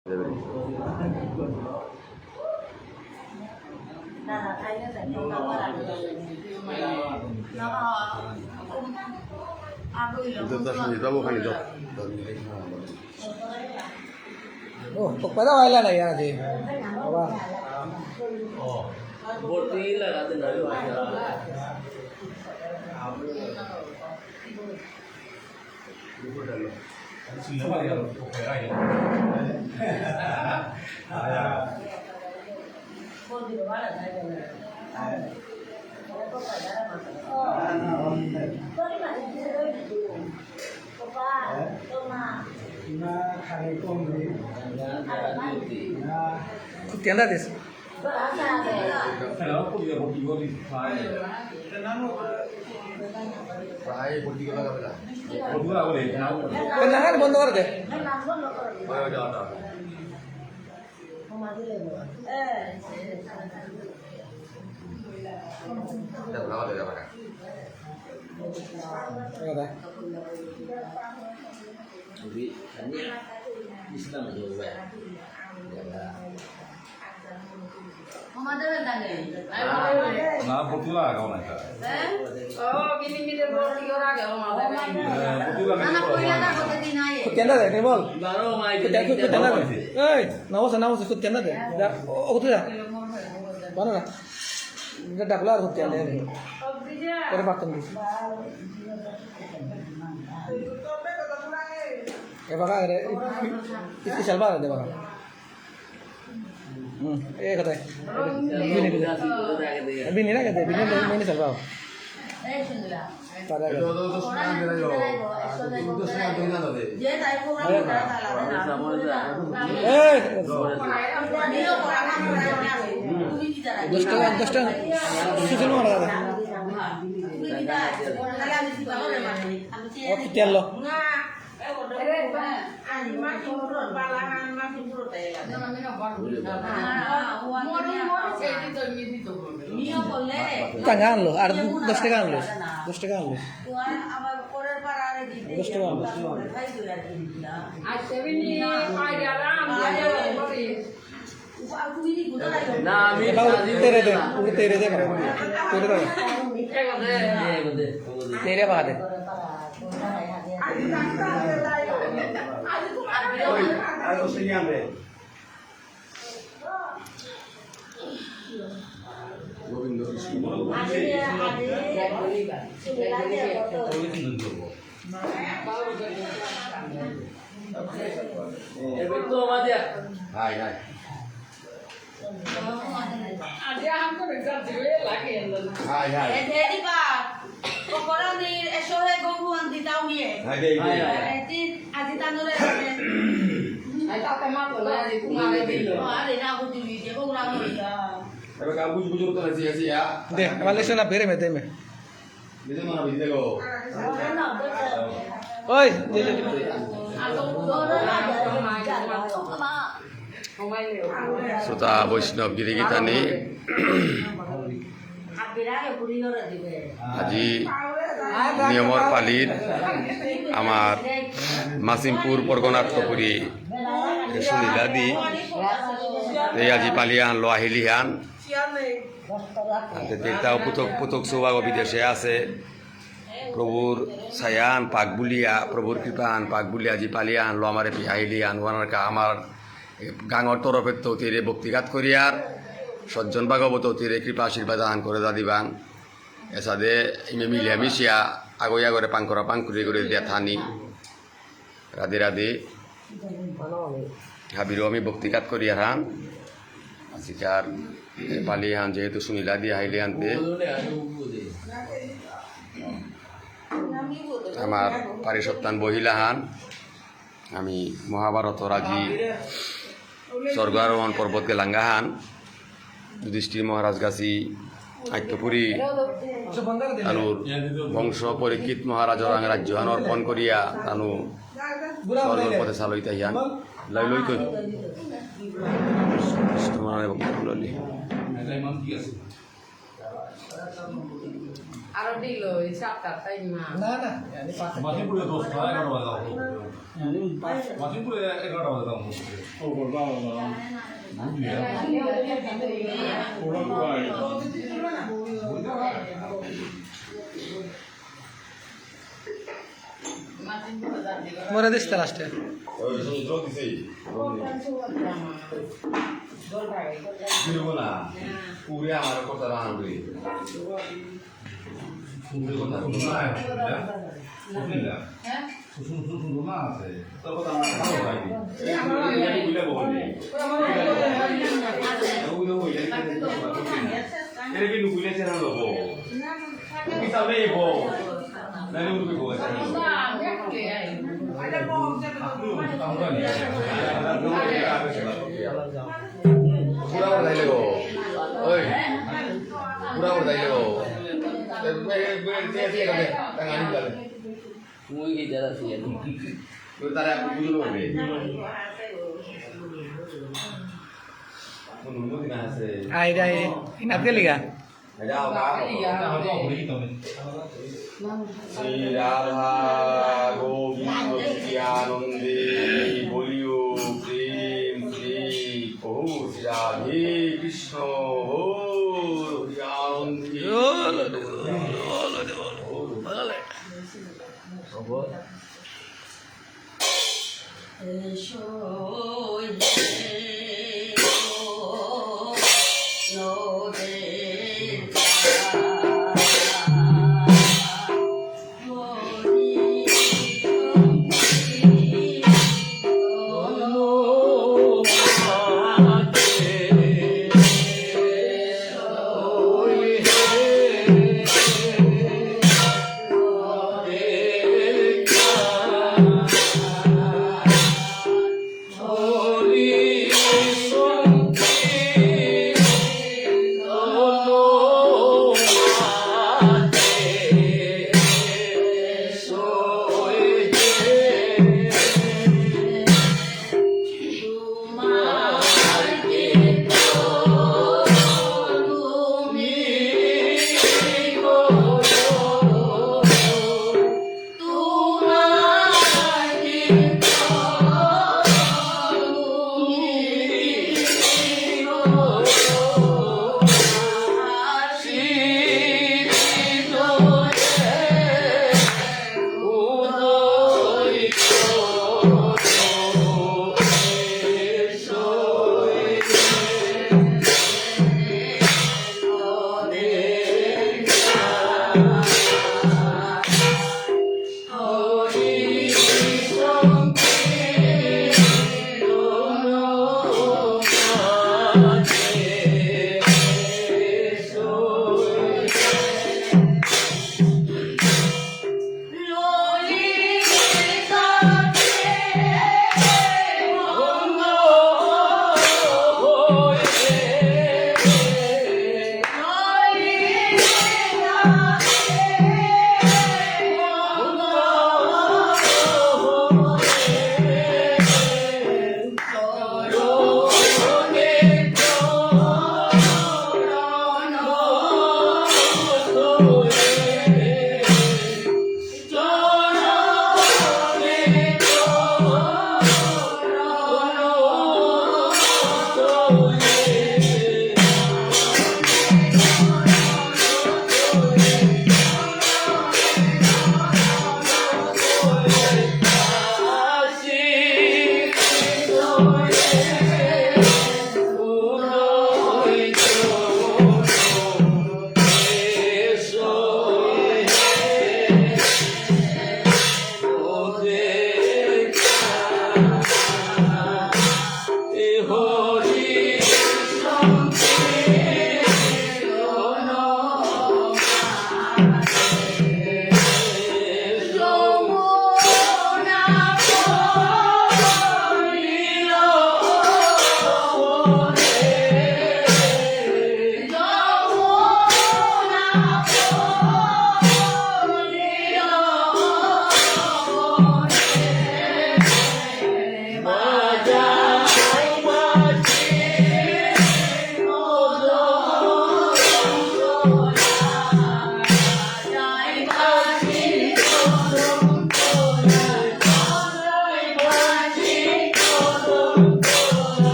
Oh, pagpada wala na yan natin. Aba. Borti lagatin na rin. Kutianda des. Kenangan বন্ধ করে দে। Islam juga. Nah, betul lah kau nak. Oh, gini borti orang ke rumah. Betul lah. Anak kuliah nak kau tadi naik. Kutianda deh, nih bol. Baru mai Kutianda deh. Eh, nawas kutianda deh. Dah, oh tuh dah. Mana lah? Dah dah kelar kutianda ini. Ada patung di. Baka ada. Itu salba ada baka. Kata. Bini nak kata. Bini salba. Pada. Dostan. Susul mana ada? Oh, kita lo. Tangan lo, ada 10 টাকা আনলো 10 টাকা আনলো 10 টাকা আনলো Nah, तेरे दे तेरे दे तेरे बात है betul aja. Hai. Ada hampa dekat juga lagi yang lalu. Hai. Jadi pak, pokoknya di esok gongguan di tahun ini. Hai. Jadi aji tanure. Ayo tak kemat boleh di kumare dulu. Oh ada nak aku di video kau ulang lagi. Tapi kamu bujur tuh nasi ya. दे वाले से ना बेरे में दे में Bisa mana bisa kau? ओए दे दे শ্রোতা বৈষ্ণৱ গিৰিগিতানি আজি নিয়মৰ পালিত আমাৰ মাছিমপুৰ পৰগনাত টপুৰী সুনীলা দি এই আজি পালিয়ান লো আহিলিহান দেউতাও পুতক সৌভাগ্য বিদেশে আছে প্রভুর ছায়ান পাক বুলিয়া প্রভুর কৃপান পাক বুলিয়া আজি পালিয়ান লো আমার আহিলিহান ওনার আমার গাঙর তরফের তো তীরে ভক্তিঘাত করিয়ার সজ্জন ভাগবত তীরে কৃপা আশীর্বাদ দান করে দাদিবাং এসাদে ইমে মিলিয়া মিশিয়া আগইয়া করে পাঙ্করা পাঙ্কুরি করে দিয়া থানি রাধে রাধে হাবিরও আমি ভক্তিঘাত করিয়ার হান আজিকার পালি হান যেহেতু সুনীলা দিয়ে হাইলে আনতে আমার পারিসত্তান বহিলা হান আমি মহাভারত রাজি স্বর্গারোহণ পর্বত গেলাঙ্গাহান যুধিষ্ঠির মহারাজ গাছি আত্যপুরী তানুর বংশ পরীক্ষিত মহারাজর রাজ্যহান অর্পণ করিয়া তানু স্বর্গর পথে চালই তাহিয়ান লাই লই কই তোমার ললি আরো দিল এই 7টা টাইম মা না না আমি পাঁচ মাসিমপুরে 10টা 11টা বাজে দাম মাসিমপুরে 11টা বাজে দাম ও করবা মরে দিস তো লাস্টে ওই সমুদ্র দিছি দিলবো না পুরে আমার কথা রাখবে পুরে কথা হ্যাঁ সুন্দর না আছে তোর কথা আমার ভালো লাগে বুঝলে বলি এটা কি নুকুলে চেরা লবো কি সামনে এবো না নুকুলে বো পুরা করে দাইলে গো ওই পুরা করে দাইলে গো মুই কি যারা ছিল তারা বুঝলো হবে আছে আইরে ইনাতে লিগা যাও শ্রী রাধা গোবিন্দ আনন্দে বলিও প্রেম শ্রী প্রভু শ্রী রাধে কৃষ্ণ আনন্দে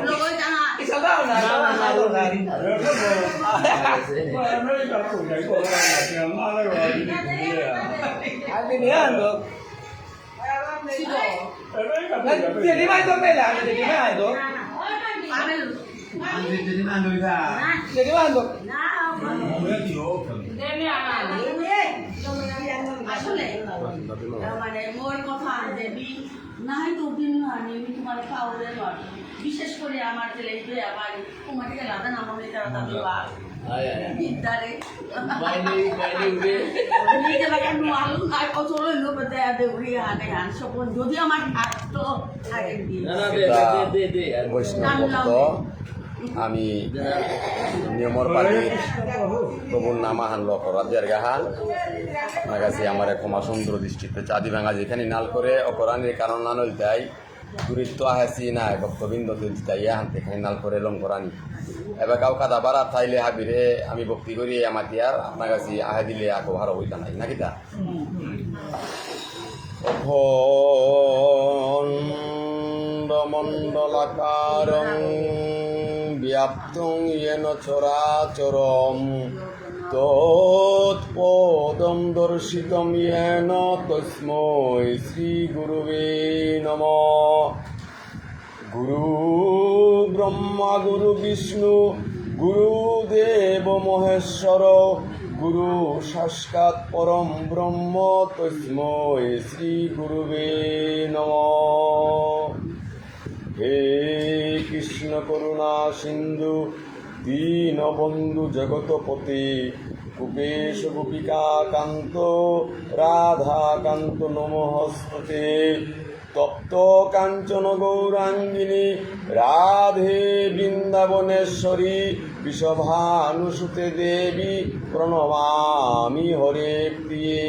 Logo jangan. Isa daw na. Abi niyan, Dok. Jadi mah itu bela, jadi mah itu. Jadi mah, Dok. আসলে মানে মোর কথা দেবী নাই তো দিন আমি তোমার পাওরে বিশেষ করে আমার ছেলে যে আমার কুমারীকে লাদা নাম আমি তারা দাবি বা বিদ্যারে নিজে লাগে আলু আর কত লোক দেয়া দে উড়ি আনে আন সব যদি আমার থাকতো থাকে দিন বৈষ্ণব ভক্ত আমি নিয়মর পার্টির প্রভুর নামাহান লকরাদের গাহান আপনার কাছে আমার ক্ষমা সুন্দর দৃষ্টিতে চাঁদি ভাঙা যেখানে নাল করে অপরাণীর কারণ না নল তাই দূরিত্ব আহেসি না ভক্তবৃন্দ তাই হান এখানে নাল করে লঙ্করানি এবার কাউ কাদা বাড়া থাইলে হাবিরে আমি ভক্তি করি আমার দিয়ার আপনার কাছে আহে দিলে আকো হারো হইতা নাই নাকি তা মণ্ডলাকারং ব্যাপ্তং येन চরাচরম তৎপদম দর্শিতম येन তস্मै শ্রীগুরুবে নমঃ গুরু ব্রহ্মা গুরু বিষ্ণু গুরুদেব মহেশ্বর গুরু সাক্ষাৎ পরম ব্রহ্ম তস্मै শ্রীগুরুবে নমঃ হে কৃষ্ণ করুণা সিন্ধু দীনবন্ধু জগৎপতি গোপেশ গোপিকা কান্ত রাধা কান্ত নমস্তে তপ্ত কাঞ্চন গৌরাঙ্গিনী রাধে বৃন্দাবনেশ্বরী বিষভানুসুতে দেবী প্রণমামি হরে প্রিয়ে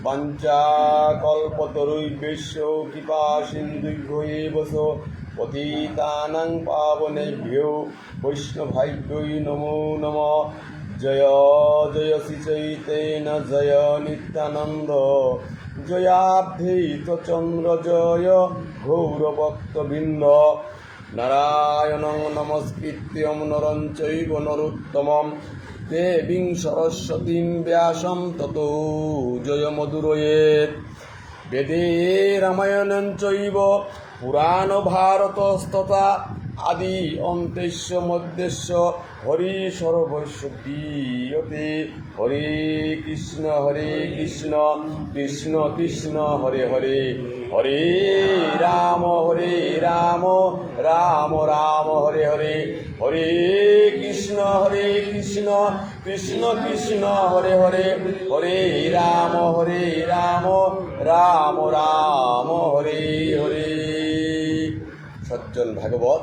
পঞ্চাকল্পতরুভ্যশ্চ কৃপা সিন্ধুভ্যেব পতিতানাং পাবনেভ্যো বৈষ্ণবাভ্যো নমো নমঃ জয় জয় শ্রী চৈতন্য জয় নিত্যানন্দ জয়াদ্বৈত চন্দ্র জয় গৌরভক্তবৃন্দ নারায়ণং নমস্কৃত্যং নরং চৈব নরোত্তমং দেবীং সরস্বতীং ব্যাসং ততো জয়মধুরয়েৎ বেদে রামায়ণং চৈব পুরাণ ভারতস্তথা আদি অন্তেশ্য মধ্যস্য হরি সর্বস্ব গীয়তে হরে কৃষ্ণ কৃষ্ণ কৃষ্ণ হরে হরে হরে রাম রাম রাম হরে হরে হরে কৃষ্ণ কৃষ্ণ কৃষ্ণ হরে হরে হরে রাম রাম রাম হরে হরে সজ্জন ভাগবত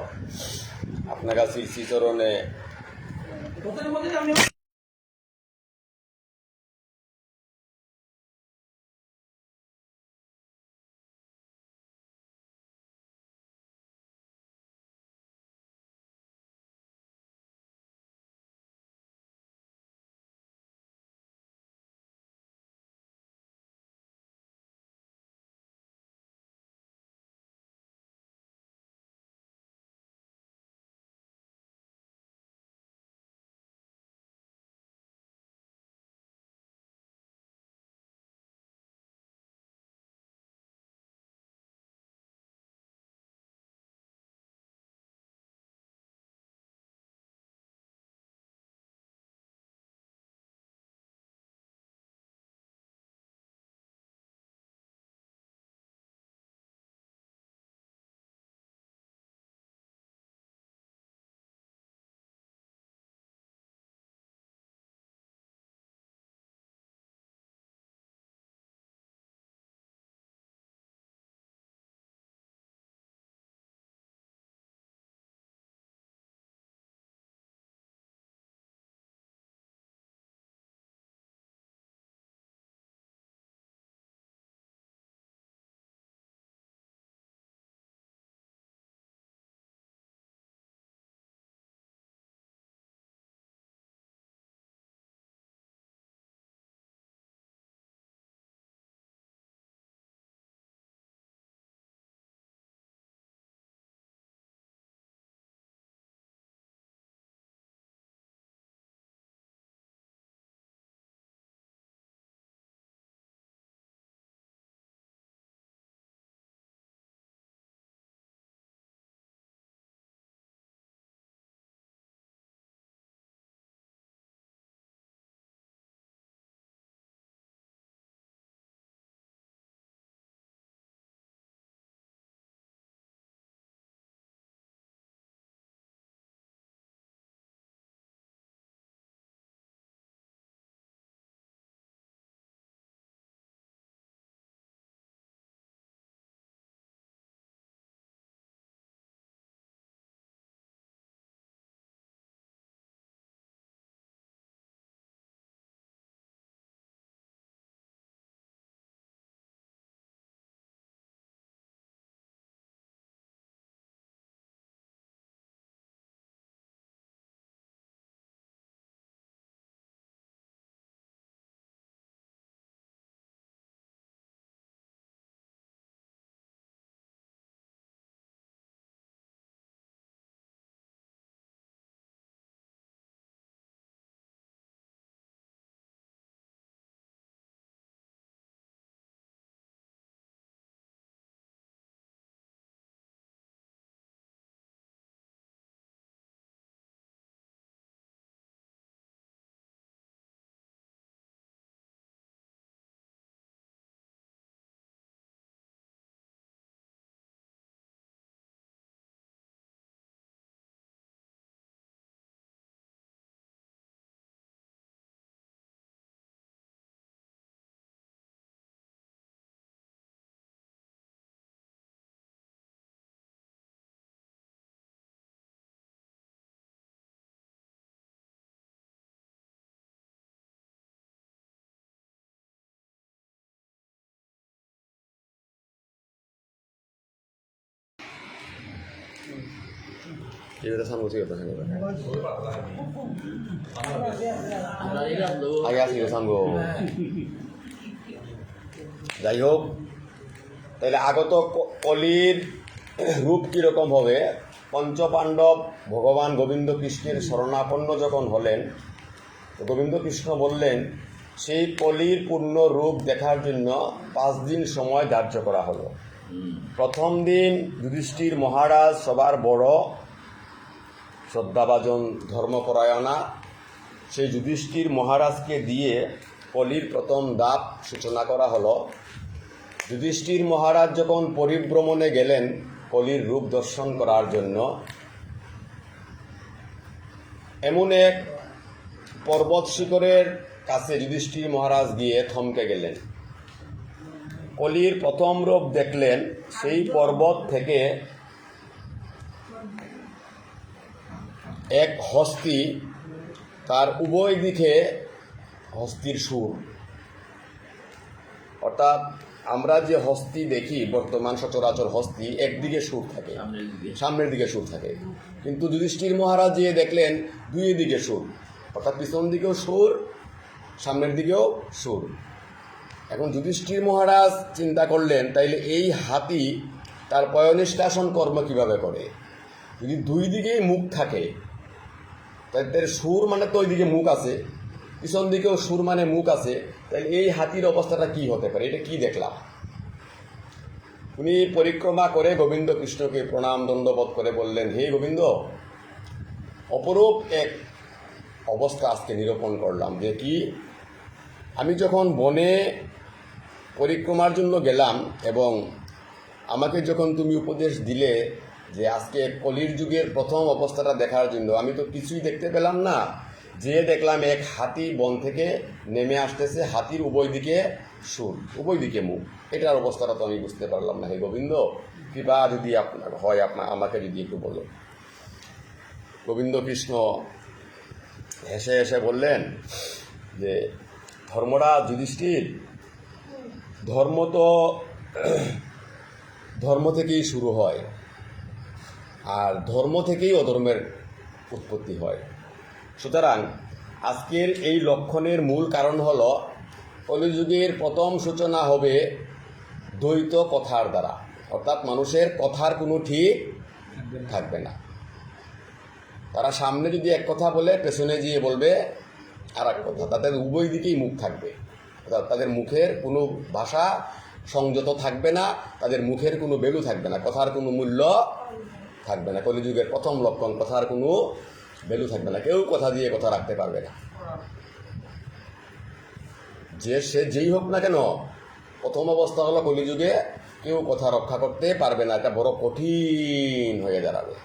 আপনার কাছে শ্রীচরণে 이거다 삼고지겠다 생각해. আগে আসি সামগো। যাই হোক, তাহলে আগত কলির রূপ কীরকম হবে? পঞ্চপাণ্ডব ভগবান গোবিন্দ কৃষ্ণের শরণাপন্ন যখন হলেন, গোবিন্দ কৃষ্ণ বললেন সেই কলির পূর্ণ রূপ দেখার জন্য 5 দিন সময় ধার্য করা হলো। প্রথম দিন যুধিষ্ঠির মহারাজ সবার বড় শ্রদ্ধাভাজন ধর্মপরায়ণা সেই যুধিষ্ঠির মহারাজকে দিয়ে কলির প্রথম ধাপ সূচনা করা হলো। যুধিষ্ঠির মহারাজ যখন পরিভ্রমণে গেলেন কলির রূপ দর্শন করার জন্য, এমন এক পর্বত শিখরের কাছে যুধিষ্ঠির মহারাজ গিয়ে থমকে গেলেন। কলির প্রথম রূপ দেখলেন। সেই পর্বত থেকে এক হস্তি, তার উভয় দিকে হস্তির সুর। অর্থাৎ আমরা যে হস্তি দেখি বর্তমান সচরাচর হস্তি একদিকে সুর থাকে, সামনের দিকে সুর থাকে, কিন্তু যুধিষ্ঠির মহারাজ যে দেখলেন দুই দিকে সুর, অর্থাৎ পিছন দিকেও সুর, সামনের দিকেও সুর। এখন যুধিষ্ঠির মহারাজ চিন্তা করলেন তাইলে এই হাতি তার পয়নিষ্কাশন কর্ম কিভাবে করে? যদি দুই দিকেই মুখ থাকে তাদের সুর মানে তো ওই দিকে মুখ আছে, পিছন দিকেও সুর মানে মুখ আছে, তাহলে এই হাতির অবস্থাটা কি হতে পারে? এটা কি দেখলাম? উনি পরিক্রমা করে গোবিন্দ কৃষ্ণকে প্রণাম দণ্ডবোধ করে বললেন, হে গোবিন্দ, অপরূপ এক অবস্থা আজকে নিরূপণ করলাম। যে কি, আমি যখন বনে পরিক্রমার জন্য গেলাম এবং আমাকে যখন তুমি উপদেশ দিলে যে আজকে কলির যুগের প্রথম অবস্থাটা দেখার জন্য, আমি তো কিছুই দেখতে পেলাম না। যে দেখলাম এক হাতি বন থেকে নেমে আসতেছে, হাতির উভয় দিকে সুর, উভয় দিকে মুখ। এটার অবস্থাটা তো আমি বুঝতে পারলাম না। হে গোবিন্দ, কৃপা যদি আপনার হয় আমাকে যদি একটু বলো। গোবিন্দ কৃষ্ণ হেসে হেসে বললেন যে, ধর্মরাজ যুধিষ্ঠির, ধর্ম থেকেই শুরু হয়, আর ধর্ম থেকেই অধর্মের উৎপত্তি হয়। সুতরাং আজকের এই লক্ষণের মূল কারণ হল কলিযুগের প্রথম সূচনা হবে দ্বৈত কথার দ্বারা, অর্থাৎ মানুষের কথার কোনো ঠিক থাকবে না। তারা সামনে যদি এক কথা বলে পেছনে গিয়ে বলবে আর এক কথা, তাদের উভয় দিকেই মুখ থাকবে, অর্থাৎ তাদের মুখের কোনো ভাষা সংযত থাকবে না, তাদের মুখের কোনো ভ্যালু থাকবে না, কথার কোনো মূল্য থাকবে না। কলিযুগের প্রথম লক্ষণ, কথার কোনো ভ্যালু থাকবে না, কেউ কথা দিয়ে কথা রাখতে পারবে না। সে যেই হোক না কেন, প্রথম অবস্থা হলো কলিযুগে কেউ কথা রক্ষা করতে পারবে না, এটা বড় কঠিন হয়ে দাঁড়াবে।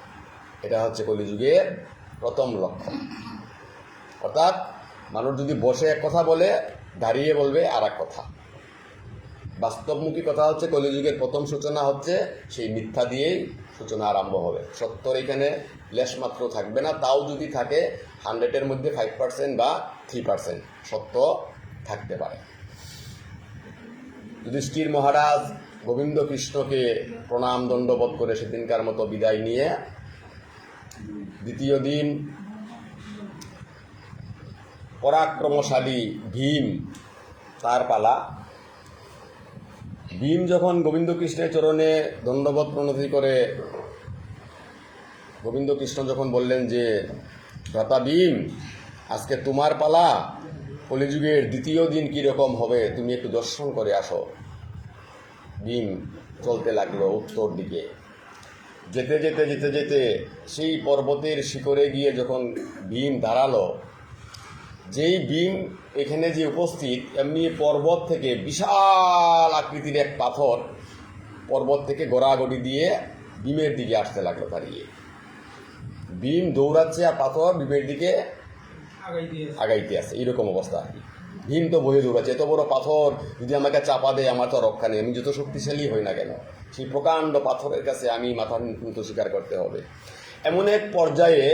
এটা হচ্ছে কলিযুগের প্রথম লক্ষণ। অর্থাৎ মানুষ যদি বসে এক কথা বলে, দাঁড়িয়ে বলবে আর এক কথা। বাস্তবমুখী কথা হচ্ছে কলিযুগের প্রথম সূচনা হচ্ছে সেই মিথ্যা দিয়েই সূচনা আরম্ভ হবে। সত্যর এখানে লেশমাত্র থাকবে না, তাও যদি থাকে 100-এর মধ্যে 5% বা 3% সত্য থাকতে পারে। যুধিষ্ঠির মহারাজ গোবিন্দ কৃষ্ণকে প্রণাম দণ্ডবোধ করে সেদিনকার মতো বিদায় নিয়ে দ্বিতীয় দিন পরাক্রমশালী ভীম, তার পালা। ভীম যখন গোবিন্দ কৃষ্ণের চরণে দণ্ডবোধ প্রণতি করে, গোবিন্দ কৃষ্ণ যখন বললেন যে, ভ্রাতা ভীম, আজকে তোমার পালা, কলিযুগের দ্বিতীয় দিন কীরকম হবে তুমি একটু দর্শন করে আসো। ভীম চলতে লাগলো উত্তর দিকে। যেতে যেতে যেতে যেতে সেই পর্বতের শিখরে গিয়ে যখন ভীম দাঁড়ালো, যেই ভীম এখানে যে উপস্থিত, এমনি পর্বত থেকে বিশাল আকৃতির এক পাথর পর্বত থেকে গড়াগড়ি দিয়ে ভীমের দিকে আসতে লাগলো দাঁড়িয়ে। ভীম দৌড়াচ্ছে আর পাথর ভীমের দিকে আগাইতে আছে, এইরকম অবস্থা। ভীম তো বহে দৌড়াচ্ছে, এত বড় পাথর যদি আমাকে চাপা দেয় আমার তো রক্ষা নেই, আমি যত শক্তিশালী হই না কেন, সেই প্রকাণ্ড পাথরের কাছে আমি মাথা নত স্বীকার করতে হবে। এমন এক পর্যায়ে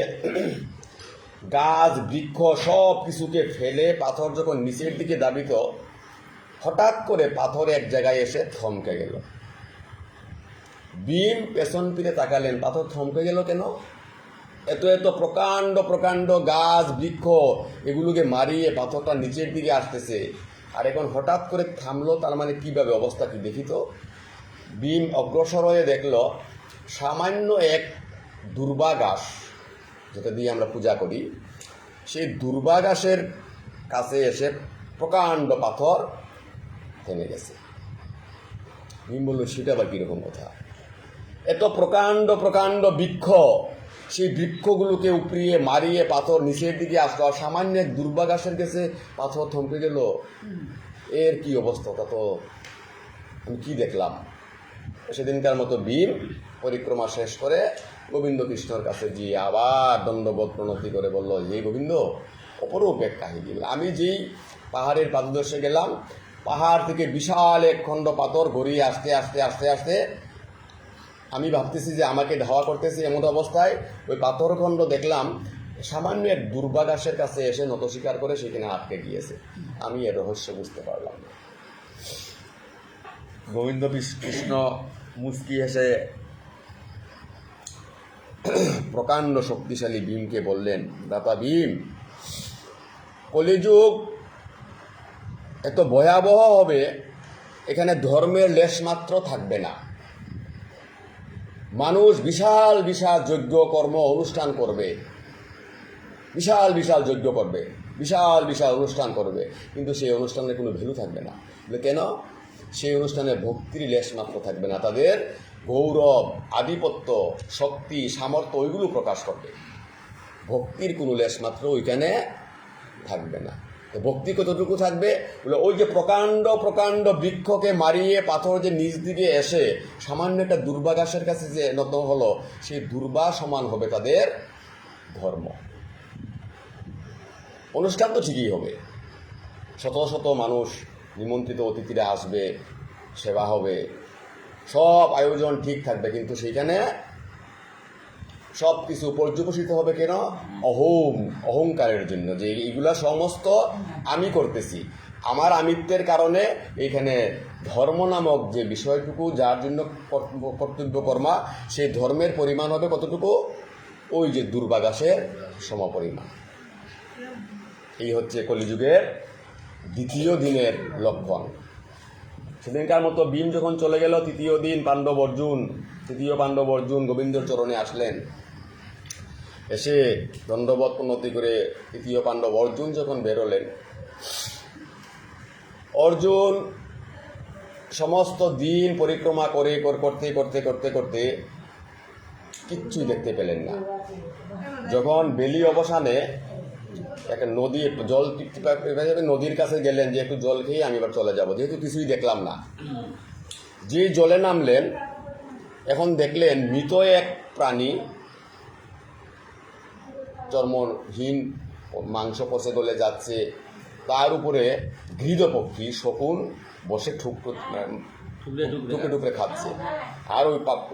গাছ বৃক্ষ সব কিছুকে ফেলে পাথর যখন নিচের দিকে দাবিত, হঠাৎ করে পাথর এক জায়গায় এসে থমকে গেল। ভীম পেছন ফিরে তাকালেন, পাথর থমকে গেল কেন? এত এত প্রকাণ্ড প্রকাণ্ড গাছ বৃক্ষ এগুলোকে মারিয়ে পাথরটা নিচের দিকে আসতেছে, আর এখন হঠাৎ করে থামলো, তার মানে কীভাবে অবস্থা কি দেখি তো। ভীম অগ্রসর হয়ে দেখল সামান্য এক দুর্বা ঘাস, যেটা দিয়ে আমরা পূজা করি, সেই দুর্বা ঘাসের কাছে এসে প্রকাণ্ড পাথর থেমে গেছে। ভীম বলল, সেটা আবার কীরকম কথা? এত প্রকাণ্ড প্রকাণ্ড বৃক্ষ, সেই বৃক্ষগুলোকে উপড়িয়ে মারিয়ে পাথর নিচের দিকে আসলো, আর সামান্য এক দুর্বা ঘাসের কাছে পাথর থমকে গেল। এর কি অবস্থা? তা তো আমি কী দেখলাম। সেদিনকার মতো ভীম পরিক্রমা শেষ করে গোবিন্দ কৃষ্ণর কাছে গিয়ে আবার দণ্ডবোধ প্রণতি করে বলল, এই গোবিন্দ, অপরূপ এক কাহিনী। আমি যেই পাহাড়ের পাদদেশে গেলাম, পাহাড় থেকে বিশাল এক খণ্ড পাথর গড়িয়ে আসতে আসতে আসতে আসতে আমি ভাবতেছি যে আমাকে ধাওয়া করতেছি, এমন অবস্থায় ওই পাথরখণ্ড দেখলাম সামান্য এক দুর্বা ঘাসের কাছে এসে নত স্বীকার করে সেখানে আটকে গিয়েছে। আমি এর রহস্য বুঝতে পারলাম না। গোবিন্দ কৃষ্ণ মুচকি হেসে প্রকাণ্ড শক্তিশালী ভীমকে বললেন, দাতা ভীম, কলিযুগ এত ভয়াবহ হবে, এখানে ধর্মের লেশমাত্র থাকবে না। মানুষ বিশাল বিশাল যজ্ঞ কর্ম অনুষ্ঠান করবে, বিশাল বিশাল যজ্ঞ করবে, বিশাল বিশাল অনুষ্ঠান করবে, কিন্তু সেই অনুষ্ঠানের কোনো ভ্যালু থাকবে না। কেন? সেই অনুষ্ঠানে ভক্তির লেশমাত্র থাকবে না। তাদের গৌরব, আধিপত্য, শক্তি, সামর্থ্য ওইগুলো প্রকাশ করবে, ভক্তির কোনো লেশমাত্র ওইখানে থাকবে না। ভক্তি কতটুকু থাকবে? বলে ওই যে প্রকাণ্ড প্রকাণ্ড বৃক্ষকে মারিয়ে পাথর যে নিচ দিকে এসে সামান্য একটা দুর্বা ঘাসের কাছে যে নত হলো, সেই দুর্বা সমান হবে তাদের ধর্ম। অনুষ্ঠান তো ঠিকই হবে, শত শত মানুষ, নিমন্ত্রিত অতিথিরা আসবে, সেবা হবে, সব আয়োজন ঠিক থাকবে, কিন্তু সেইখানে সব কিছু পর্যবসিত হবে কেন? অহংকারের জন্য, যে এইগুলা সমস্ত আমি করতেছি, আমার আমিত্বের কারণে এইখানে ধর্ম নামক যে বিষয়টুকু যার জন্য কর্তব্য কর্মা, সেই ধর্মের পরিমাণ হবে কতটুকু? ওই যে দুর্বা ঘাসের সমপরিমাণ। এই হচ্ছে কলিযুগের দ্বিতীয় দিনের লক্ষণ। সেদিনকার মতো ভীম যখন চলে গেল, তৃতীয় পাণ্ডব অর্জুন গোবিন্দর চরণে আসলেন। এসে দণ্ডবোধ প্রণতি করে তৃতীয় পাণ্ডব অর্জুন যখন বেরোলেন, অর্জুন সমস্ত দিন পরিক্রমা করতে কিচ্ছুই দেখতে পেলেন না। যখন বেলি অবসানে একটা নদী, জল নদীর কাছে গেলেন যে একটু জল খেয়ে আমি এবার চলে যাব, যেহেতু কিছুই দেখলাম না। যে জলে নামলেন, এখন দেখলেন মৃত এক প্রাণী, চর্মহীন, মাংস পচে গলে যাচ্ছে, তার উপরে গৃহপক্ষী শকুন বসে টুকরে খাচ্ছে, আর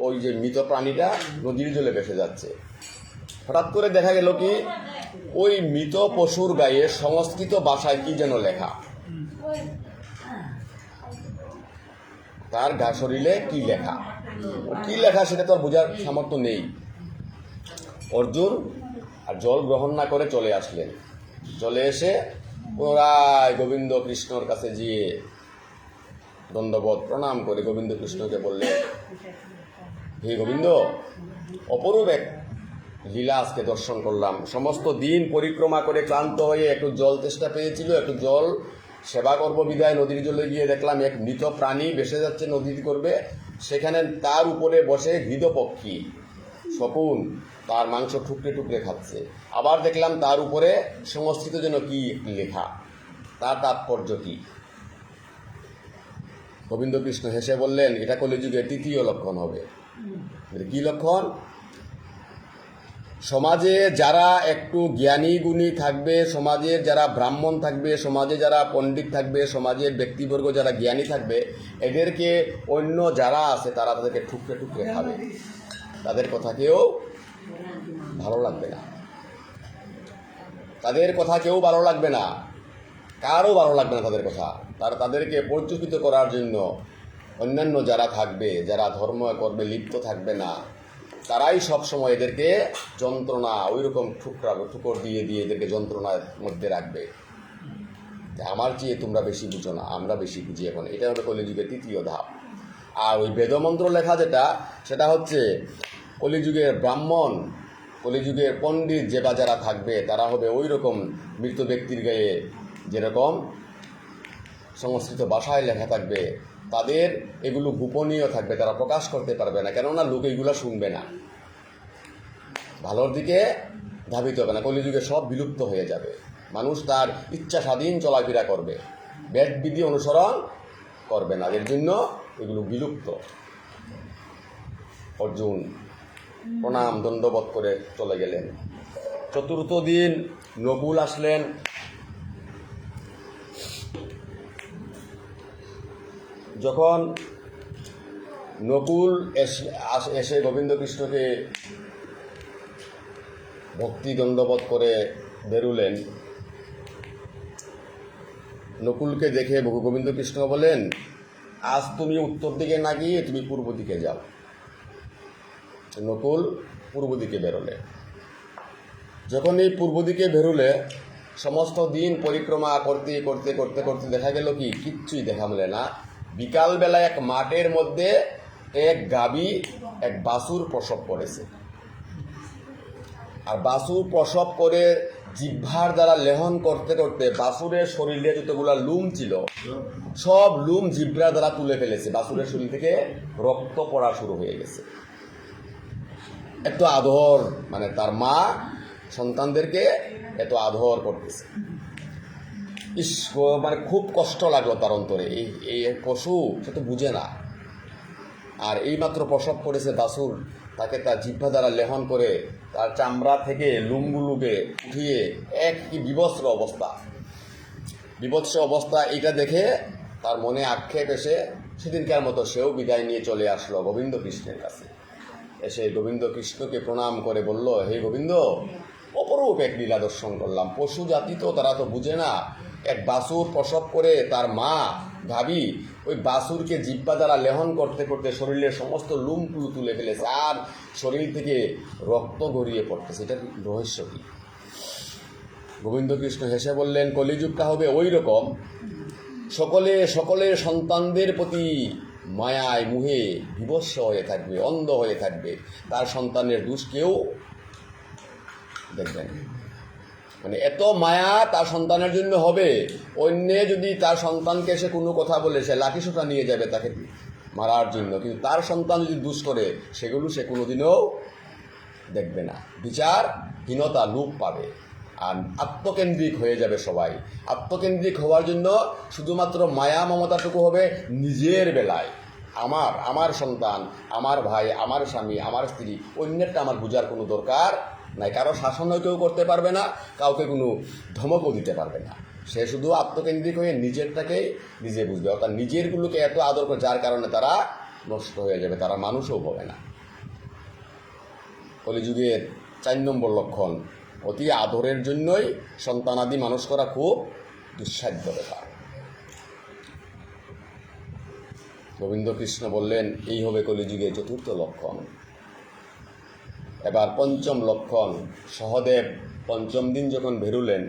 ওই যে মৃত প্রাণীটা নদীর জলে ভেসে যাচ্ছে। হঠাৎ করে দেখা গেল কি, ওই মৃত পশুর গায়ে সংস্কৃত ভাষায় কি যেন লেখা, তার গা শরীরে কি লেখা সেটা তো আর বোঝার সামর্থ্য নেই। অর্জুন আর জল গ্রহণ না করে চলে আসলেন। চলে এসে পুনরায় গোবিন্দ কৃষ্ণর কাছে গিয়ে দণ্ডবোধ প্রণাম করে গোবিন্দ কৃষ্ণকে বললেন, হে গোবিন্দ, অপরূপ এক লীলা আজকে দর্শন করলাম। সমস্ত দিন পরিক্রমা করে ক্লান্ত হয়ে একটু জল তেষ্টা পেয়েছিল, একটু জল সেবা করব বিদায় নদীর জলে গিয়ে দেখলাম এক মৃত প্রাণী ভেসে যাচ্ছে নদীর করবে, সেখানে তার উপরে বসে গৃহপক্ষী শকুন তার মাংস টুকরে খাচ্ছে। আবার দেখলাম তার উপরে সংস্কৃত যেন কি লেখা, তার তাৎপর্য কি? গোবিন্দ কৃষ্ণ হেসে বললেন, এটা কলিযুগের তৃতীয় লক্ষণ হবে। কি লক্ষণ? সমাজে যারা একটু জ্ঞানী গুণী থাকবে, সমাজের যারা ব্রাহ্মণ থাকবে, সমাজে যারা পণ্ডিত থাকবে, সমাজের ব্যক্তিবর্গ যারা জ্ঞানী থাকবে, এদেরকে অন্য যারা আছে তারা তাদেরকে টুকরে খাবে, তাদের কথা কেউ ভালো লাগবে না, কারো ভালো লাগবে না তাদের কথা। তাদেরকে পর্যুকিত করার জন্য অন্যান্য যারা থাকবে, যারা ধর্ম কর্মে লিপ্ত থাকবে না, তারাই সবসময় এদেরকে যন্ত্রণা ওই রকম ঠুকর দিয়ে দিয়ে এদেরকে যন্ত্রণার মধ্যে রাখবে। আমার চেয়ে তোমরা বেশি বুঝো না, আমরা বেশি বুঝি। এখন এটা হলো কলিযুগের তৃতীয় ধাপ। আর ওই বেদমন্ত্র লেখা যেটা, সেটা হচ্ছে কলিযুগের ব্রাহ্মণ, কলিযুগের পণ্ডিত যে বা যারা থাকবে তারা হবে ওই রকম মৃত ব্যক্তির গায়ে যেরকম সংস্কৃত ভাষায় লেখা থাকবে, তাদের এগুলো গোপনীয় থাকবে, তারা প্রকাশ করতে পারবে না, কেননা লোক এইগুলো শুনবে না, ভালোর দিকে ধাবিত হবে না। কলিযুগে সব বিলুপ্ত হয়ে যাবে, মানুষ তার ইচ্ছা স্বাধীন চলাফেরা করবে, বেদ বিধি অনুসরণ করবে না, এর জন্য এগুলো বিলুপ্ত। অর্জুন প্রণাম দণ্ডবোধ করে চলে গেলেন। চতুর্থ দিন নকুল আসলেন। যখন নকুল এসে গোবিন্দ কৃষ্ণকে ভক্তি দণ্ডবোধ করে বেরুলেন, নকুলকে দেখে গোবিন্দ কৃষ্ণ বলেন, আজ তুমি উত্তর দিকে না গিয়ে তুমি পূর্ব দিকে যাও। নকুল পূর্ব দিকে বেরোলে। যখন এই পূর্ব দিকে বেরোলে, সমস্ত দিন পরিক্রমা করতে করতে করতে করতে দেখা গেল কি কিচ্ছুই দেখা মেলে না। বিকালবেলা এক মাঠের মধ্যে এক গাভী এক বাছুর প্রসব করেছে, আর বাছুর প্রসব করে জিহ্বার দ্বারা লেহন করতে করতে বাছুরের শরীরে যতগুলো লুম ছিল সব লুম জিহ্বার দ্বারা তুলে ফেলেছে। বাছুরের শরীর থেকে রক্ত পড়া শুরু হয়ে গেছে। এত আদর, মানে তার মা সন্তানদেরকে এত আদর করতেছে। ইস, মানে খুব কষ্ট লাগলো তার অন্তরে। এই পশু সে তো বুঝে না, আর এইমাত্র প্রসব করেছে বাছুর, তাকে তার জিহ্বা দ্বারা লেহন করে তার চামড়া থেকে লুমগুলোকে উঠিয়ে এক কি বিভৎস অবস্থা। এইটা দেখে তার মনে আক্ষেপ এসে সেদিনকার মতো সেও বিদায় নিয়ে চলে আসলো গোবিন্দ কৃষ্ণের কাছে। এসে গোবিন্দ কৃষ্ণকে প্রণাম করে বলল, হে গোবিন্দ, অপরূপ এক লীলা দর্শন করলাম। পশু জাতি তো, তারা তো বুঝে না। এক বাছুর প্রসব করে তার মা গাভী ওই বাছুরকে জিহ্বা দ্বারা লেহন করতে করতে শরীরের সমস্ত লুমগুলো তুলে ফেলেছে, আর শরীর থেকে রক্ত গড়িয়ে পড়তেছে। এটার রহস্য কি? গোবিন্দ কৃষ্ণ হেসে বললেন, কলিযুগটা হবে ওই রকম, সকলের সন্তানদের প্রতি মায়ায় মুহে বিবস্ব হয়ে থাকবে, অন্ধ হয়ে থাকবে, তার সন্তানের দোষ কেউ দেখবেন। মানে এত মায়া তার সন্তানের জন্য হবে, অন্যে যদি তার সন্তানকে এসে কোনো কথা বলে সে লাঠিসোঁটা নিয়ে যাবে তাকে মারার জন্য, কিন্তু তার সন্তান যদি দোষ করে সেগুলো সে কোনোদিনও দেখবে না। বিচারহীনতা লোপ পাবে, আর আত্মকেন্দ্রিক হয়ে যাবে সবাই। আত্মকেন্দ্রিক হওয়ার জন্য শুধুমাত্র মায়া মমতাটুকু হবে নিজের বেলায়। আমার সন্তান, আমার ভাই, আমার স্বামী, আমার স্ত্রী, অন্যেরটা আমার বোঝার কোনো দরকার নাই। কারো শাসনও কেউ করতে পারবে না, কাউকে কোনো ধমকও দিতে পারবে না। সে শুধু আত্মকেন্দ্রিক হয়ে নিজেরটাকেই নিজে বুঝবে, অর্থাৎ নিজেরগুলোকে এত আদর করে, যার কারণে তারা নষ্ট হয়ে যাবে, তারা মানুষও হবে না। কলিযুগের 4 নম্বর লক্ষণ, অতি আদরের জন্যই সন্তানাদি মানুষ করা খুব দুঃসাধ্য ব্যাপার। গোবিন্দ কৃষ্ণ বললেন, এই হবে কলিযুগের 4র্থ লক্ষণ। এবার 5ম লক্ষণ। সহদেব 5ম দিন যখন বেরুলেন,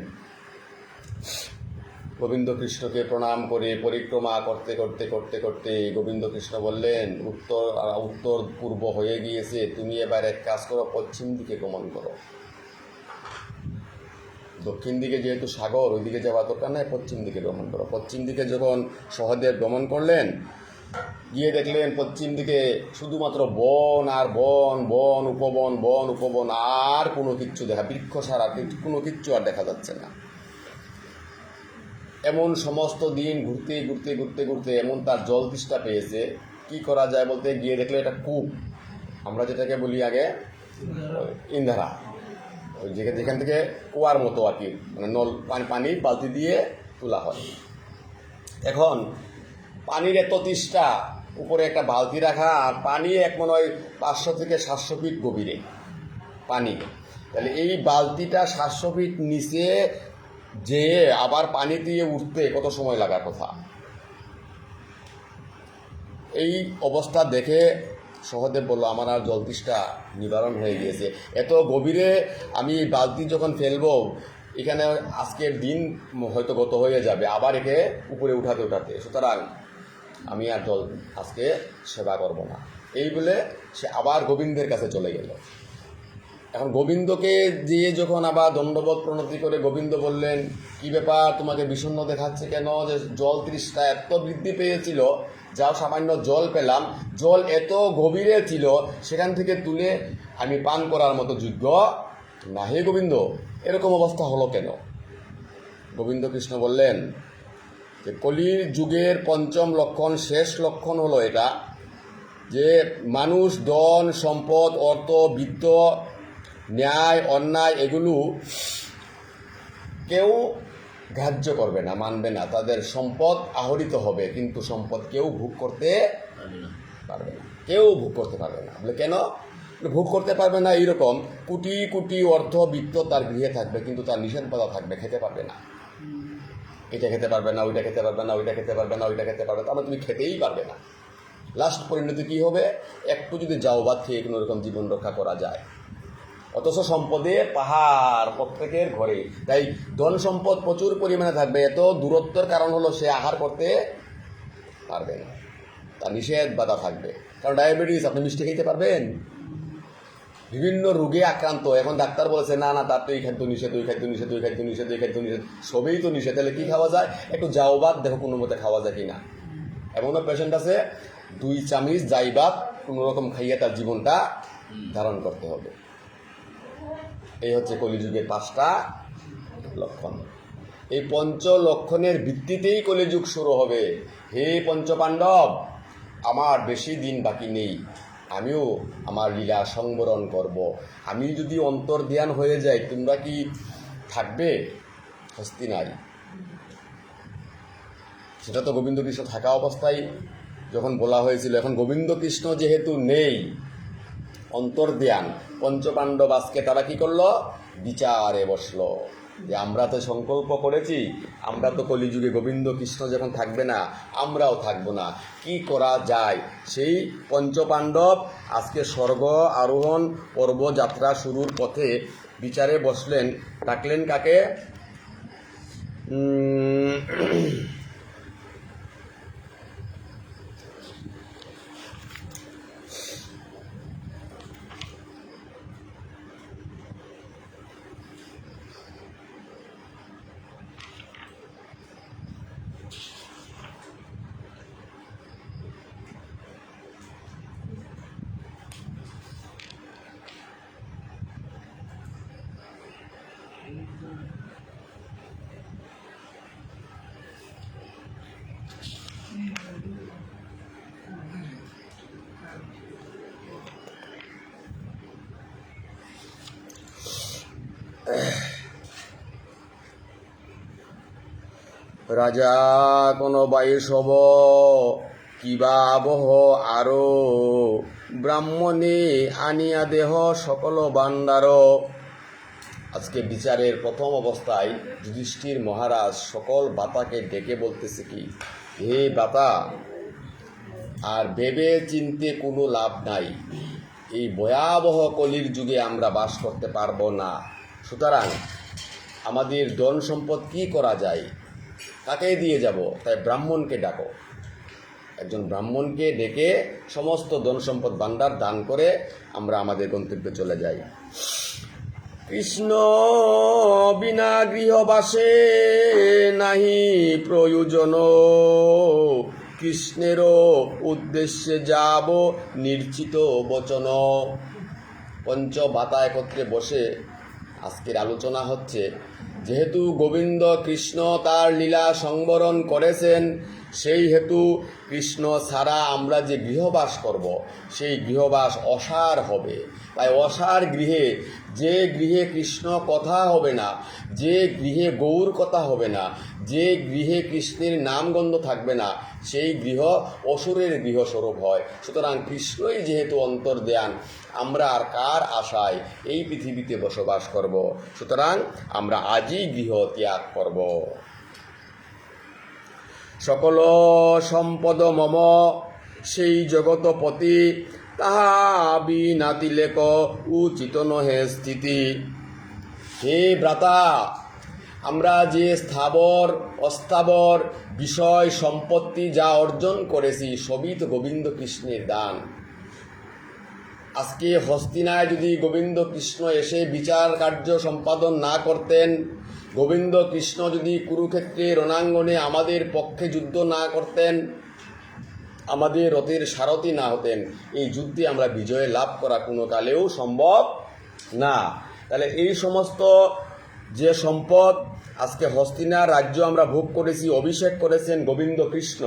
গোবিন্দ কৃষ্ণকে প্রণাম করে পরিক্রমা করতে করতে করতে করতে গোবিন্দ কৃষ্ণ বললেন, উত্তর পূর্ব হয়ে গিয়েছে, তুমি এবার এক কাজ করো, পশ্চিম দিকে গমন করো। দক্ষিণ দিকে যেহেতু সাগর, ওইদিকে যাওয়ার দরকার নাই, পশ্চিম দিকে গমন করো। পশ্চিম দিকে যখন সহদেব গমন করলেন, গিয়ে দেখলেন পশ্চিম দিকে শুধুমাত্র বন আর বন, বন উপবন, আর কোনো কিচ্ছু বৃক্ষ ছাড়া কোনো কিচ্ছু আর দেখা যাচ্ছে না। এমন সমস্ত দিন ঘুরতে ঘুরতে ঘুরতে ঘুরতে এমন তার জল তৃষ্ণা পেয়েছে। কি করা যায় বলতে গিয়ে দেখলে এটা কূপ, আমরা যেটাকে বলি আগে ইন্ধারা, ওই যেখান থেকে কুয়ার মতো আর কি, মানে নল পানি বালতি দিয়ে তোলা হয়। এখন পানির এত তৃষ্ণা, উপরে একটা বালতি রাখা, আর পানি মনে হয় 500 থেকে 700 ফিট গভীরে পানি। তাহলে এই বালতিটা 700 ফিট নিচে যে আবার পানি দিয়ে উঠতে কত সময় লাগার কথা। এই অবস্থা দেখে সহদেব বলল আমার আর জল তৃষ্ণা নিবারণ হয়ে গিয়েছে, এত গভীরে আমি বালতি যখন ফেলবো এখানে আজকের দিন হয়তো গত হয়ে যাবে, আবার একে উপরে উঠাতে, সুতরাং আমি আর জল আজকে সেবা করব না। এই বলে সে আবার গোবিন্দের কাছে চলে গেল। এখন গোবিন্দকে দিয়ে যখন আবার দণ্ডবোধ প্রণতি করে গোবিন্দ বললেন, কি ব্যাপার, তোমাকে বিষণ্ণ দেখাচ্ছে কেন? যে জল তৃষ্ণা এত বৃদ্ধি পেয়েছিল, যাও সামান্য জল পেলাম, জল এত গভীরে ছিল, সেখান থেকে তুলে আমি পান করার মতো যোগ্য না। হে গোবিন্দ, এরকম অবস্থা হলো কেন? গোবিন্দ কৃষ্ণ বললেন যে কলির যুগের পঞ্চম লক্ষণ, শেষ লক্ষণ হলো এটা, যে মানুষ ধন সম্পদ অর্থ বিত্ত ন্যায় অন্যায় এগুলো কেউ গ্রাহ্য করবে না, মানবে না। তাদের সম্পদ আহরিত হবে, কিন্তু সম্পদ কেউ ভোগ করতে পারবে না, কেউ ভোগ করতে পারবে না। বলে কেন ভোগ করতে পারবে না? এইরকম কোটি কোটি অর্থ বিত্ত তার গৃহে থাকবে, কিন্তু তার নিষেধ বাধা থাকবে, খেতে পারবে না, এটা খেতে পারবে না, ওইটা খেতে পারবে না, ওইটা খেতে পারবে না, ওইটা খেতে পারবে না, তারপর তুমি খেতেই পারবে না। লাস্ট পরিণতি কী হবে? একটু যদি যাও বাদ খেয়ে কোনো রকম জীবন রক্ষা করা যায়, অথচ সম্পদে পাহাড় প্রত্যেকের ঘরে। তাই ধন সম্পদ প্রচুর পরিমাণে থাকবে, এত দূরত্বের কারণ হলো সে আহার করতে পারবে না, তার নিষেধ বাধা থাকবে। কারণ ডায়াবেটিস, আপনি মিষ্টি খেতে পারবেন? বিভিন্ন রোগে আক্রান্ত, এখন ডাক্তার বলেছে না না তার তো এই খাদ্য নিষেধ, ওই খাদ্য নিষেধ, ওই খাদ্য নিষেধ, ওই খাদ্য নিষেধ, সবই তো নিষেধ, তাহলে কী খাওয়া যায়? একটু জাউবাদ দেখো কোনো মতে খাওয়া যায় কিনা। এমনও পেশেন্ট আছে 2 চামচ জাইবাদ কোনো রকম খাইয়ে তার জীবনটা ধারণ করতে হবে। এই হচ্ছে কলিযুগের 5টা লক্ষণ। এই পঞ্চ লক্ষণের ভিত্তিতেই কলিযুগ শুরু হবে। হে পঞ্চপাণ্ডব, আমার বেশি দিন বাকি নেই, আমিও আমার লীলা সংবরণ করব। আমি যদি অন্তর্ধান হয়ে যাই, তোমরা কি থাকবে হস্তিনায়? সেটা তো গোবিন্দ কৃষ্ণ থাকা অবস্থায় যখন বলা হয়েছিল। এখন গোবিন্দ কৃষ্ণ যেহেতু নেই, অন্তর্ধান, পঞ্চপাণ্ডব আজকে তারা কি করলো? বিচারে বসলো যে আমরা তো সংকল্প করেছি, আমরা তো কলিযুগে গোবিন্দ কৃষ্ণ যখন থাকবে না, আমরাও থাকবো না, কি করা যায়? সেই পঞ্চপাণ্ডব আজকে স্বর্গ আরোহণ পর্ব যাত্রা শুরুর পথে বিচারে বসলেন। ডাকলেন কাকে? রাজা কোন বাইশব কিবা আবহ আরো, ব্রাহ্মণে আনিয়া দেহ সকল বান্দার। আজকে বিচারের প্রথম অবস্থায় যুধিষ্ঠির মহারাজ সকল বাতাকে ডেকে বলতেছে কি, হে বাতা, আর ভেবে চিনতে কোনো লাভ নাই, এই ভয়াবহ কলির যুগে আমরা বাস করতে পারবো না। সুতরাং আমাদের ধন সম্পদ কি করা যায়, কাকে দিয়ে যাব? তাই ব্রাহ্মণকে ডাকো। একজন ব্রাহ্মণকে ডেকে সমস্ত ধন সম্পদ ভাণ্ডার দান করে আমরা আমাদের গন্তব্যে চলে যাই। কৃষ্ণ বিনা গৃহবাসে নাহি প্রয়োজন, কৃষ্ণেরও উদ্দেশ্যে যাব নির্চিত বচন। পঞ্চবাতা একত্রে বসে আজকের আলোচনা হচ্ছে, যেহেতু গোবিন্দ কৃষ্ণ তার লীলা সংবরণ করেছেন, সেই হেতু কৃষ্ণ ছাড়া আমরা যে গৃহবাস করব, সেই গৃহবাস অসার হবে। তাই অসার গৃহে, যে গৃহে কৃষ্ণ কথা হবে না, যে গৃহে গৌর কথা হবে না, যে গৃহে কৃষ্ণের নামগন্ধ থাকবে না, সেই গৃহ অসুরের গৃহস্বরূপ হয়। সুতরাং কৃষ্ণই যেহেতু অন্তর্ধান, আমরা আর কার আশায় এই পৃথিবীতে বসবাস করব? সুতরাং আমরা আজই গৃহ ত্যাগ করব। সকল সম্পদ মম, সেই জগতপতি তাহা বিনাতিলেক উচিত নহে স্থিতি। হে ভ্রাতা, আমরা যে স্থাবর অস্থাবর বিষয় সম্পত্তি যা অর্জন করেছি সবই তো গোবিন্দ কৃষ্ণের দান। আজকে হস্তিনায় যদি গোবিন্দ কৃষ্ণ এসে বিচার কার্য সম্পাদন না করতেন, গোবিন্দ কৃষ্ণ যদি কুরুক্ষেত্রে রণাঙ্গনে আমাদের পক্ষে যুদ্ধ না করতেন, আমাদের রথের সারথি না হতেন, এই যুদ্ধে আমরা বিজয় লাভ করা কোনো কালেও সম্ভব না। তাহলে এই সমস্ত যে সম্পদ আজকে হস্তিনার রাজ্য আমরা ভোগ করেছি, অভিষেক করেছেন গোবিন্দ কৃষ্ণ।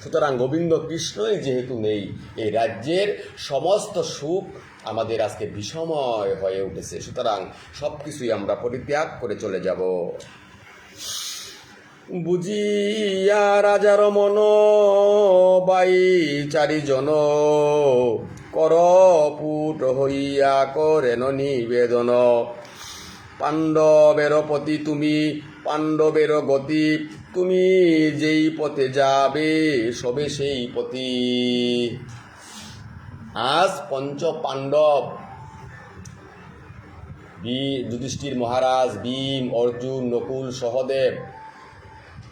সুতরাং গোবিন্দ কৃষ্ণই যেহেতু নেই, এই রাজ্যের সমস্ত সুখ আমাদের আজকে বিষময় হয়ে উঠেছে। সুতরাং সব কিছুই আমরা পরিত্যাগ করে চলে যাব। বুঝিয়া রাজার মন বাই চারিজন, করপুট হইয়া করেন নিবেদন। পাণ্ডবের পতি তুমি, পাণ্ডবের গতি, তুমি যেই পথে যাবে সবে সেই পথি। আজ পঞ্চ পাণ্ডব যুধিষ্ঠির মহারাজ, ভীম, অর্জুন, নকুল, সহদেব,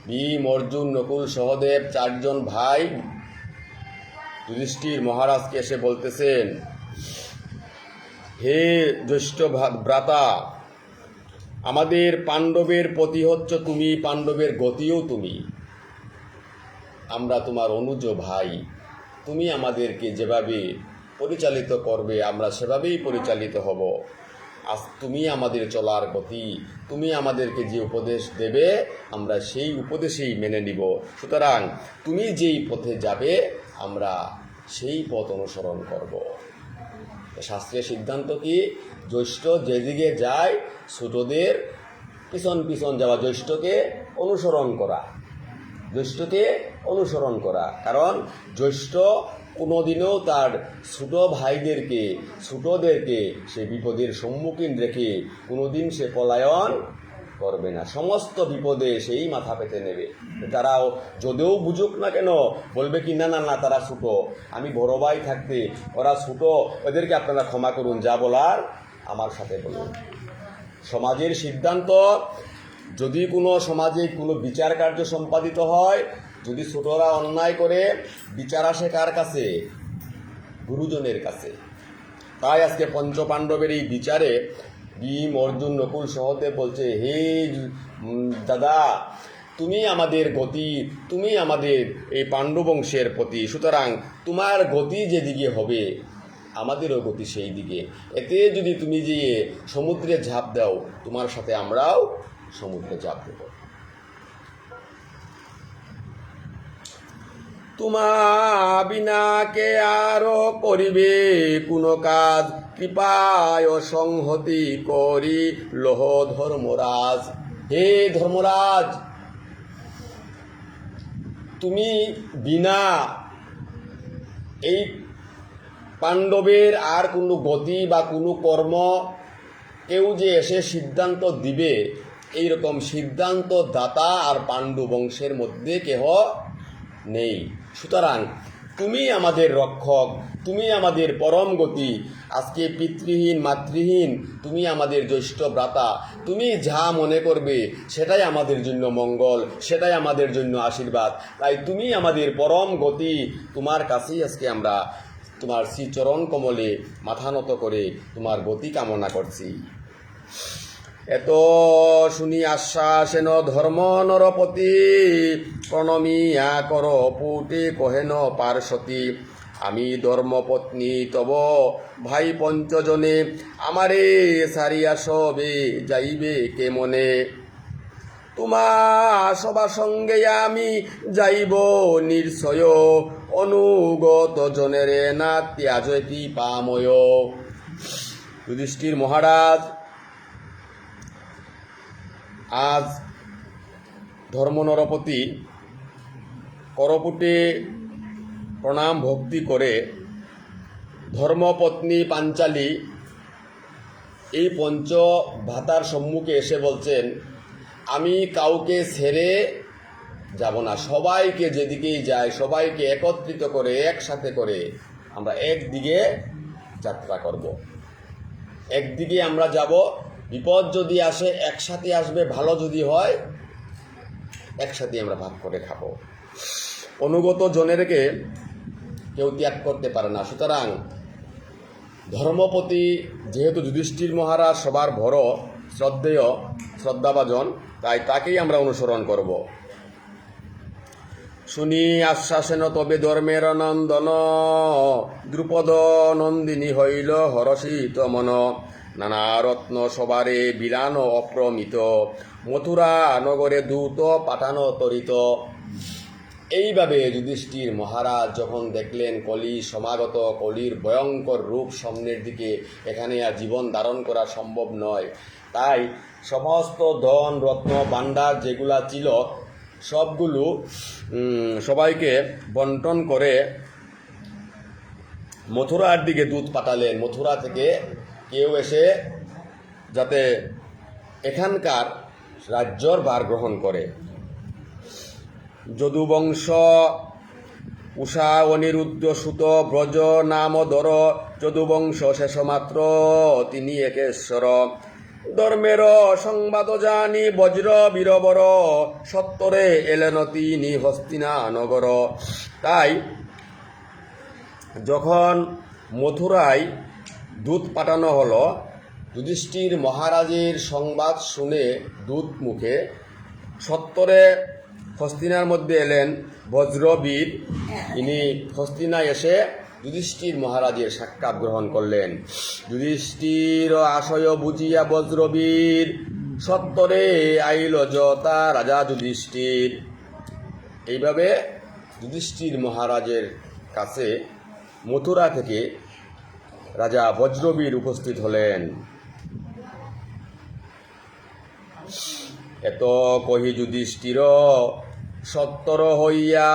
ভীম, অর্জুন, নকুল, সহদেব চারজন ভাই যুধিষ্ঠির মহারাজকে এসে বলতেছেন, হে জ্যেষ্ঠ ভ্রাতা, আমাদের পাণ্ডবের পতি হচ্ছ তুমি, পাণ্ডবের গতিও তুমি। আমরা তোমার অনুজ ভাই, তুমি আমাদেরকে যেভাবে পরিচালিত করবে আমরা সেভাবেই পরিচালিত হব। আজ তুমি আমাদের চলার গতি, তুমি আমাদেরকে যে উপদেশ দেবে আমরা সেই উপদেশেই মেনে নিব। সুতরাং তুমি যেই পথে যাবে আমরা সেই পথ অনুসরণ করব। শাস্ত্রীয় সিদ্ধান্ত কি? জ্যৈষ্ঠ যেদিকে যায় ছোটদের পিছন পিছন যাওয়া, জ্যৈষ্ঠকে অনুসরণ করা, জ্যৈষ্ঠকে অনুসরণ করা। কারণ জ্যৈষ্ঠ কোনোদিনও তার ছোট ভাইদেরকে, ছোটদেরকে সে বিপদের সম্মুখীন রেখে কোনোদিন সে পলায়ন করবে না। সমস্ত বিপদে সেই মাথা পেতে নেবে। তারাও যদিও বুঝুক না কেন বলবে কি না না না তারা ছোট, আমি বড় ভাই থাকতে ওরা ছোট, ওদেরকে আপনারা ক্ষমা করুন, যা বলার আমার সাথে বলুন। সমাজের সিদ্ধান্ত, যদি কোনো সমাজে কোনো বিচার কার্য সম্পাদিত হয়, যদি ছোটরা অন্যায় করে, বিচার আসে কার কাছে? গুরুজনের কাছে। তাই আজকে পঞ্চপাণ্ডবের এই বিচারে ভীম, অর্জুন, নকুল, সহদেব বলছে, হে দাদা, তুমি আমাদের গতি, তুমি আমাদের এই পাণ্ডবংশের প্রতি, সুতরাং তোমার গতি যেদিকে হবে আমাদেরও গতি সেই দিকে। এতে যদি তুমি গিয়ে সমুদ্রে ঝাঁপ দাও, তোমার সাথে আমরাও সমুদ্রে ঝাঁপ দেব। তোমা বিনা কে আরো করিবে কোনো কাজ, কৃপায় সংহতি করি লহ ধর্মরাজ। হে ধর্মরাজ, তুমি বিনা এই পাণ্ডবের আর কোনো গতি বা কোনো কর্ম কেউ যে এসে সিদ্ধান্ত দিবে, এইরকম সিদ্ধান্ত দাতা আর পাণ্ডু বংশের মধ্যে কেহ নেই। সুতরাং তুমি আমাদের রক্ষক, তুমি আমাদের পরম গতি। আজকে পিতৃহীন মাতৃহীন তুমি আমাদের জ্যেষ্ঠ ভ্রাতা, তুমি যা মনে করবে সেটাই আমাদের জন্য মঙ্গল, সেটাই আমাদের জন্য আশীর্বাদ। তাই তুমি আমাদের পরম গতি, তোমার কাছেই আজকে আমরা তোমার শ্রীচরণ কমলে মাথা নত করে তোমার গতি কামনা করছি। এত শুনি আশ্বাসেন ধর্ম নরপতি, প্রণমিয়া কর পুটে কহেন পার্শ্বতী। আমি ধর্মপত্নী তব ভাই পঞ্চজনে, আমারে সারিয়া সবে যাইবে কে মনে। তোমার সবার সঙ্গে আমি যাইব নির্ছয়, অনুগত জনেরে না ত্যাজ কৃপাময়। যুধিষ্ঠির মহারাজ আজ ধর্মনরপতি করপুটে প্রণাম ভক্তি করে ধর্মপত্নী পাঞ্চালী এই পঞ্চ ভাতার সম্মুখে এসে বলছেন, আমি কাউকে ছেড়ে যাব না, সবাইকে যেদিকেই যায় সবাইকে একত্রিত করে একসাথে করে আমরা একদিকে যাত্রা করব। একদিকে আমরা যাব, বিপদ যদি আসে একসাথে আসবে, ভালো যদি হয় একসাথে আমরা ভাগ করে খাবো। অনুগত জনেরকে কেউ ত্যাগ করতে পারে না। সুতরাং ধর্মপতি যেহেতু যুধিষ্ঠির মহারাজ সবার বড় শ্রদ্ধেয় শ্রদ্ধাভাজন, তাই তাকেই আমরা অনুসরণ করব। শুনি আশ্বাসেন তবে ধর্মের নন্দন, দ্রুপদ নন্দিনী হইল হরষিত মন, নানা রত্ন সবারে বিলান অপ্রমিত, মথুরা নগরে দূত পাঠানো তরিত। এইভাবে যুধিষ্ঠির মহারাজ যখন দেখলেন কলি সমাগত, কলির ভয়ঙ্কর রূপ সামনের দিকে, এখানে আর জীবন ধারণ করা সম্ভব নয়, তাই সমস্ত ধন রত্ন ভাণ্ডার যেগুলা ছিল সবগুলো সবাইকে বন্টন করে মথুরার দিকে দূত পাঠালেন। মথুরা থেকে কেউ এসে যাতে এখানকার রাজ্যর ভার গ্রহণ করে। যদুবংশ উষা অনিরুদ্ধ সুত ব্রজ নামধর, যদুবংশ শেষমাত্র তিনি একেশ্বর, ধর্মের সংবাদ জানি বজ্র বীরবর, সত্তরে এলেন তিনি হস্তিনা নগর। তাই যখন মথুরায় দূত পাঠানো হলো, যুধিষ্ঠির মহারাজের সংবাদ শুনে দূত মুখে সত্তরে হস্তিনার মধ্যে এলেন বজ্রবীর। ইনি হস্তিনায় এসে যুধিষ্ঠির মহারাজের সাক্ষাৎ গ্রহণ করলেন। যুধিষ্ঠির আশয় বুঝিয়া বজ্রবীর, সত্তরে আইল যতা রাজা যুধিষ্ঠির। এইভাবে যুধিষ্ঠির মহারাজের কাছে মথুরা থেকে রাজা বজ্রবীর উপস্থিত হলেন। এত কহি যুধিষ্ঠির সত্তর হইয়া,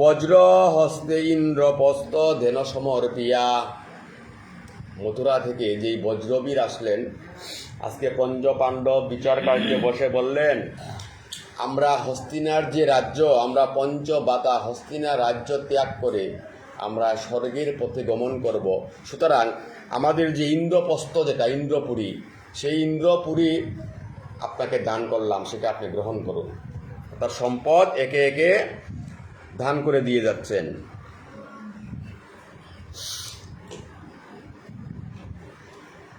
বজ্র হস্তে ইন্দ্রপস্ত ধেন সমর্পিয়া। মথুরা থেকে যেই বজ্রবীর আসলেন, আজকে পঞ্চ পাণ্ডব বিচার কার্যে বসে বললেন, আমরা হস্তিনার যে রাজ্য, আমরা পঞ্চবাতা হস্তিনা রাজ্য ত্যাগ করে আমরা স্বর্গের পথে গমন করব। সুতরাং আমাদের যে ইন্দ্রপ্রস্থ, যেটা ইন্দ্রপুরী, সেই ইন্দ্রপুরী আপনাকে দান করলাম, সেটা আপনি গ্রহণ করুন। তার সম্পদ একে একে দান করে দিয়ে যাচ্ছেন।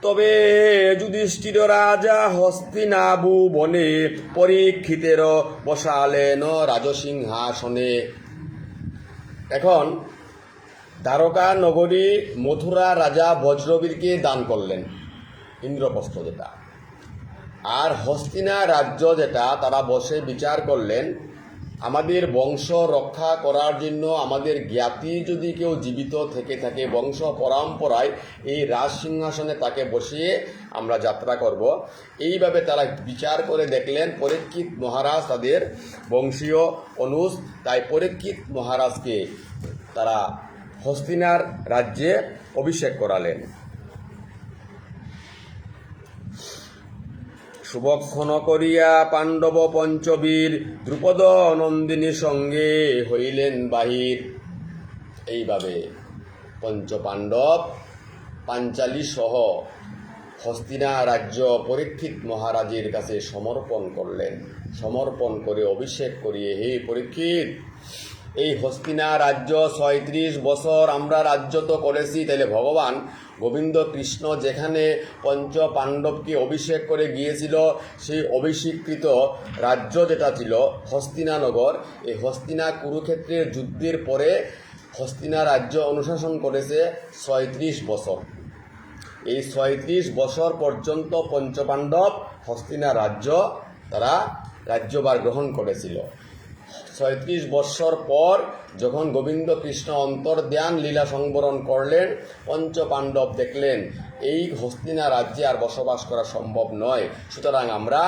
তবে যুধিষ্ঠির রাজা হস্তিনাভু বনে, পরীক্ষিতের বসালেন রাজসিংহাসনে। এখন দ্বারকা নগরী মথুরা রাজা বজ্রবীরকে দান করলেন ইন্দ্রপ্রস্থ যেটা, আর হস্তিনা রাজ্য যেটা তারা বসে বিচার করলেন, আমাদের বংশ রক্ষা করার জন্য আমাদের জ্ঞাতি যদি কেউ জীবিত থেকে থাকে, বংশ পরম্পরায় এই রাজসিংহাসনে তাকে বসিয়ে আমরা যাত্রা করব। এইভাবে তারা বিচার করে দেখলেন পরীক্ষিত মহারাজ তাদের বংশীয় অনুজ, তাই পরীক্ষিত মহারাজকে তারা হস্তিনার রাজ্যে অভিষেক করালেন। শুভক্ষণ করিয়া পাণ্ডব পঞ্চবীর, দ্রুপদ নন্দিনী সঙ্গে হইলেন বাহির। এইভাবে পঞ্চপাণ্ডব পাঞ্চালী সহ হস্তিনা রাজ্য পরীক্ষিত মহারাজের কাছে সমর্পণ করলেন। সমর্পণ করে অভিষেক করিয়ে, হে পরীক্ষিত, এই হস্তিনা রাজ্য ৩৬ বছর আমরা রাজ্য তো করেছি, তাহলে ভগবান গোবিন্দ কৃষ্ণ যেখানে পঞ্চ পাণ্ডবকে অভিষেক করে গিয়েছিল, সেই অভিষেককৃত রাজ্য যেটা ছিল হস্তিনানগর, এই হস্তিনা কুরুক্ষেত্রের যুদ্ধের পরে হস্তিনা রাজ্য অনুশাসন করেছে ৩৬ বছর। এই ৩৬ বছর পর্যন্ত পঞ্চপাণ্ডব হস্তিনা রাজ্য তারা রাজ্যভার গ্রহণ করেছিল। ৩৬ বৎসর পর যখন গোবিন্দ কৃষ্ণ অন্তর্ধান লীলা সংবরণ করলেন, পঞ্চপাণ্ডব দেখলেন এই হস্তিনা রাজ্যে আর বসবাস করা সম্ভব নয়, সুতরাং আমরা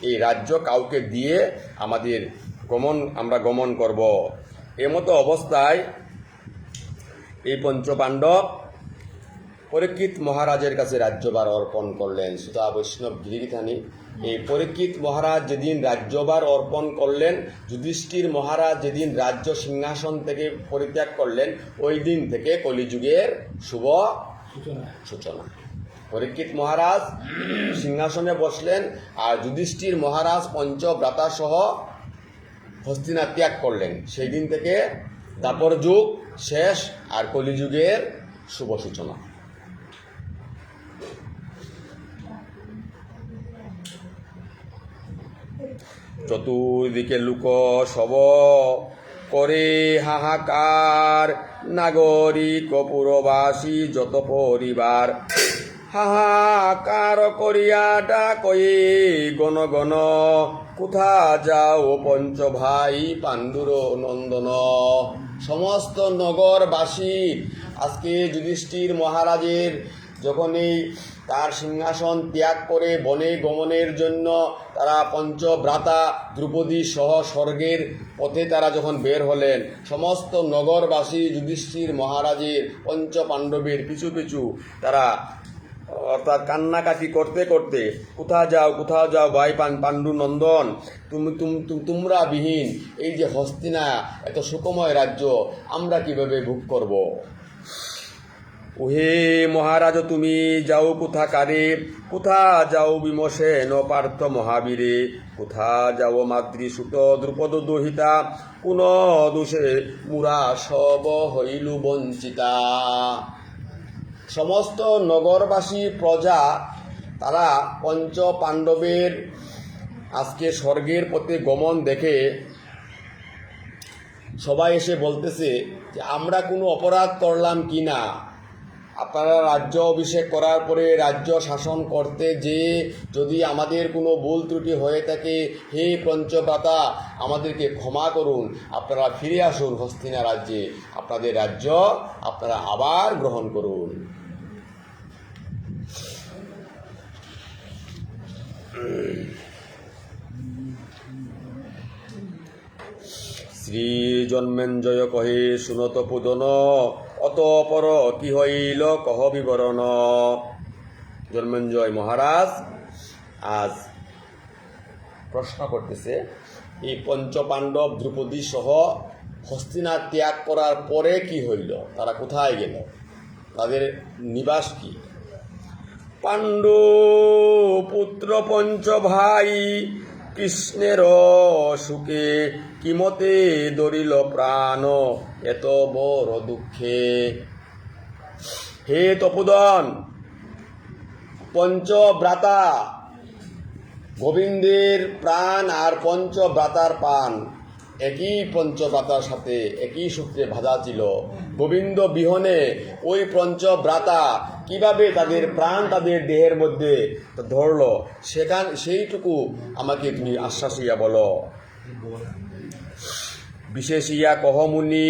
এই রাজ্য কাউকে দিয়ে আমরা গমন করব। এমতো অবস্থায় এই পঞ্চপাণ্ডব পরীক্ষিত মহারাজের কাছে রাজ্যভার অর্পণ করলেন। সুতা বৈষ্ণব গিরিগিথানি, এই পরীক্ষিত মহারাজ যেদিন রাজ্যভার অর্পণ করলেন, যুধিষ্ঠির মহারাজ যেদিন রাজ্য সিংহাসন থেকে পরিত্যাগ করলেন, ওই দিন থেকে কলিযুগের শুভ সূচনা। পরীক্ষিত মহারাজ সিংহাসনে বসলেন, আর যুধিষ্ঠির মহারাজ পঞ্চব্রাতা সহ হস্তিনা ত্যাগ করলেন। সেই দিন থেকে দাপর যুগ শেষ, আর কলিযুগের শুভ সূচনা। চতুর্দিকে লোক সব করে হাহাকার, নাগরিক পুরবাসী যত পরিবার হাহাকার করিয়া ডাকয়ে গণ গণ, কোথা যাও পঞ্চ ভাই পাণ্ডুর নন্দন। সমস্ত নগরবাসী আজকে যুধিষ্ঠির মহারাজের যখনই তার সিংহাসন ত্যাগ করে বনে গমনের জন্য তারা পঞ্চব্রাতা দ্রৌপদী সহ স্বর্গের পথে তারা যখন বের হলেন, সমস্ত নগরবাসী যুধিষ্ঠির মহারাজের পঞ্চ পাণ্ডবের পিছু পিছু তারা অর্থাৎ কান্নাকাটি করতে করতে, কোথাও যাও ভাই পাণ্ডু নন্দন, তোমরা বিহীন এই যে হস্তিনা এত সুখময় রাজ্য আমরা কিভাবে ভোগ করব। ওহে মহারাজ তুমি যাও কোথাকারে, কোথা যাও বিমসেন পার্থ মহাবীরে, কোথা যাও মাতৃসুত দ্রুপদ দহিতা, কোন দোষে মুরা সব হইলু বঞ্চিতা। সমস্ত নগরবাসী প্রজা তারা পঞ্চ পাণ্ডবের আজকে স্বর্গের পথে গমন দেখে সবাই এসে বলতেছে যে আমরা কোনো অপরাধ করলাম কি না, আপনারা রাজ্য অভিষেক করার পরে রাজ্য শাসন করতে যে যদি আমাদের কোনো ভুল ত্রুটি হয়ে থাকে, হে পঞ্চব্রাতা আমাদেরকে ক্ষমা করুন, আপনারা ফিরে আসুন হস্তিনা রাজ্যে, আপনাদের রাজ্য আপনারা আবার গ্রহণ করুন। শ্রী জন্মেঞ্জয় কহে শুনত পূজন, অতঃপর কি হইল কহ বিবরণ। জন্মেঞ্জয় মহারাজ আজ প্রশ্ন করতেছে, এই পঞ্চপাণ্ডব দ্রৌপদী সহ হস্তিনা ত্যাগ করার পরে কি হইল, তারা কোথায় গেল, তাদের নিবাস কি। পাণ্ডু পুত্র পঞ্চ ভাই কৃষ্ণের সুখে, কিমতে দরিল প্রাণ এত বড় দুঃখে। হে তপোদন, পঞ্চব্রাতা গোবিন্দের প্রাণ আর পঞ্চব্রাতার প্রাণ একই পঞ্চব্রাতার সাথে একই সূত্রে বাঁধা ছিল। গোবিন্দ বিহনে ওই পঞ্চব্রাতা কিভাবে তাদের প্রাণ তাদের দেহের মধ্যে ধরল, সেইটুকু আমাকে তুমি আশ্বাস ইয়া বলো। বিশেষ ইয়া কহমুনি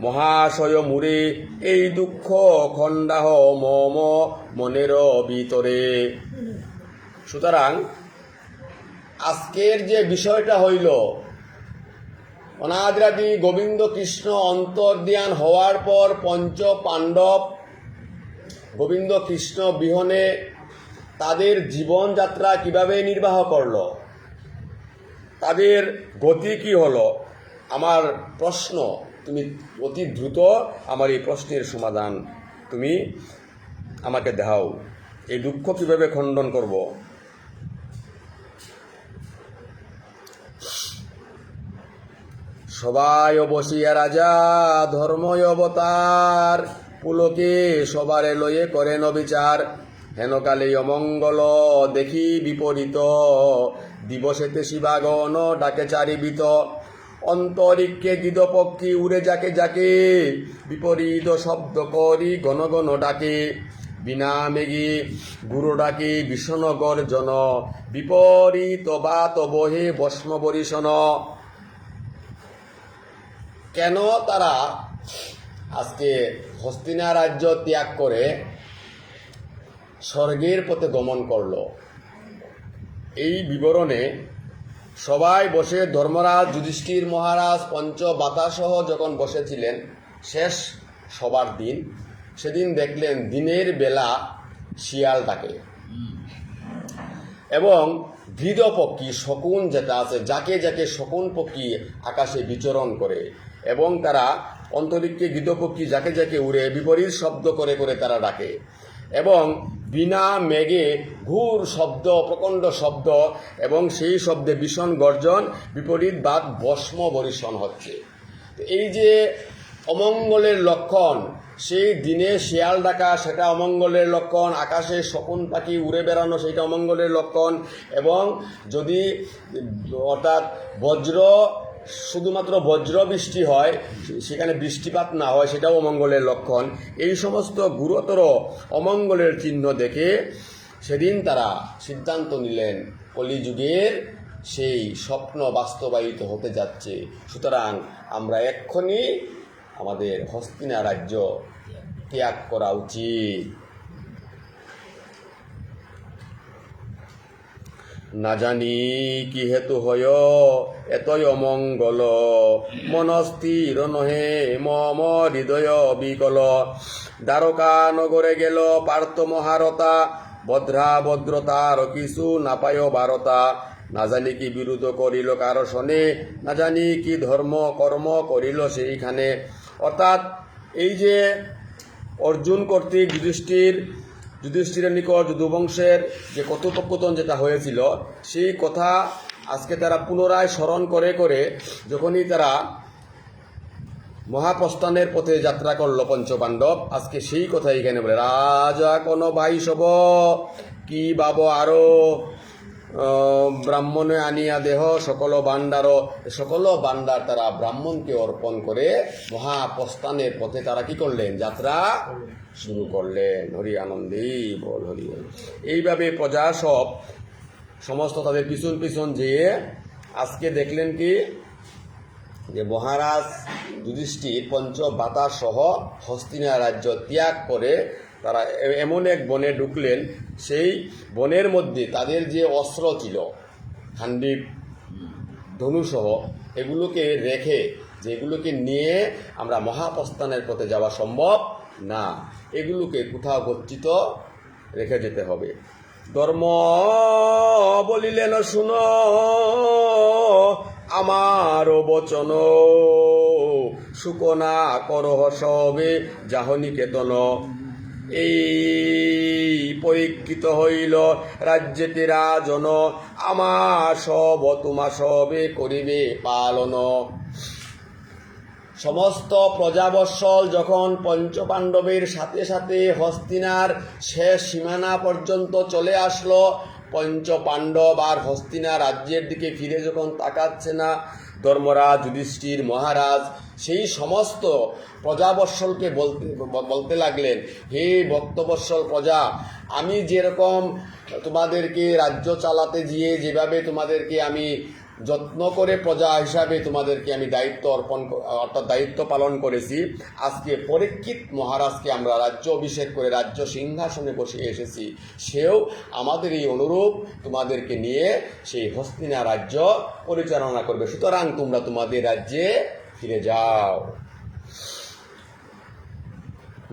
মহাশয় মুরে, এই দুঃখ খণ্ডাহ মম মনের ভিতরে। সুতরাং আজকের যে বিষয়টা হইল, অনাদিরাদি গোবিন্দ কৃষ্ণ অন্তর্ধান হওয়ার পর পঞ্চ পাণ্ডব গোবিন্দ কৃষ্ণ বিহনে তাদের জীবনযাত্রা কিভাবে নির্বাহ করল, তাদের গতি কি হলো। আমার প্রশ্ন, তুমি অতি দ্রুত আমার এই প্রশ্নের সমাধান তুমি আমাকে দাও, এই দুঃখ কিভাবে খণ্ডন করব। সবাই বসিয়া রাজা ধর্ময় অবতার, পুলকে সবারে লয়ে করেন বিচার। হেনকালে অমঙ্গল দেখি বিপরীত, দিবসেতে শিবাগণ ডাকে চারিবিত। অন্তরিক্ষে গিদপক্ষী উড়ে যাকে যাকে, বিপরীত শব্দ করি গণ গণ ডাকে। বিনা মেঘে গুরু ডাকে ভীষণ গর্জন, বিপরীত বাত বহে ভস্ম বরিশন। কেন তারা আজকে হস্তিনা রাজ্য ত্যাগ করে স্বর্গের পথে গমন করল, এই বিবরণে সবাই বসে ধর্মরাজ যুধিষ্ঠির মহারাজ পঞ্চব্রাতা সহ যখন বসেছিলেন শেষ সবার দিন, সেদিন দেখলেন দিনের বেলা শিয়াল ডাকে এবং গৃধ পক্ষী শকুন যেটা আছে, যাকে যাকে শকুন পক্ষী আকাশে বিচরণ করে এবং তারা অন্তরিক্ষে গৃধ পক্ষী যাকে যাকে উড়ে বিপরীত শব্দ করে করে তারা ডাকে এবং বিনা মেঘে ঘুর শব্দ, প্রকাণ্ড শব্দ এবং সেই শব্দে ভীষণ গর্জন, বিপরীত বাদ ভস্ম বর্ষণ হচ্ছে। এই যে অমঙ্গলের লক্ষণ, সেই দিনে শিয়াল ডাকা সেটা অমঙ্গলের লক্ষণ, আকাশে শকুন পাখি উড়ে বেড়ানো সেটা অমঙ্গলের লক্ষণ, এবং যদি অর্থাৎ শুধুমাত্র বজ্র বৃষ্টি হয়, সেখানে বৃষ্টিপাত না হয়, সেটাও অমঙ্গলের লক্ষণ। এই সমস্ত গুরুতর অমঙ্গলের চিহ্ন দেখে সেদিন তারা সিদ্ধান্ত নিলেন কলিযুগের সেই স্বপ্ন বাস্তবায়িত হতে যাচ্ছে, সুতরাং আমরা এক্ষুনি আমাদের হস্তিনা রাজ্য ত্যাগ করা উচিত। না জানি কি হেতু হয় এতই অমঙ্গল, মনস্থির নহে মম হৃদয় বিকল। দ্বারকা নগরে গেল পার্থ মহারতা, ভদ্রা ভদ্রতার কিছু না পায় বারতা। না জানি কি বিরোধ করিল কার শনে, না জানি কি ধর্ম কর্ম করিল সেইখানে। অর্থাৎ এই যে অর্জুন কর্তৃক যুধিষ্ঠিরের নিকট যদুবংশের যে কথোপকথন যেটা হয়েছিল, সেই কথা আজকে তারা পুনরায় স্মরণ করে করে যখনই তারা মহাপ্রস্থানের পথে যাত্রা করল পঞ্চপাণ্ডব, আজকে সেই কথা এখানে বলে, রাজা কোন ভাই সব কি বাব আরো ব্রাহ্মণে আনিয়া দেহ সকল বান্ডার তারা ব্রাহ্মণকে অর্পণ করে মহাপ্রস্থানের পথে তারা কি করলেন, যাত্রা শুরু করলেন। হরি আনন্দে বল হরি বল। এইভাবে প্রজা সমস্ত তাদের পিছন পিছন যেয়ে আজকে দেখলেন কি যে মহারাজ যুধিষ্ঠির পঞ্চবাতা সহ হস্তিনা রাজ্য ত্যাগ করে তারা এমন এক বনে ঢুকলেন, সেই বনের মধ্যে তাদের যে অস্ত্র ছিল, খান্ডিব ধনুসহ, এগুলোকে রেখে, যেগুলোকে নিয়ে আমরা মহাপ্রস্থানের পথে যাওয়া সম্ভব না, এগুলোকে কোথাও গচ্ছিত রেখে যেতে হবে। ধর্ম বলিলেন শুনো আমার বচন, সুকনা করহ সবে যাহনি কেতন। এই পরীক্ষিত হইল রাজ্যেতে রাজন, আমার সব তোমা সবে করিবে পালন। সমস্ত প্রজাবৎসল যখন পঞ্চপাণ্ডবের সাথে সাথে হস্তিনার শেষ সীমানা পর্যন্ত চলে আসলো, পঞ্চপাণ্ডব আর হস্তিনা রাজ্যের দিকে ফিরে যখন তাকাচ্ছে না, ধর্মরাজ যুধিষ্ঠির মহারাজ সেই সমস্ত প্রজাবৎসলকে বলতে লাগলেন, হে ভক্তবৎসল প্রজা, আমি যেরকম তোমাদেরকে রাজ্য চালাতে গিয়ে যেভাবে তোমাদেরকে আমি যত্ন করে প্রজা হিসাবে তোমাদেরকে আমি দায়িত্ব পালন করেছি, আজকে পরীক্ষিত মহারাজকে আমরা রাজ্য অভিষেক করে রাজ্য সিংহাসনে বসে এসেছি, সেও আমাদের এই অনুরূপ তোমাদেরকে নিয়ে সেই হস্তিনা রাজ্য পরিচালনা করবে, সুতরাং তোমরা তোমাদের রাজ্যে ফিরে যাও।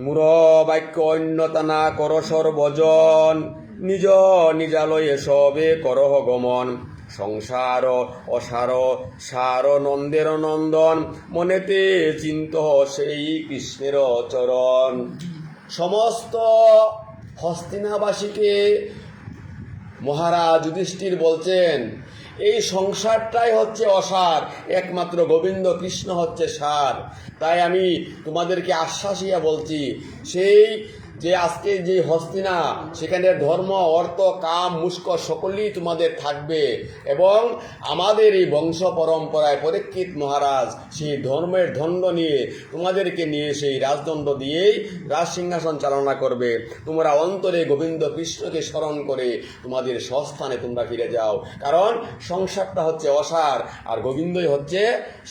মূঢ় বাক্য অন্যতানা কর সর্বজন, নিজ নিজালয়ে সবে করহ গমন। সংসার অসার সার নন্দের নন্দন, মনেতে চিন্ত সেই কৃষ্ণের চরণ। সমস্ত হস্তিনাবাসীকে মহারাজ যুধিষ্ঠির বলছেন, এই সংসারটাই হচ্ছে অসার, একমাত্র গোবিন্দ কৃষ্ণ হচ্ছে সার। তাই আমি তোমাদেরকে আশ্বাসিয়া বলছি, সেই যে আজকে যে হস্তিনা, সেখানে ধর্ম অর্থ কাম মুষ্ক সকলেই তোমাদের থাকবে, এবং আমাদের এই বংশ পরম্পরায় পরীক্ষিত মহারাজ সেই ধর্মের দণ্ড নিয়ে তোমাদেরকে নিয়ে সেই রাজদণ্ড দিয়েই রাজ সিংহাসন চালনা করবে। তোমরা অন্তরে গোবিন্দ কৃষ্ণকে স্মরণ করে তোমাদের স্বস্থানে তোমরা ফিরে যাও, কারণ সংসারটা হচ্ছে অসার আর গোবিন্দই হচ্ছে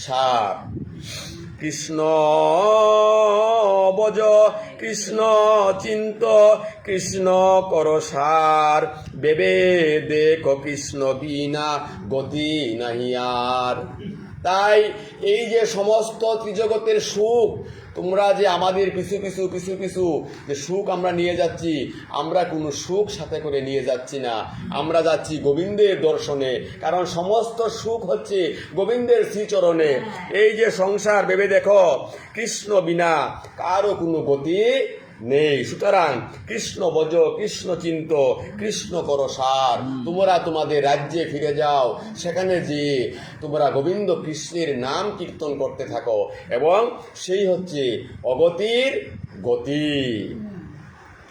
সার। কৃষ্ণ বজ কৃষ্ণ চিন্ত কৃষ্ণ কর সার, বেবে দেখ কৃষ্ণ বিনা গতি নাহি আর। তাই এই যে সমস্ত ত্রিজগতের সুখ, তোমরা যে আমাদের পিছু পিছু যে সুখ আমরা নিয়ে যাচ্ছি, আমরা কোনো সুখ সাথে করে নিয়ে যাচ্ছি না, আমরা যাচ্ছি গোবিন্দের দর্শনে, কারণ সমস্ত সুখ হচ্ছে গোবিন্দের শ্রীচরণে। এই যে সংসার ভেবে দেখো, কৃষ্ণ বিনা কারো কোনো গতি নেই। সুতরাং কৃষ্ণ ভজ, কৃষ্ণ চিন্ত, কৃষ্ণ করো সার। তোমরা তোমাদের রাজ্যে ফিরে যাও, সেখানে যে তোমরা গোবিন্দ কৃষ্ণের নাম কীর্তন করতে থাকো, এবং সেই হচ্ছে অগতির গতি।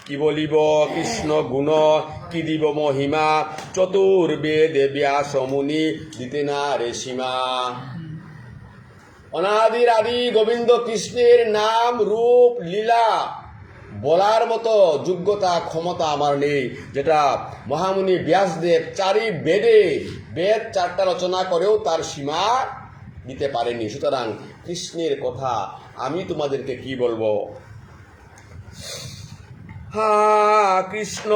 কি বলিব কৃষ্ণ গুণ, কি দিব মহিমা, চতুর্বেদে ব্যাস মুনি দিতে না রে সীমা। অনাদির আদি গোবিন্দ কৃষ্ণের নাম, রূপ, লীলা বলার মতো যোগ্যতা ক্ষমতা আমার নেই, যেটা মহামুনি ব্যাসদেব বেদ 4টা রচনা করেও তার সীমা দিতে পারেনি। সুতরাং কৃষ্ণের কথা আমি তোমাদেরকে কি বলবো। হা কৃষ্ণ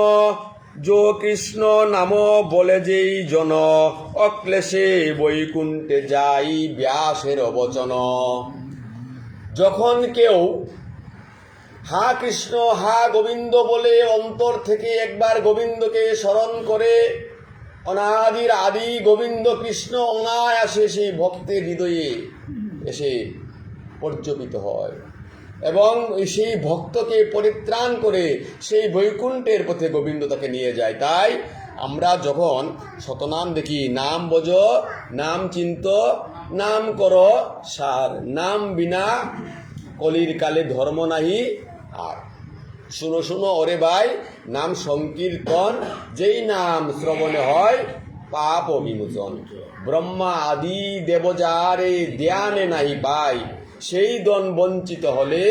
যো কৃষ্ণ নাম বলে যেই জন, অক্লেশে বৈকুণ্ঠে যাই ব্যাসের বচন। যখন কেউ হা কৃষ্ণ হা গোবিন্দ বলে অন্তর থেকে একবার গোবিন্দকে স্মরণ করে, অনাদির আদি গোবিন্দ কৃষ্ণ অনায়াসে সেই ভক্তের হৃদয়ে এসে পর্যপিত হয়, এবং সেই ভক্তকে পরিত্রাণ করে সেই বৈকুণ্ঠের পথে গোবিন্দ তাকে নিয়ে যায়। তাই আমরা যখন শতনাম দেখি, নাম বজ, নাম চিন্ত, নাম কর সার, নাম বিনা কলির কালে ধর্ম নাহি আর। শুনো শুনো ওরে ভাই, নাম সংকীর্তন, যেই নাম শ্রবণে হয় পাপ বিমোচন। ব্রহ্মা আদি দেব যারে ধ্যানে নাহি পাই, সেই দন বঞ্চিত হলে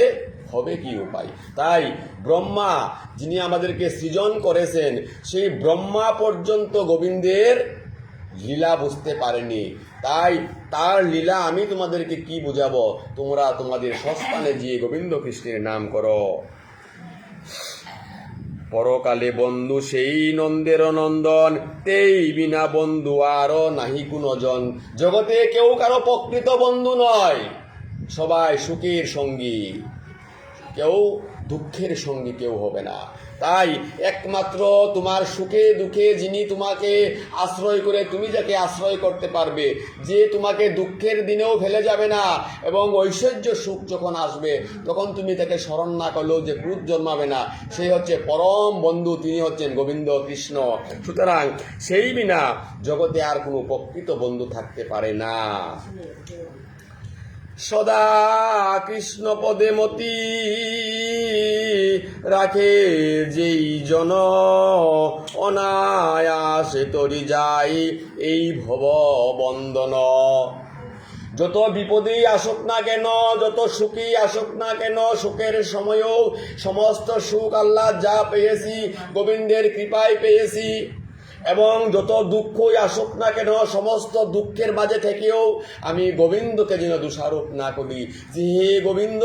হবে কি উপায়। তাই ব্রহ্মা যিনি আমাদেরকে সৃজন করেছেন, সেই ব্রহ্মা পর্যন্ত গোবিন্দের লীলা বুঝতে পারেনি। তাই তার লীলা আমি তোমাদেরকে কি বুঝাবো, তোমরা তোমাদের সস্তানে গিয়ে গোবিন্দ কৃষ্ণের নাম করো। পরকালে বন্ধু সেই নন্দের নন্দন, তেই বিনা বন্ধু আরো নাহি কুনজন। জগতে কেউ কারো প্রকৃত বন্ধু নয়, সবাই সুখের সঙ্গী, কেউ দুঃখের সঙ্গী কেউ হবে না। তাই একমাত্র তোমার সুখে দুঃখে যিনি তোমাকে আশ্রয় করে, তুমি যাকে আশ্রয় করতে পারবে, যে তোমাকে দুঃখের দিনেও ফেলে যাবে না, এবং ঐশ্বর্য সুখ যখন আসবে তখন তুমি তাকে স্মরণ না করলেও যে ক্রোধ জন্মাবে না, সেই হচ্ছে পরম বন্ধু, তিনি হচ্ছেন গোবিন্দ কৃষ্ণ। সুতরাং সেই বিনা জগতে আর কোনো প্রকৃত বন্ধু থাকতে পারে না। সদা কৃষ্ণ পদে মতি রাখে যেই জন, অনায়াসে তরি যাই এই ভব বন্দন। যত বিপদেই আসুক না কেন, যত সুখেই আসুক না কেন, সুখের সময়ও সমস্ত সুখ আল্লাহ যা পেয়েছি গোবিন্দের কৃপায় পেয়েছি, এবং যত দুঃখই আসুক না কেন, সমস্ত দুঃখের মাঝে থেকেও আমি গোবিন্দকে যেন দোষারোপ না করি যে হে গোবিন্দ,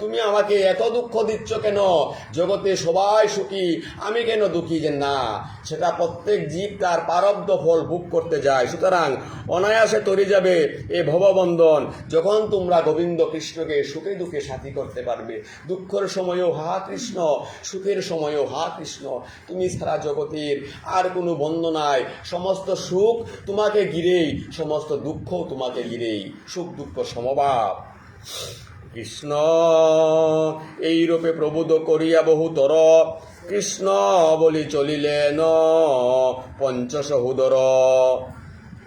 তুমি আমাকে এত দুঃখ দিচ্ছ কেন, জগতে সবাই সুখী, আমি কেন দুঃখী। যে না, সেটা প্রত্যেক জীব তার প্রারব্ধ ফল ভোগ করতে যায়। সুতরাং অনায়াসে তরি যাবে এ ভববন্ধন, যখন তোমরা গোবিন্দ কৃষ্ণকে সুখে দুঃখে সাথী করতে পারবে। দুঃখের সময়ও হা কৃষ্ণ, সুখের সময়ও হা কৃষ্ণ, তুমি ছাড়া জগতের আর কোনো বন্ধ নাই। সমস্ত সুখ তোমাকে ঘিরেই, সমস্ত দুঃখ তোমাকে ঘিরেই, সুখ দুঃখ সমভাব। কৃষ্ণ এই রূপে প্রবোধ করিয়া বহুতর, কৃষ্ণ বলি চলিলেন পঞ্চসহোদর।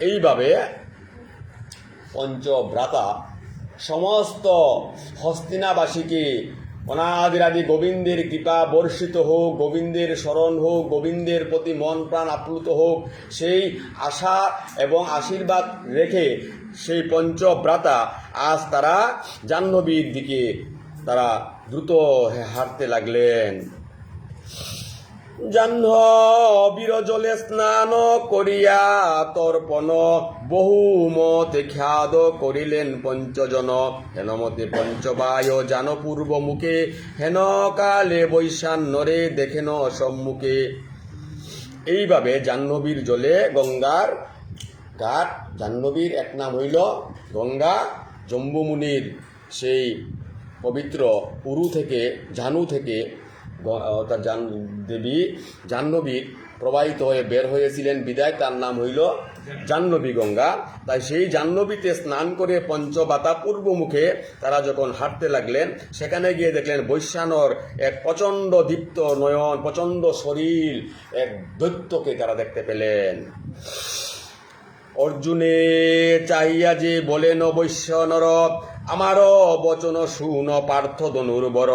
এইভাবে পঞ্চভ্রাতা সমস্ত হস্তিনাবাসীকে অনাদিরাদি গোবিন্দের কৃপা বর্ষিত হোক, গোবিন্দের স্মরণ হোক, গোবিন্দের প্রতি মন প্রাণ আপ্লুত হোক, সেই আশা এবং আশীর্বাদ রেখে সেই পঞ্চভ্রাতা আজ তারা জাহ্নবীর দিকে তারা দ্রুত হাঁটতে লাগলেন। জাহ্নবীর জলে স্নান করিয়া তর্পণ, বহুমতে খ্যাদ করিলেন পঞ্চজন। হেনমতে পঞ্চবায় জান পূর্ব মুখে, হেন কালে বৈশান্যরে দেখেন সম্মুখে। এইভাবে জাহ্নবীর জলে, গঙ্গার ঘাট, জাহ্নবীর এক নাম হইল গঙ্গা জম্বুমুনির সেই পবিত্র উরু থেকে জানু থেকে অর্থাৎ দেবী জাহ্নবীর প্রবাহিত হয়ে বের হয়েছিলেন বিদায় তার নাম হইল জাহ্নবী গঙ্গা। তাই সেই জাহ্নবীতে স্নান করে পঞ্চবাতা পূর্বমুখে তারা যখন হাঁটতে লাগলেন, সেখানে গিয়ে দেখলেন বৈশ্যানর এক প্রচণ্ড দীপ্ত নয়ন, প্রচণ্ড শরীর এক দৈত্যকে তারা দেখতে পেলেন। অর্জুনে চাহিয়া যে বলেন বৈশ্যানর, আমারও বচন শুন পার্থ ধনুর্বর,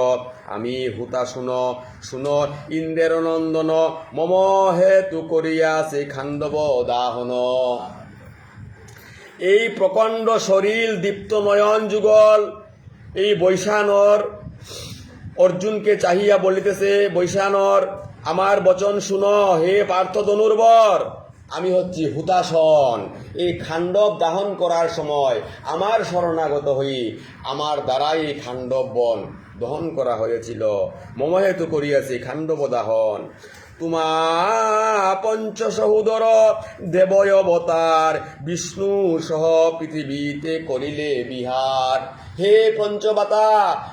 আমি হুতা শুন ইন্দ্রের নন্দন, মম হেতু করিয়া সেই খাণ্ডব দাহন। এই প্রকাণ্ড শরীর দীপ্ত নয়ন যুগল এই বৈশ্যানর অর্জুনকে চাহিয়া বলিতেছে, বৈশ্যানর আমার বচন শুন হে পার্থ ধনুর্বর, আমি হচ্ছি হুতাশন। এই খাণ্ডব দাহন করার সময় আমার শরণাগত হই, আমার দ্বারাই এই খাণ্ডব বন দহন করা হয়েছিল, মমহেতু করিয়াছি খাণ্ডব দাহন। তোমা পঞ্চসহোদর দেবয় অবতার, বিষ্ণু সহ পৃথিবীতে করিলে বিহার। হে পঞ্চবাতা,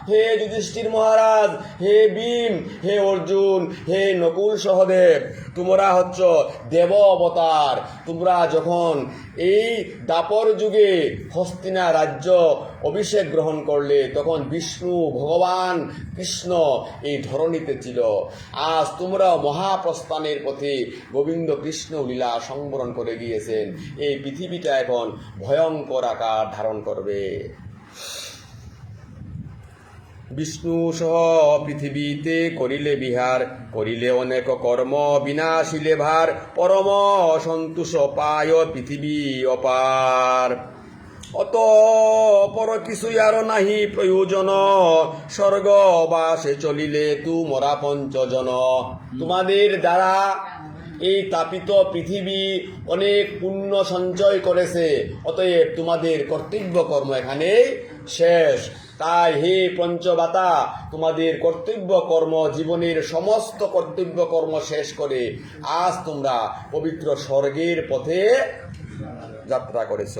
হে যুধিষ্ঠির মহারাজ, হে ভীম, হে অর্জুন, হে নকুল সহদেব, তোমরা হচ্ছ দেব অবতার। তোমরা যখন এই দাপর যুগে হস্তিনা রাজ্য অভিষেক গ্রহণ করলে, তখন বিষ্ণু ভগবান কৃষ্ণ এই ধরণীতে ছিল। আজ তোমরা মহাপ্রস্থানের পথে গোবিন্দ কৃষ্ণ লীলা সংবরণ করে গিয়েছেন। এই পৃথিবীটা এখন ভয়ঙ্কর আকার ধারণ করবে। বিষ্ণু সহ পৃথিবীতে করিলে বিহার, করিলে অনেক কর্ম বিনাশিলে ভার, পরম সন্তোষ পায় পৃথিবী অপার। অত পর কিছুই আর নাহি প্রয়োজন, স্বর্গবাসে চলিলে তোমরা পঞ্চজন। তোমাদের দ্বারা এই তাপিত পৃথিবী অনেক পুণ্য সঞ্চয় করেছে, অতএব তোমাদের কর্তব্য কর্ম এখানে শেষ। তাই হে পঞ্চবাতা, তোমাদের কর্তব্য কর্ম, জীবনের সমস্ত কর্তব্য কর্ম শেষ করে আজ তোমরা পবিত্র স্বর্গের পথে যাত্রা করেছ।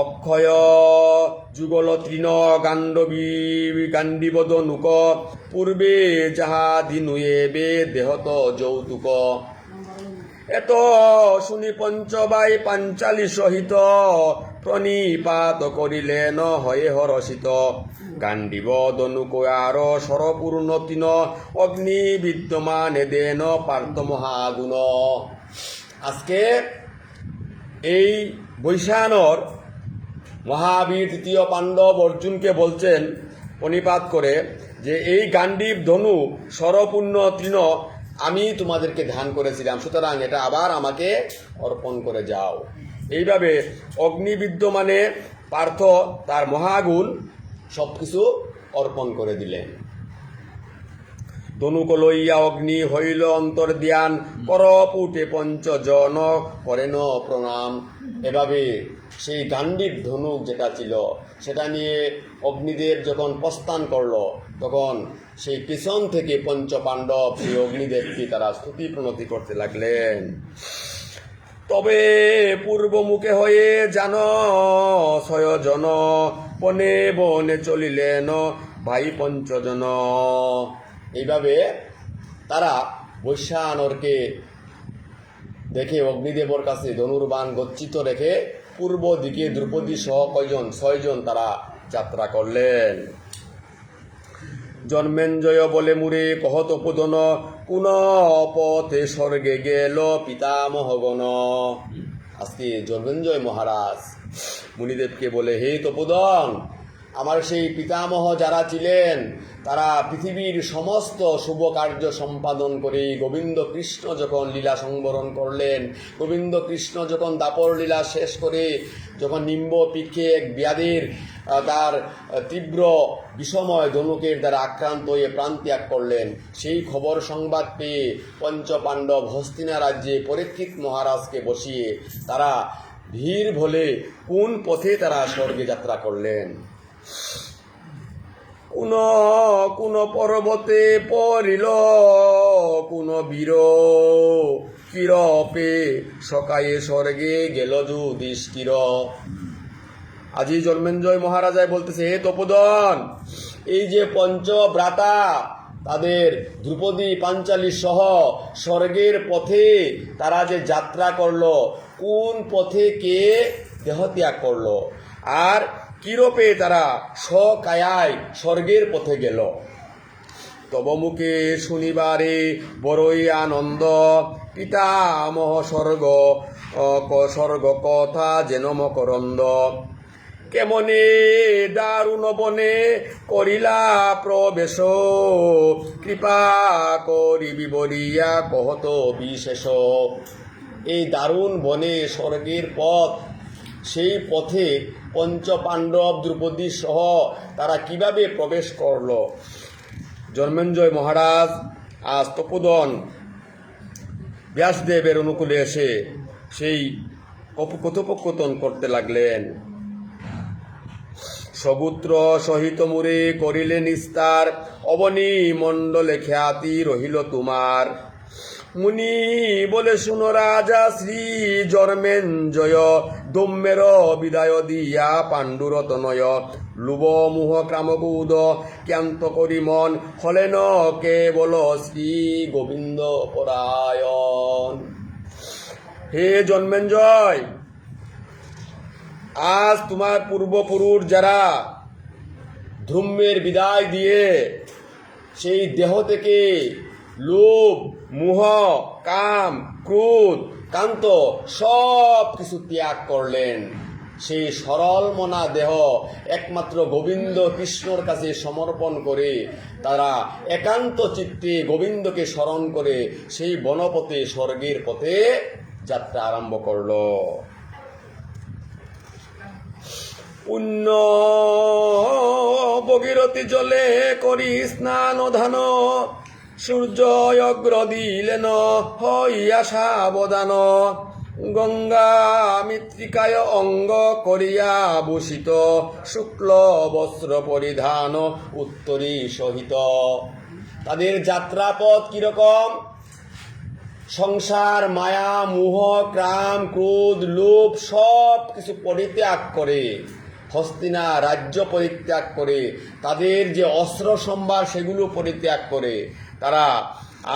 অক্ষয় যুগল তৃণ গান্ডীবদ নুক, পূর্বে যাহা দিনুয়ে বে দেহত যৌতুক। এত শুনি পঞ্চবাই পাঞ্চালী সহিত, প্রণিপাত করিলেন হয়ে হরষিত। গান্ডীব দনুক আর সরপূর্ণ তৃণ, অগ্নি বিদ্যমান দেন পার্থ মহাগুণ। আজকে এই বৈশ্যানর মহাবীর তৃতীয় পাণ্ডব অর্জুনকে বলছেন প্রণিপাত করে যে এই গান্ডীব ধনু সরপূর্ণ তৃণ আমি তোমাদেরকে ধ্যান করেছিলাম, সুতরাং এটা আবার আমাকে অর্পণ করে যাও। এইভাবে অগ্নিবিদ্যমানে পার্থ তার মহাগুণ সব কিছু অর্পণ করে দিলেন। ধনুক লইয়া অগ্নি হইল অন্তর্ধ্যান, করপুটে পঞ্চজন করেন প্রণাম। এভাবে সেই গান্ডীব ধনুক যেটা ছিল সেটা নিয়ে অগ্নিদেব যখন প্রস্থান করলো, তখন সেই পিছন থেকে পঞ্চপাণ্ডব সেই অগ্নিদেবকে তারা স্তুতি প্রণতি করতে লাগলেন। তবে পূর্বমুখে হয়ে জান ছয়জন, বনে বনে চলিলেন ভাই পঞ্চজন। এইভাবে তারা বৈশ্যানরকে দেখে অগ্নিদেবর কাছে ধনুর্বাণ গচ্ছিত রেখে পূর্ব দিকে দ্রৌপদী সহ ছয়জন তারা যাত্রা করলেন। জন্মেঞ্জয় বলে মুরে কহত পুদন, কোন পথে স্বর্গে গেল পিতামহগণ। আজকে জন্মেঞ্জয় মহারাজ মুনিদেবকে বলে, হে তপোদন, আমার সেই পিতামহ যারা ছিলেন তারা পৃথিবীর সমস্ত শুভ কার্য সম্পাদন করে গোবিন্দ কৃষ্ণ যখন লীলা সংবরণ করলেন, গোবিন্দ কৃষ্ণ যখন দাপর লীলা শেষ করে যখন নিম্ব পিক্ষে এক ব্যাধির তার তীব্র বিষময় ধনুকের দ্বারা আক্রান্ত হয়ে প্রাণ ত্যাগ করলেন, সেই খবর সংবাদ পেয়ে পঞ্চপাণ্ডব হস্তিনা রাজ্যে পরীক্ষিত মহারাজকে বসিয়ে তারা ধীর বলে কোন পথে তারা স্বর্গে যাত্রা করলেন। কোন পর্বতে পড়িল কোন বীর কিরপে সকায়ে স্বর্গে গেল যুধিষ্ঠির। আজি জন্মেঞ্জয় মহারাজায় বলতেছে, হে তপোদন, এই যে পঞ্চব্রাতা তাদের দ্রৌপদী পাঞ্চালী সহ স্বর্গের পথে তারা যে যাত্রা করলো, কোন পথে কে দেহত্যাগ করলো আর কিরূপে তারা স্বকায়ায় স্বর্গের পথে গেল। তব মুখে শুনিবারে বড়ই আনন্দ, পিতামহ স্বর্গ কথা যেন মকরন্দ। কেমনে দারুণ বনে করিলা প্রবেশ, কৃপা করিবি বলিয়া কহত বিশেষ। এই দারুণ বনে স্বর্গের পথ, সেই পথে পঞ্চপাণ্ডব দ্রৌপদী সহ তারা কিভাবে প্রবেশ করল। জন্মেঞ্জয় মহারাজ আজ তপোদন ব্যাসদেবের অনুকূলে এসে সেই কথোপকথন করতে লাগলেন। সগুত্র সহিত মুরে করিলে নিস্তার, অবনী মণ্ডলে খ্যাতি রহিল তোমার। মুনি বলে শুনো রাজা শ্রী জন্মেঞ্জয়, দম্যের বিদায় দিয়া পাণ্ডুর তনয়। লুব মুহ ক্রামকুদ ক্যান্ত করি মন, হলেন কেবল শ্রী গোবিন্দ পরায়ণ। হে জন্মেঞ্জয়, আজ তোমার পূর্বপুরুষ যারা ধূমের বিদায় দিয়ে সেই দেহ থেকে লোভ মোহ কাম ক্রোধ কান্ত সব কিছু ত্যাগ করলেন, সেই সরল মনা দেহ একমাত্র গোবিন্দ কৃষ্ণর কাছে সমর্পণ করে তারা একান্ত চিত্তে গোবিন্দকে স্মরণ করে সেই বনপথে স্বর্গের পথে যাত্রা আরম্ভ করল। পুণ্য ভগীরথী জলে করি স্নান ধান, সূর্য অগ্র দিলেন হইয়া সাবধান। গঙ্গা মৃত্তিকায় অঙ্গ করিয়া ভূষিত, শুক্ল বস্ত্র পরিধান উত্তরী সহিত। তাদের যাত্রাপথ কিরকম? সংসার মায়া মোহ কাম ক্রোধ লোভ সব কিছু পরিত্যাগ করে, হস্তিনা রাজ্য পরিত্যাগ করে, তাদের যে অস্ত্র সম্ভার সেগুলো পরিত্যাগ করে তারা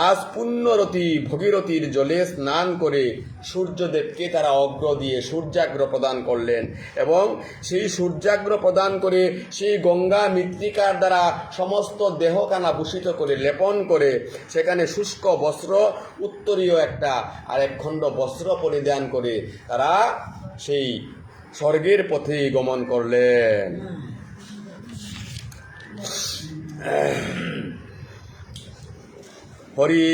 আজ পুণ্যরতী ভগীরথীর জলে স্নান করে সূর্যদেবকে তারা অগ্র দিয়ে সূর্যাগ্র প্রদান করলেন এবং সেই সূর্যাগ্র প্রদান করে সেই গঙ্গা মৃত্তিকার দ্বারা সমস্ত দেহখানা ভূষিত করে লেপন করে সেখানে শুষ্ক বস্ত্র উত্তরীয় একটা আর এক খণ্ড বস্ত্র পরিধান করে তারা সেই স্বর্গের পথে গমন করলেন। হরি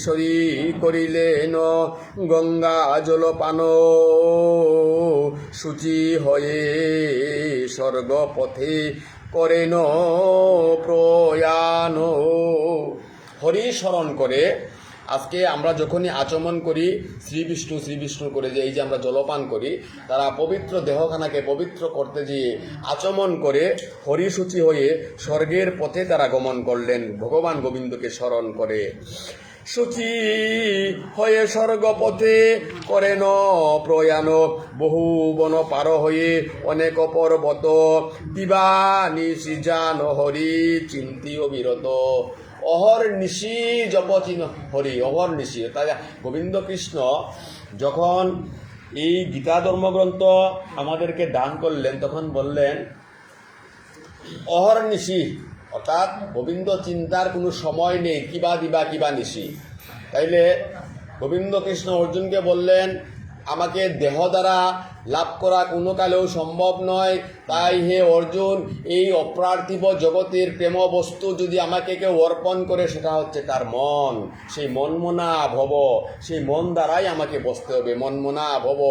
সরি করিলেন গঙ্গা জলপান, শুচি হয়ে স্বর্গপথে করেন প্রয়াণ। হরি স্মরণ করে আজকে আমরা যখনই আচমন করি শ্রী বিষ্ণু করে যে এই যে আমরা জলপান করি, তারা পবিত্র দেহখানাকে পবিত্র করতে গিয়ে আচমন করে হরিসূচি হয়ে স্বর্গের পথে তারা গমন করলেন ভগবান গোবিন্দকে স্মরণ করে। শুচি হয়ে স্বর্গপথে করেন প্রয়াণ, বহু বন পার হয়ে অনেক পর্বত, দিবা নিশি যান হরি চিন্তি অবিরত। অহর নিশি জপচিন হরি, অহর নিশি। তাই গোবিন্দ কৃষ্ণ যখন এই গীতা ধর্মগ্রন্থ আমাদেরকে দান করলেন তখন বললেন অহর নিশি, অর্থাৎ গোবিন্দ চিন্তার কোনো সময় নেই, কিবা দিবা কিবা নিশি। তাইলে গোবিন্দ কৃষ্ণ অর্জুনকে বললেন আমাকে দেহ দ্বারা লাভ করা কোনো কালেও সম্ভব নয়, তাই হে অর্জুন এই অপ্রার্থিব জগতের প্রেম বস্তু যদি আমাকে কেউ অর্পণ করে সেটা হচ্ছে তার মন। সেই মনমনা ভব, সেই মন দ্বারাই আমাকে বসতে হবে। মনমনা ভব,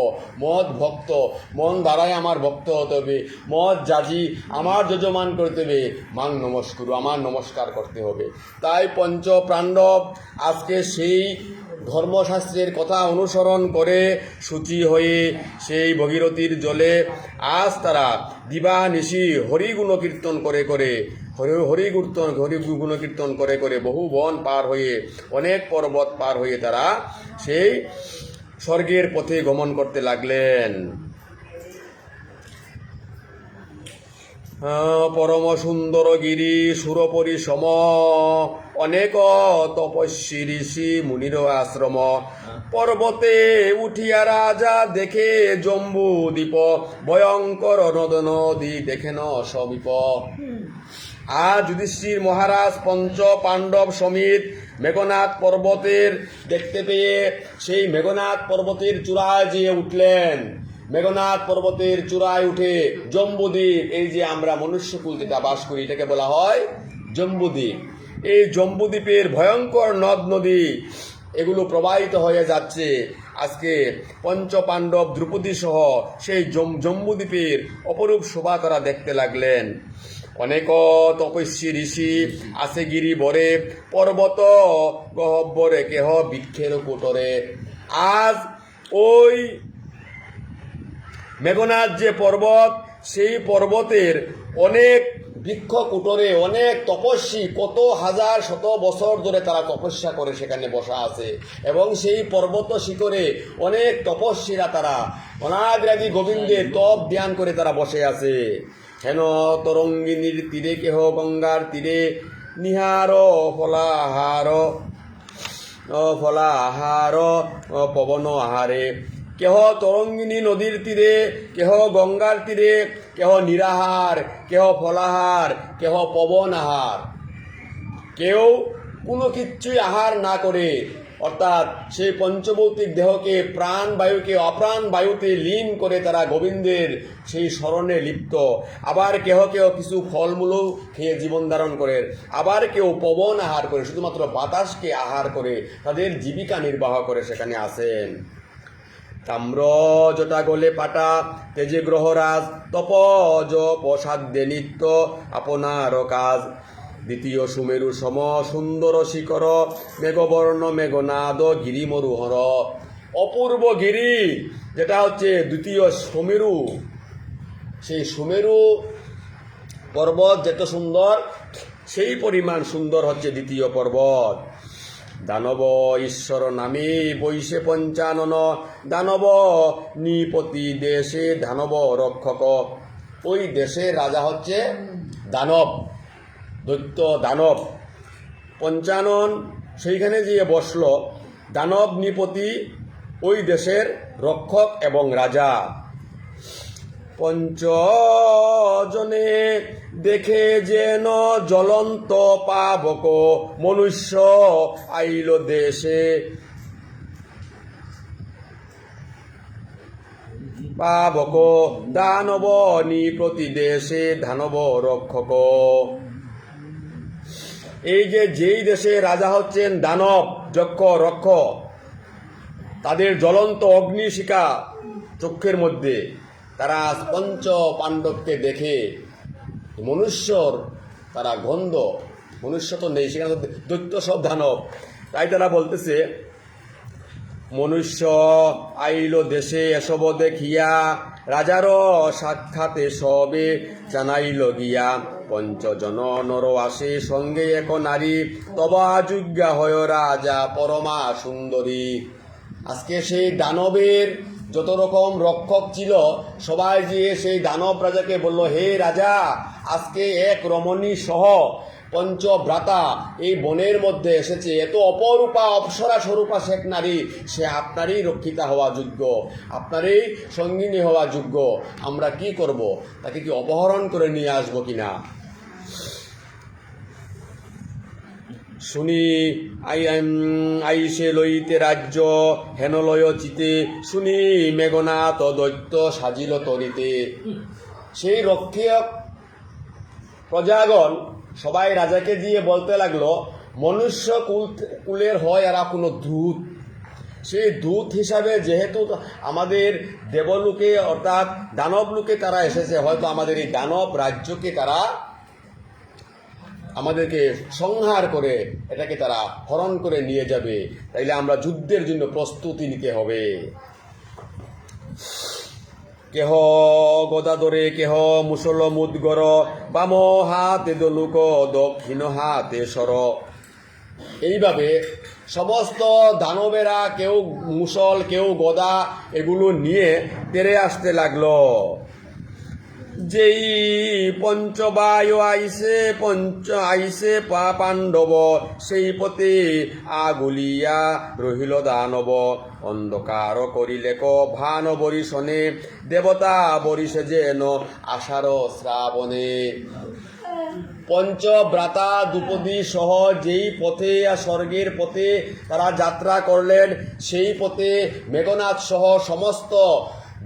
মদ ভক্ত, মন দ্বারাই আমার ভক্ত হতে হবে। মদ জাজি আমার যজমান করতে হবে, মান নমস্কুরু আমার নমস্কার করতে হবে। তাই পঞ্চ পাণ্ডব আজকে সেই ধর্মশাস্ত্রের কথা অনুসরণ করে শুচি হয়ে সেই ভগীরথীর জলে আজ তারা দিবানিশি হরিগুণ কীর্তন করে করে হরি গুণ কীর্তন করে করে বহু বন পার হয়ে অনেক পর্বত পার হয়ে তারা সেই স্বর্গের পথে গমন করতে লাগলেন। পরম সুন্দর গিরি সুরপরি সম অনেক তপস্বী ঋষি মুনির আশ্রম পর্বতে উঠিয়া রাজা দেখে জম্বু দ্বীপ ভয়ঙ্কর নদ নদী দেখেন সমীপ। আর যুধিষ্ঠির মহারাজ পঞ্চ পাণ্ডব সমিত মেঘনাদ পর্বতের দেখতে পেয়ে সেই মেঘনাদ পর্বতের চূড়ায় যেয়ে উঠলেন। মেঘনাদ পর্বতের চূড়ায় উঠে জম্বুদ্বীপ, এই যে আমরা মনুষ্যকুল যেটা বাস করি এটাকে বলা হয় জম্বুদ্বীপ, এই জম্বুদ্বীপের ভয়ঙ্কর নদ নদী এগুলো প্রবাহিত হয়ে যাচ্ছে। আজকে পঞ্চ পাণ্ডব দ্রৌপদী সহ সেই জম্বুদ্বীপের অপরূপ শোভা তারা দেখতে লাগলেন। অনেক তপস্বী ঋষি আছে গিরি বরে পর্বত গহ্বরে কেহ বৃক্ষের কুটরে। আজ ওই মেঘনাদ যে পর্বত, সেই পর্বতের অনেক বৃক্ষ কুটরে অনেক তপস্বী কত হাজার শত বছর ধরে তারা তপস্যা করে সেখানে বসা আছে, এবং সেই পর্বত শিখরে অনেক তপস্বীরা তারা অনাদিরাদি গোবিন্দের তপ ধ্যান করে তারা বসে আছে। হেন তরঙ্গিনীর তীরে কেহ গঙ্গার তীরে নিহার ফলাহার পবন আহারে। কেহ তরঙ্গিনী নদীর তীরে, কেহ গঙ্গার তীরে, কেহ নিরাহার, কেহ ফলাহার, কেহ পবন আহার। কেউ কোনো কিচ্ছুই আহার না করে, অর্থাৎ সেই পঞ্চভৌতিক দেহকে প্রাণ বায়ুকে অপ্রাণ বায়ুতে লীন করে তারা গোবিন্দের সেই স্মরণে লিপ্ত। আবার কেহ কেউ কিছু ফলমূলও খেয়ে জীবন ধারণ করে, আবার কেউ পবন আহার করে, শুধুমাত্র বাতাসকে আহার করে তাদের জীবিকা নির্বাহ করে সেখানে আসেন। তাম্র জটা গলে পাটা তেজে গ্রহরাজ তপজ প্রসাদ্যে নিত্য আপনার কাজ। দ্বিতীয় সুমেরু সম সুন্দর শিখর মেঘবর্ণ মেঘনাদ গিরি মরুহর। অপূর্ব গিরি যেটা হচ্ছে দ্বিতীয় সুমেরু, সেই সুমেরু পর্বত যত সুন্দর সেই পরিমাণ সুন্দর হচ্ছে দ্বিতীয় পর্বত। দানব ঈশ্বর নামে বৈশে পঞ্চানন দানব নিপতি দেশে দানব রক্ষক। ওই দেশের রাজা হচ্ছে দানব, দৈত্য দানব। পঞ্চানন সেইখানে গিয়ে বসল, দানব নিপতি ওই দেশের রক্ষক এবং রাজা। পঞ্চজনে দেখে যেন জ্বলন্ত পাবক মনুষ্য আইল দেশে। পাবক দানব নিপতি দেশে দানব রক্ষক। এই যে যেই দেশে রাজা হচ্ছেন দানব যক্ষ রক্ষ, তাদের জ্বলন্ত অগ্নিশিখা চক্ষের মধ্যে, তারা পঞ্চ পাণ্ডবকে দেখে মনুষ্যর তারা গন্ধ, মনুষ্য তো নেই সেখানে, দৈত্য সব দানব, তাই তারা বলতেছে মনুষ্য আইল দেশে এসব দেখিয়া রাজার সাক্ষাতে সবে জানাইল গিয়া। পঞ্চজন নর আসে সঙ্গে এক নারী তবা যোগ্যা হয় রাজা পরমা সুন্দরী। আজকে সেই দানবের যত রকম রক্ষক ছিল সবাই গিয়ে সেই দানব রাজাকে বলল, হে রাজা, আজকে এক রমণী সহ পঞ্চভ্রাতা এই বনের মধ্যে এসেছে, এত অপরূপা অপ্সরা স্বরূপা শেখ নারী, সে আপনারই রক্ষিতা হওয়া যোগ্য, আপনারই সঙ্গিনী হওয়া যোগ্য। আমরা কি করব? তাকে কি অপহরণ করে নিয়ে আসবো কিনা? শুনি আইসে লইতে রাজ্য হেন লয় চিতে, শুনি মেঘনাথ দৈত্য সাজিল তরিতে। সেই রক্ষক প্রজাগণ সবাই রাজাকে দিয়ে বলতে লাগলো, মনুষ্য কুলের হয় এরা কোনো দূত, সেই দূত হিসাবে যেহেতু আমাদের দেবলোকে অর্থাৎ দানব লোকে তারা এসেছে, হয়তো আমাদের এই দানব রাজ্যকে তারা আমাদেরকে সংহার করে এটাকে তারা হরণ করে নিয়ে যাবে, তাইলে আমরা যুদ্ধের জন্য প্রস্তুতি নিতে হবে। কেহ গদা ধরে, কেহ মুসল মুদগর, বাম হাতে দলুক, দক্ষিণ হাতে সর। এইভাবে সমস্ত দানবেরা কেউ মুসল কেউ গদা এগুলো নিয়ে তেরে আসতে লাগলো। যেই পঞ্চবায়ু আইসে পাণ্ডব, সেই পথে আগুলিয়া রহিল দানব। অন্ধকার করিলেক ভান বরিশনে, দেবতা বরিশে যেন আষাঢ় শ্রাবণে। পঞ্চব্রাতা দ্রৌপদী সহ যেই পথে স্বর্গের পথে তারা যাত্রা করলেন, সেই পথে মেঘনাদ সহ সমস্ত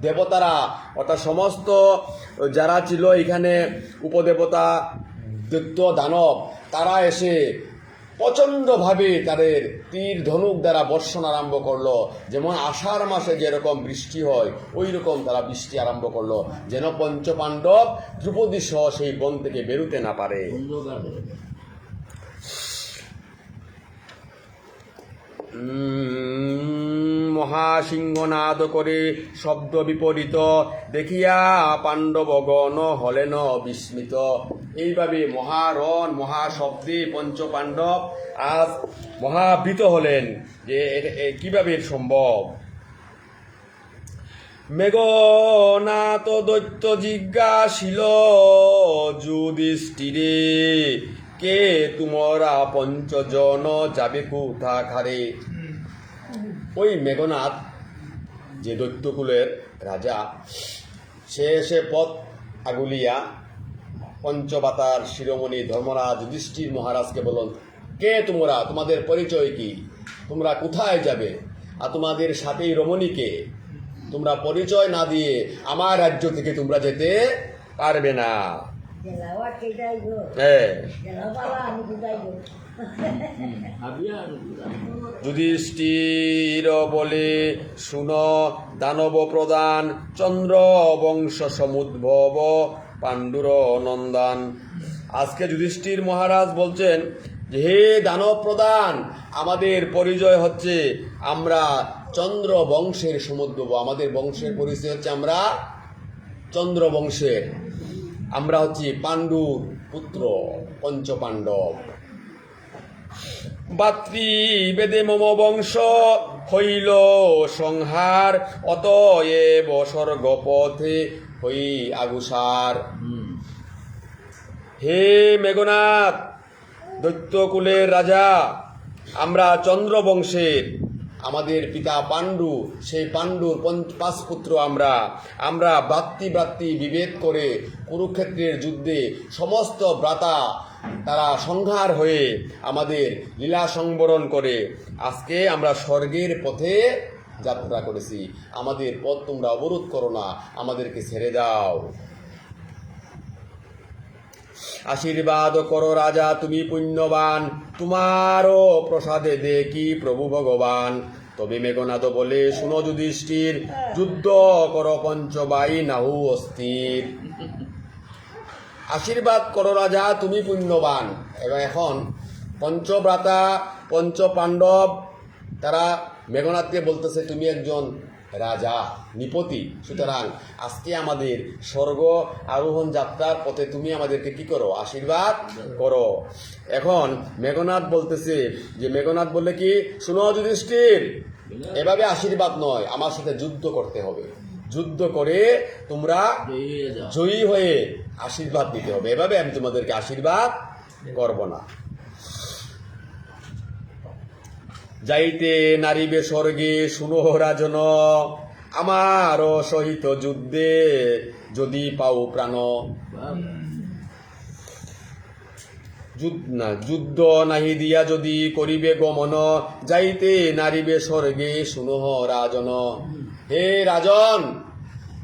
দেবতারা অর্থাৎ সমস্ত যারা ছিল এখানে উপদেবতা দৈত্য দানব, তারা এসে প্রচণ্ডভাবে তাদের তীর ধনুক দ্বারা বর্ষণ আরম্ভ করলো। যেমন আষাঢ় মাসে যেরকম বৃষ্টি হয় ওই রকম তারা বৃষ্টি আরম্ভ করলো, যেন পঞ্চপাণ্ডব দ্রৌপদী সহ সেই বন থেকে বেরোতে না পারে। মহাসিংহনাদ করে শব্দ বিপরীত, দেখিয়া পাণ্ডবগণ হলেন বিস্মিত। এইভাবে মহারণ মহাশব্দে পঞ্চপাণ্ডব আজ মহাবৃত হলেন যে কিভাবে সম্ভব। মেঘনাদ দৈত্য জিজ্ঞাসিল যুধিষ্ঠিরে, কে তোমরা পঞ্চজন যাবে কোথা খারে। ওই মেঘনাদ যে দৈত্যকুলের রাজা, সে এসে পথ আগুলিয়া পঞ্চবাতার শিরোমণি ধর্মরাজ যুধিষ্ঠির মহারাজকে বলুন, কে তোমরা, তোমাদের পরিচয় কি, তোমরা কোথায় যাবে, আর তোমাদের সাথেই রমণীকে, তোমরা পরিচয় না দিয়ে আমার রাজ্য থেকে তোমরা যেতে পারবে না। যুধিষ্ঠির বলে, শুন দানব প্রদান, চন্দ্র বংশ সমুদ্ভব পাণ্ডুর নন্দন। আজকে যুধিষ্ঠির মহারাজ বলছেন যে হে দানব প্রদান, আমাদের পরিচয় হচ্ছে আমরা চন্দ্র বংশের সমুদ্ভব। আমাদের বংশের পরিচয় হচ্ছে আমরা চন্দ্র বংশের, আমরা হচ্ছি পাণ্ডুর পুত্র পঞ্চপাণ্ডব। ভাতৃবেদে মম বংশ হইল সংহার, অতএব স্বর্গপথে হই আগুসার। হে মেঘনাদ দৈত্যকুলের রাজা, আমরা চন্দ্র বংশের, আমাদের পিতা পাণ্ডু, সেই পাণ্ডুর 5 পুত্র আমরা ভ্রাতৃ বিভেদ করে কুরুক্ষেত্রের যুদ্ধে সমস্ত ভ্রাতা তারা সংহার হয়ে আমাদের লীলা সংবরণ করে আজকে আমরা স্বর্গের পথে যাত্রা করেছি। আমাদের পথ তোমরা অবরোধ করো না, আমাদেরকে ছেড়ে দাও। আশীর্বাদ করো রাজা তুমি পুণ্যবান, তোমারও প্রসাদে দেখি প্রভু ভগবান। তবে মেঘনাদ বলে, শুনো যুধিষ্ঠির, যুদ্ধ করো পঞ্চবাই নাহু অস্থির। আশীর্বাদ করো রাজা তুমি পুণ্যবান। এবং এখন পঞ্চব্রাতা পঞ্চপাণ্ডব তারা মেঘনাদকে বলতেছে, তুমি একজন রাজা নিপতি, সুতরাং আজকে আমাদের স্বর্গ আরোহণ যাত্রার পথে তুমি আমাদেরকে কি করো, আশীর্বাদ করো। এখন মেঘনাদ বলতেছে যে, মেঘনাদ বললে কি, শুনো যুধিষ্ঠির, এভাবে আশীর্বাদ নয়, আমার সাথে যুদ্ধ করতে হবে, যুদ্ধ করে তোমরা জয়ী হয়ে আশীর্বাদ দিতে হবে, এভাবে আমি তোমাদেরকে আশীর্বাদ করব না। যাইতে নারীবে স্বর্গে শুনো রাজন, আমার সহিত যুদ্ধে যদি পাও প্রাণ। যুদ্ধ নাহি দিয়া যদি করিবে গমন, যাইতে নারীবে স্বর্গে শুনো রাজন। হে রাজন,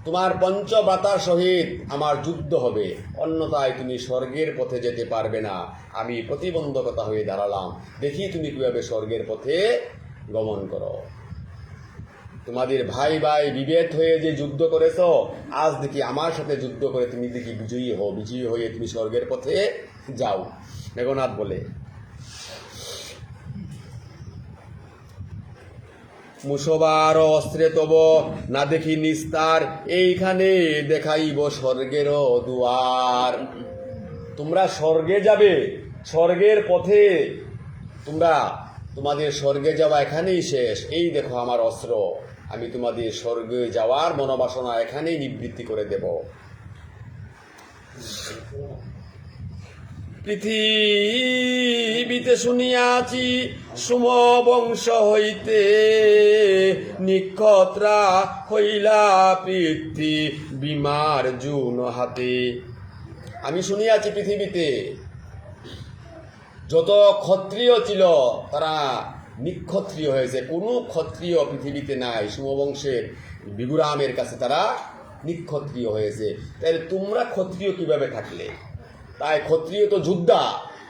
তোমার পঞ্চব্রাতার সহিত আমার যুদ্ধ হবে, অন্যথায় তুমি স্বর্গের পথে যেতে পারবে না। আমি প্রতিবন্ধকতা হয়ে দাঁড়ালাম, দেখি তুমি কিভাবে স্বর্গের পথে গমন করো। তোমাদের ভাই বিভেদ হয়ে যে যুদ্ধ করেছ, আজ দেখি আমার সাথে যুদ্ধ করে তুমি দেখি বিজয়ী হয়ে তুমি স্বর্গের পথে যাও। মেঘনাদ বলে, মুসবার অস্ত্রে তব না দেখি নিস্তার, এইখানে দেখাইব স্বর্গের দুয়ার। তোমরা স্বর্গে যাবে, স্বর্গের পথে তোমাদের স্বর্গে যাওয়া এখানেই শেষ। এই দেখো আমার অস্ত্র, আমি তোমাদের স্বর্গে যাওয়ার মনোবাসনা এখানেই নিবৃত্তি করে দেব। পৃথিবীতে শুনিয়াছি সুমবংশ হইতে, নিক্ষত্রা হইলা পৃথ্বী বিমার জুন হাতে। আমি শুনিয়াছি পৃথিবীতে যত ক্ষত্রিয় ছিল তারা নিক্ষত্রিয় হয়েছে। কোনো ক্ষত্রিয় পৃথিবীতে নাই, সুমবংশের বিগুরামের কাছে তারা নিক্ষত্রিয় হয়েছে। তাহলে তোমরা ক্ষত্রিয় কিভাবে থাকলে? তাই ক্ষত্রিয় তো যোদ্ধা।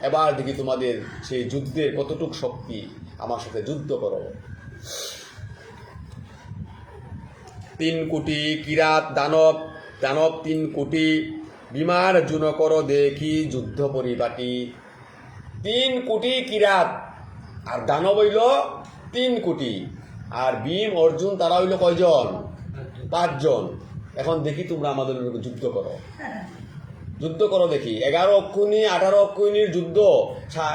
এবার দেখি তোমাদের সেই যুদ্ধের কতটুক শক্তি, আমার সাথে যুদ্ধ করো। 3 কোটি কিরাত দানব, 3 কোটি বিমার জুন করো দেখি যুদ্ধ পরিপাটি। 3 কোটি কিরাত আর দানব হইল 3 কোটি, আর ভীম অর্জুন তারা হইল কয়জন? 5 জন। এখন দেখি তোমরা আমাদের যুদ্ধ করো, যুদ্ধ করো দেখি। 11 অক্ষৌহিণী 18 অক্ষৌহিণীর যুদ্ধ,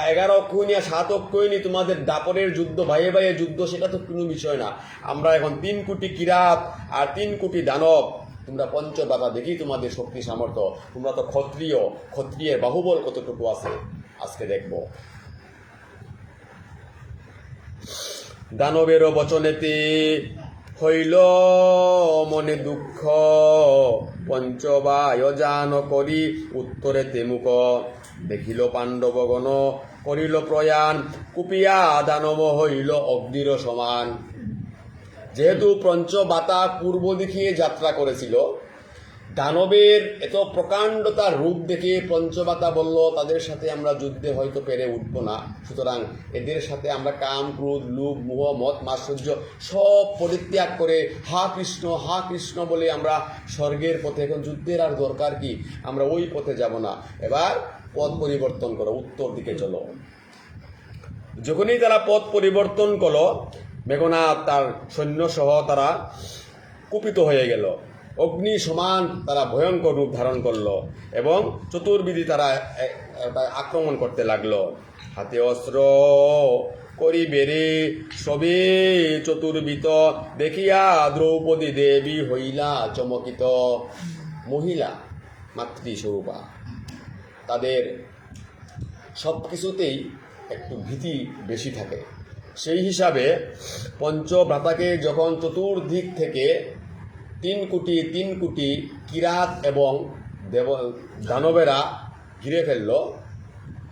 11 অক্ষৌহিণী আর 7 অক্ষৌহিণী তোমাদের দাপরের যুদ্ধ, ভাইয়ে ভাইয়ে যুদ্ধ, সেটা তো কোনো বিষয় না। আমরা এখন 3 কোটি কিরাত আর 3 কোটি দানব, তোমরা পঞ্চব্রাতা, দেখি তোমাদের শক্তি সামর্থ্য। তোমরা তো ক্ষত্রিয়, ক্ষত্রিয়ের বাহুবল কতটুকু আছে আজকে দেখব। দানবের বচনেতে হইল মনে দুঃখ, পঞ্চবায়জান করি উত্তরে তেমুক। দেখিল পাণ্ডবগণ করিল প্রয়াণ, কুপিয়া দানব হইল অগ্নির সমান। যেহেতু পঞ্চবাতা পূর্ব দিকে যাত্রা করেছিল, দানবের এত প্রকাণ্ডতার রূপ দেখে পঞ্চবাতা বলল তাদের সাথে আমরা যুদ্ধে হয়তো পেরে উঠব না, সুতরাং এদের সাথে আমরা কাম, ক্রোধ, লোভ, মোহ, মদ, মাৎসর্য সব পরিত্যাগ করে হা কৃষ্ণ বলে আমরা স্বর্গের পথে, এখন যুদ্ধের আর দরকার কি, আমরা ওই পথে যাব না, এবার পথ পরিবর্তন করো, উত্তর দিকে চলো। যখনই তারা পথ পরিবর্তন করলো, মেঘনাদ তার সৈন্যসহ তারা কুপিত হয়ে গেল, অগ্নি সমান তারা ভয়ঙ্কর রূপ ধারণ করলো এবং চতুর্বিধি তারা আক্রমণ করতে লাগলো। হাতে অস্ত্র করি বেড়ে সবে চতুর্বিত, দেখিয়া দ্রৌপদী দেবী হইলা চমকিত। মহিলা মাতৃস্বরূপা, তাদের সব কিছুতেই একটু ভীতি বেশি থাকে। সেই হিসাবে পঞ্চভ্রাতাকে যখন চতুর্দিক থেকে 3 কোটি কিরাত এবং দানবেরা ঘিরে ফেলল,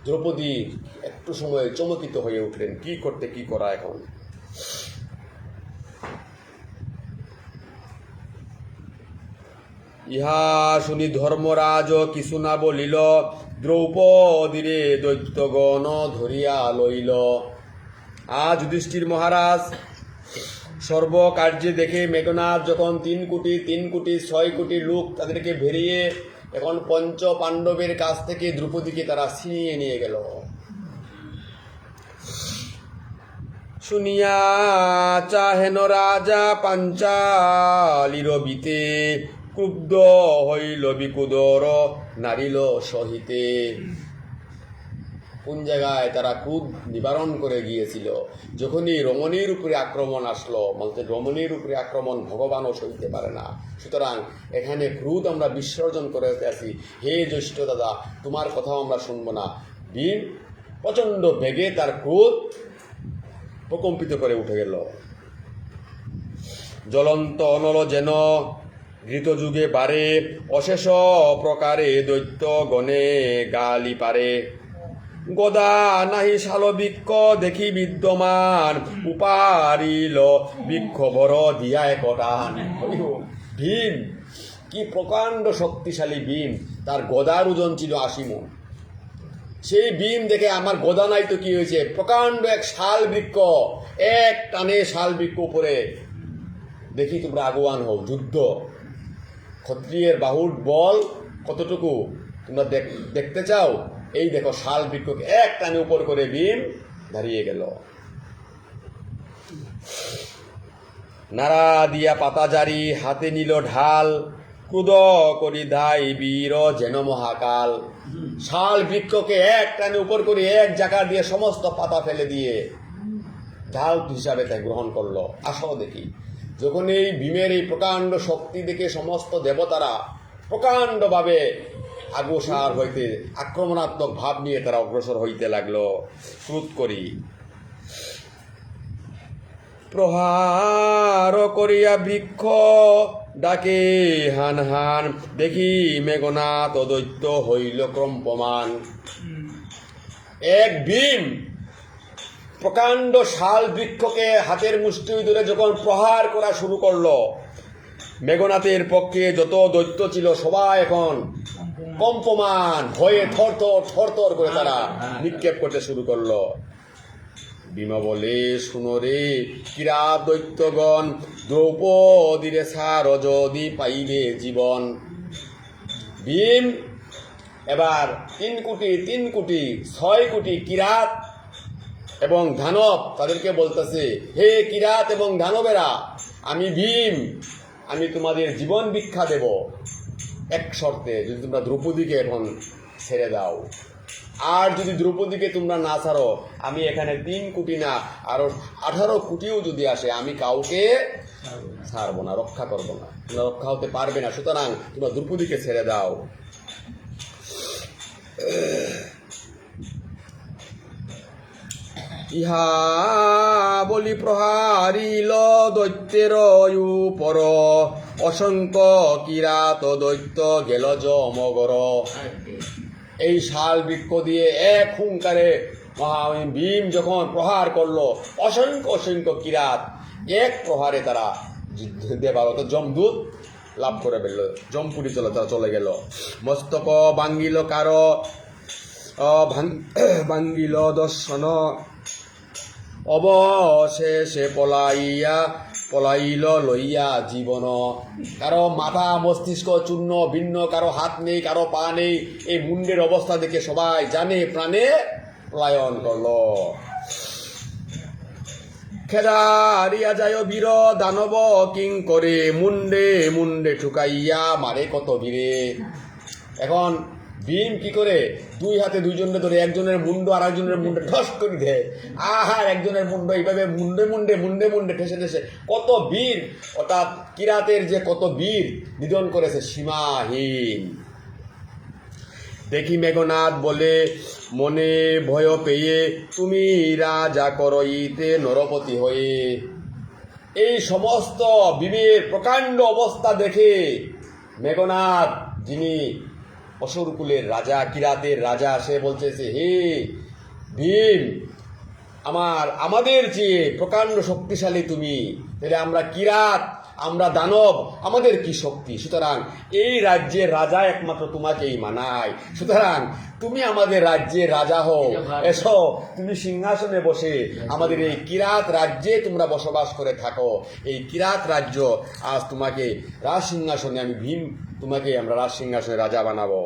দ্রৌপদী একটু সময় চমকিত হয়ে উঠলেন, কি করতে কি করা এখন। ইহা শুনি ধর্মরাজ কিছু না বলিল, দ্রৌপদীরে দৈত্যগণ ধরিয়া লইল। আজ যুধিষ্ঠির মহারাজ সর্বকার্যে দেখে মেঘনাদ যখন 3 কোটি 6 কোটি লোক তাদেরকে ভেরিয়ে এখন পঞ্চ পাণ্ডবের কাছ থেকে দ্রৌপদীকে তারা ছিনিয়ে নিয়ে গেল। শুনিয়া চাহেন রাজা পাঞ্চালির বিতে, ক্রুদ্ধ হইল বিকুদর নারিল সহিতে। কোন জায়গায় তারা ক্রোধ নিবারণ করে গিয়েছিল, যখনই রমণীর উপরে আক্রমণ আসলো, বলতে রমণীর উপরে আক্রমণ ভগবানও সইতে পারে না, সুতরাং এখানে ক্রোধ আমরা বিসর্জন করে আসি। হে জ্যৈষ্ঠ দাদা, তোমার কথাও আমরা শুনবো না। ভীম প্রচণ্ড বেগে তার ক্রোধ প্রকম্পিত করে উঠে গেল। জ্বলন্ত অনল যেন ঘৃতযুগে বারে, অশেষ প্রকারে দৈত্য গণে গালি পারে। গদা নাহি শালবৃক্ষ দেখি বিদ্যমান, উপারিল বৃক্ষ বড় দিয়া একটান। ভীম কি প্রকাণ্ড শক্তিশালী ভীম, তার গদার ওজন ছিল 80 মণ। সেই ভীম দেখে আমার গদা নাই তো কি হয়েছে, প্রকাণ্ড এক শাল বৃক্ষ, এক টানে শাল বৃক্ষ উপরে। দেখি তোমরা আগুয়ান হও, যুদ্ধ। ক্ষত্রিয়ের বাহুর বল কতটুকু তোমরা দেখতে চাও? এই দেখো শাল বৃক্ষকে এক টানে উপর করে ভীম দাঁড়িয়ে গেল। নাড়া দিয়া পাতা জারি হাতে নিল ঢাল, ক্রুদ করি ধাই বীর যেন মহাকাল। শাল বৃক্ষকে এক টানে উপর করে এক জায়গা দিয়ে সমস্ত পাতা ফেলে দিয়ে ঢাল হিসাবে তাই গ্রহণ করলো। আসো দেখি, যখন এই ভীমের এই প্রকাণ্ড শক্তি দেখে সমস্ত দেবতারা প্রকাণ্ডভাবে আগ্রসর হইতে আক্রমণাত্মক ভাব নিয়ে তারা অগ্রসর হইতে লাগলো। ক্রুদ করি প্রহার করিয়া বৃক্ষ ডাকে হান হান, দেখি মেঘনাথ দৈত্য হইল কম্পমান। এক ভীম প্রকাণ্ড শাল বৃক্ষকে হাতের মুষ্টি ধরে যখন প্রহার করা শুরু করলো, মেঘনাথের পক্ষে যত দৈত্য ছিল সবাই এখন কম্পমান ভয়ে থরথর করে তারা নিক্ষেপ করতে শুরু করলো। ভীম বলে, শুনো রে কিরাত দৈত্যগণ, দ্রৌপদীরে সার যদি পাইবে জীবন। ভীম এবার 3 কোটি 6 কোটি কিরাত এবং দানব তাদেরকে বলতেছে, হে কিরাত এবং দানবেরা, আমি ভীম, আমি তোমাদের জীবন ভিক্ষা দেব এক শর্তে, যদি তোমরা দ্রৌপদীকে এখন ছেড়ে দাও। আর যদি দ্রৌপদীকে তোমরা না ছাড়ো, আমি এখানে 3 কোটি না আরো 18 কোটিও যদি আসে, আমি কাউকে ছাড়বো না, রক্ষা করবো না, তোমরা রক্ষা হতে পারবে না। সুতরাং তোমরা দ্রৌপদীকে ছেড়ে দাও। ইহা বলি প্রহারিল দৈত্যের উপর, অসংখ্য কিরাত দৈত্য গেল জমগর। এই শাল বৃক্ষ দিয়ে এক হুঙ্কারে ভীম যখন প্রহার করলো, অসংখ্য কিরাত এক প্রহারে তারা দেবাগত যমদূত লাভ করে ফেলল, জমপুরি তারা চলে গেল। মস্তক ভাঙ্গিল কারো ভাঙ্গিল দর্শন, অবশেষে পলাইল লইয়া জীবন। কারো মাথা মস্তিষ্ক চূর্ণ ভিন্ন, কারো হাত নেই, কারো পা নেই। এই মুন্ডের অবস্থা দেখে সবাই জানে প্রাণে পলায়ন করল। খেদারিয়া যায় বীর দানব কিং করে, মুন্ডে ঠুকাইয়া মারে কত বীরে। এখন ভীম কি করে 2 হাতে 2 জনকে ধরে একজনের মুন্ড আর একজনের মুন্ডে ঠস করে দেয়। আহার একজনের মুন্ড এইভাবে মুন্ডে ঠেসে কত বীর, অর্থাৎ কিরাতের যে কত বীর নিধন করেছে সীমাহীন। দেখি মেঘনাথ বলে মনে ভয় পেয়ে, তুমি রাজা করইতে নরপতি হয়ে। এই সমস্ত ভীমের প্রকাণ্ড অবস্থা দেখে মেঘনাথ, যিনি অসুরকুলের রাজা, কিরাতের রাজা, সে বলতেছে, হে ভীম, আমাদের চেয়ে প্রকাণ্ড শক্তিশালী তুমি, তাহলে আমরা কিরাত, আমরা দানব, আমাদের কি শক্তি? সুতরাং এই রাজ্যের রাজা একমাত্র তোমাকেই মানায়। সুতরাং তুমি আমাদের রাজ্যের রাজা হও, এসো তুমি সিংহাসনে বসে আমাদের এই কিরাত রাজ্যে তোমরা বসবাস করে থাকো। এই কিরাত রাজ্য আজ তোমাকে রাজ সিংহাসনে, আমি ভীম তোমাকে আমরা রাজ সিংহাসনে রাজা বানাবো।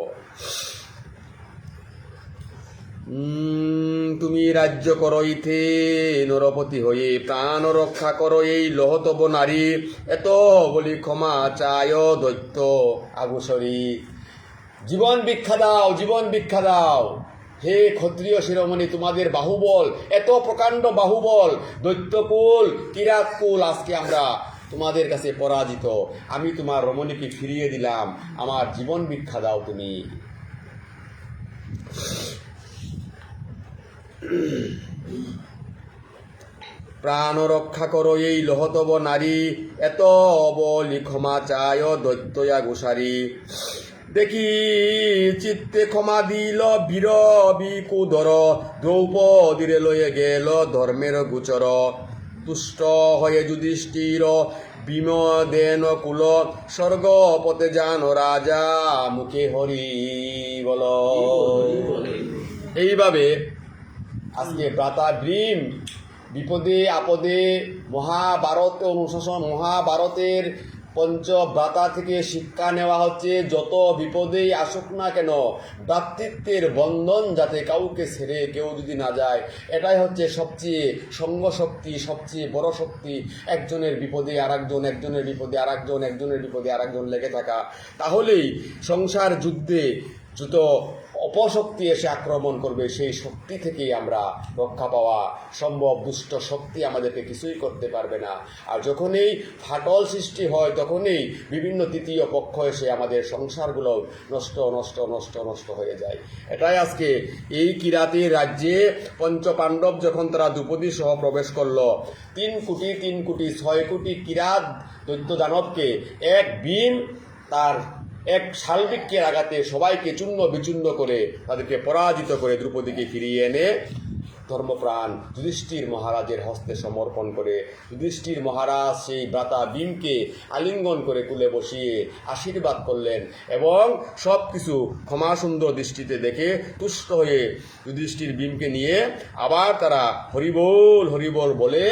তুমি রাজ্য করইতে নরপতি হয়ে, প্রাণ রক্ষা করো এই লহতব নারী। এত বলি ক্ষমা চায় দৈত্য আগুসরি। জীবন ভিক্ষা দাও, জীবন ভিক্ষা দাও। হে ক্ষত্রিয় শিরোমণি, তোমাদের বাহুবল, এত প্রকাণ্ড বাহুবল, দৈত্যকুল কিরাতকুল আজকে আমরা তোমাদের কাছে পরাজিত। আমি তোমার রমণীকে ফিরিয়ে দিলাম, আমার জীবন ভিক্ষা দাও তুমি। প্রাণ রক্ষা করো এই লহতব নারী, এত বলি ক্ষমা চায় দৈত্যয়া গোসারি। দেখি চিত্তে ক্ষমা দিল বীর বিকুদর, দ্রৌপদীরে লয়ে গেল ধর্মের গোচর। তুষ্ট হয়ে যুধিষ্ঠির ভীম দেন কুল, স্বর্গপথে যান রাজা মুখে হরি বল। এইভাবে আজকে ভ্রাতা ভীম বিপদে আপদে মহাভারত অনুশাসন, মহাভারতের পঞ্চব্রাতা থেকে শিক্ষা নেওয়া হচ্ছে যত বিপদেই আসুক না কেন ভ্রাতৃত্বের বন্ধন যাতে কাউকে ছেড়ে কেউ যদি না যায়, এটাই হচ্ছে সবচেয়ে সঙ্গ শক্তি, সবচেয়ে বড় শক্তি। একজনের বিপদে আরেকজন, একজনের বিপদে আরেকজন, একজনের বিপদে আরেকজন লেগে থাকা। তাহলেই সংসার যুদ্ধে যত অপশক্তি এসে আক্রমণ করবে সেই শক্তি থেকেই আমরা রক্ষা পাওয়া সম্ভব। দুষ্ট শক্তি আমাদেরকে কিছুই করতে পারবে না। আর যখনই ফাটল সৃষ্টি হয় তখনই বিভিন্ন তৃতীয় পক্ষ এসে আমাদের সংসারগুলো নষ্ট নষ্ট নষ্ট নষ্ট হয়ে যায়। এটাই আজকে এই কিরাতের রাজ্যে পঞ্চপাণ্ডব যখন তারা দ্রৌপদী সহ প্রবেশ করলো, 3 কোটি 6 কোটি কিরাত দৈত্য দানবকে এক ভীম তার এক শালবৃক্ষের আঘাতে সবাইকে চূর্ণ বিচূর্ণ করে তাদেরকে পরাজিত করে দ্রৌপদীকে ফিরিয়ে এনে ধর্মপ্রাণ যুধিষ্ঠির মহারাজের হস্তে সমর্পণ করে যুধিষ্ঠির মহারাজ সেই ভ্রাতা ভীমকে আলিঙ্গন করে কুলে বসিয়ে আশীর্বাদ করলেন এবং সব কিছু ক্ষমা সুন্দর দৃষ্টিতে দেখে তুষ্ট হয়ে যুধিষ্ঠির ভীমকে নিয়ে আবার তারা হরিবোল হরিবোল বলে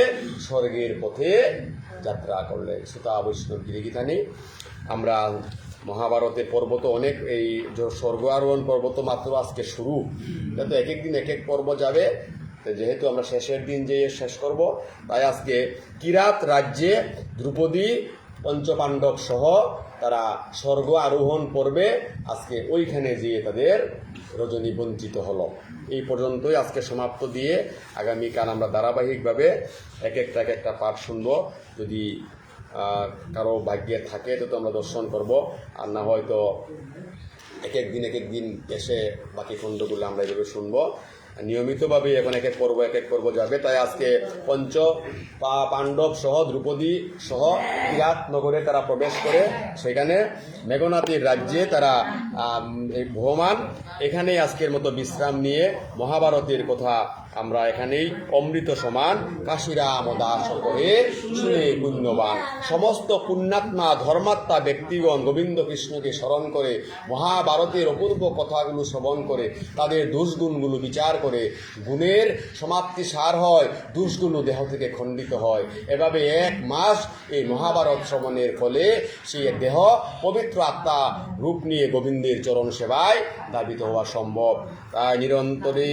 স্বর্গের পথে যাত্রা করলেন। সুতা বৈষ্ণব গিরিগীতানি আমরা মহাভারতের পর্ব তো অনেক, এই স্বর্গ আরোহণ পর্ব তো মাত্র আজকে শুরু, এটা তো এক এক দিন এক এক পর্ব যাবে। তো যেহেতু আমরা শেষের দিন যেয়ে শেষ করব, তাই আজকে কিরাত রাজ্যে দ্রৌপদী পঞ্চপাণ্ডব সহ তারা স্বর্গ আরোহণ পর্বে আজকে ওইখানে যেয়ে তাদের রজনী বঞ্চিত হলো। এই পর্যন্তই আজকে সমাপ্ত দিয়ে আগামীকাল আমরা ধারাবাহিকভাবে এক একটা পাঠ শুনব। যদি কারো ভাগ্যে থাকে তো আমরা দর্শন করব, আর না হয়তো এক এক দিন এসে বাকি খণ্ডগুলো আমরা এইভাবে শুনবো। নিয়মিতভাবে এখন এক এক পর্ব যাবে। তাই আজকে পাণ্ডব সহ দ্রৌপদী সহ কিরাত নগরে তারা প্রবেশ করে সেখানে মেঘনাথের রাজ্যে তারা ভ্রমণ, এখানেই আজকের মতো বিশ্রাম নিয়ে মহাভারতের কথা আমরা এখানেই অমৃত সমান কাশিরাম দাস করে শুনে পুণ্যবান। সমস্ত পুণ্যাত্মা ধর্মাত্মা ব্যক্তিগণ গোবিন্দ কৃষ্ণকে স্মরণ করে মহাভারতের অপূর্ব কথাগুলো শ্রবণ করে তাদের দুষ্গুণগুলো বিচার করে গুণের সমাপ্তি সার হয়, দুষ্গুণ দেহ থেকে খণ্ডিত হয়। এভাবে 1 মাস এই মহাভারত শ্রবণের ফলে সেই দেহ পবিত্র আত্মা রূপ নিয়ে গোবিন্দের চরণ সেবায় দাবিত হওয়া সম্ভব। তাই নিরন্তরে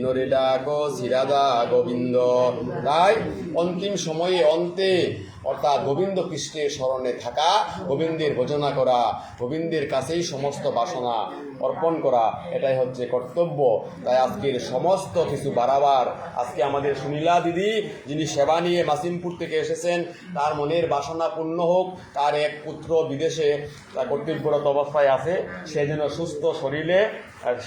নরে ডাক শিরাদা গোবিন্দ। তাই অন্তিম সময়ে অন্তে অর্থাৎ গোবিন্দ কৃষ্ণের স্মরণে থাকা, গোবিন্দের ভজনা করা, গোবিন্দের কাছেই সমস্ত বাসনা অর্পণ করা, এটাই হচ্ছে কর্তব্য। তাই আজকের সমস্ত কিছু বাড়াবার আজকে আমাদের সুনীলা দিদি যিনি সেবা নিয়ে মাসিমপুর থেকে এসেছেন, তার মনের বাসনা পূর্ণ হোক। তার এক পুত্র বিদেশে তার কর্তব্যরত অবস্থায় আছে, সে যেন সুস্থ শরীরে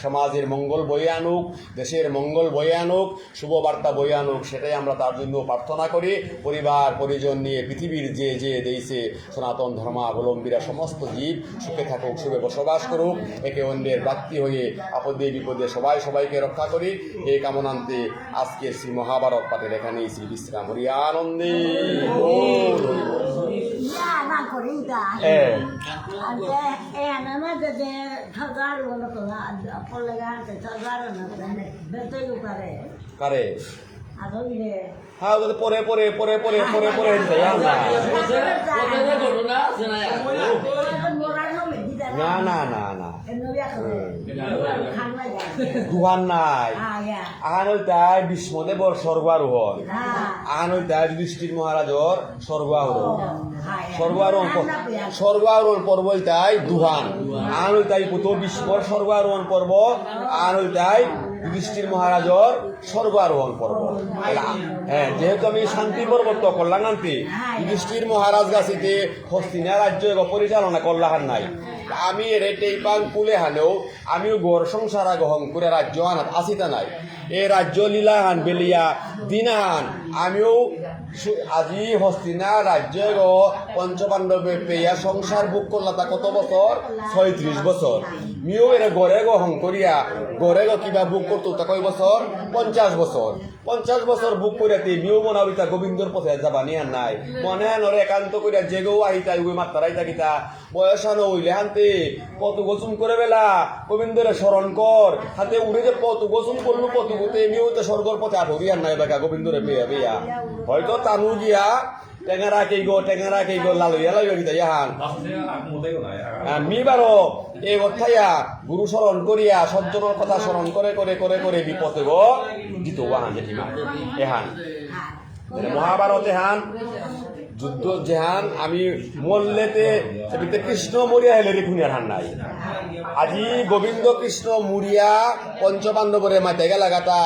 সমাজের মঙ্গল বয়ে আনুক, দেশের মঙ্গল বয়ে আনুক, শুভবার্তা বয়ে আনুক, সেটাই আমরা তার জন্য প্রার্থনা করি। পরিবার পরিজন নিয়ে পৃথিবীর যে দেশে সনাতন ধর্মাবলম্বীরা সমস্ত জীব সুখে থাকুক, সুখে বসবাস করুক, একে অন্যের ব্যক্তি হয়ে আপদে বিপদে সবাইকে রক্ষা করি। এই কামনান্তে আজকের শ্রী মহাভারত পাঠের এখানেই শ্রী বিশ্রাম হরি আনন্দে। কারে হ্যাঁ পরে না গুহান নাই। আহান তাই বিষ্ণুদেবর স্বর্গ আরোহণ, আহান তাই যুধিষ্ঠির মহারাজর স্বর্গ আরোহণ পর্ব তাই দুহান, আহান তাই পুত বিষ্ণুর স্বর্গ আরোহণ পর্ব, আহান তাই যুধিষ্ঠির মহারাজর স্বর্গ আরোহণ পর্ব। হ্যাঁ, যেহেতু আমি শান্তি পর্বত কল্যাণান্তি যুধিষ্ঠির মহারাজ গাছিতে হস্তিনা রাজ্য পরিচালনা করলাহান নাই, আমি রেটেই পাং কুলে হানেও আমিও গড় সংসারা গ্রহণ করে রাজ্য আনাত আসিতা নাই। এ রাজ্য লীলাহান বেলিয়া দিনাহান আমিও আজি হস্তিনা রাজ্য পঞ্চপাণ্ডবে পেয়া সংসার বুক করলা তা কত বছর? 36 বছর। মিও এর গড়ে গ্রহণ করিয়া গড়ে কিবা বুক করতো তা কয় বছর? 50 বছর। 50 বছর বুক করিয়াতে মিও মনাবিতা গোবিন্দর পথে যাবা নিয়ান নাই। মনে নরে একান্ত করিয়া জেগেও আহিতা ওই মাত্রাই থাকিতা বয়সানো হইলে হানতে কত গোচুম করে বেলা গোবিন্দরে স্মরণ কর, হাতে উড়ে যে কত গোচুম করলো কত গোতে মিও তো স্বর্গর পথে আর হরিয়ান নাই বেকা গোবিন্দরে পেয়া পেয়া। হয়তো তানু গিয়া টেঙারা কেই গো লালইয়া গিতা ইহান আসলে আগ মতেও নাই আমি বারো এই কথাইয়া গুরু স্মরণ করিয়া সজ্জনের কথা স্মরণ করে করে করে করে বিপদে গো দিত ওয়াহান জেঠিমা এহান মহাভারত এহান যুদ্ধ যেহান আমি মল্লেতে সেবিতে কৃষ্ণ মরিয়া হেলে দেখুন আর হান নাই আজি গোবিন্দ কৃষ্ণ মুরিয়া পঞ্চপাণ্ডবরে মাতে গেলা গাতা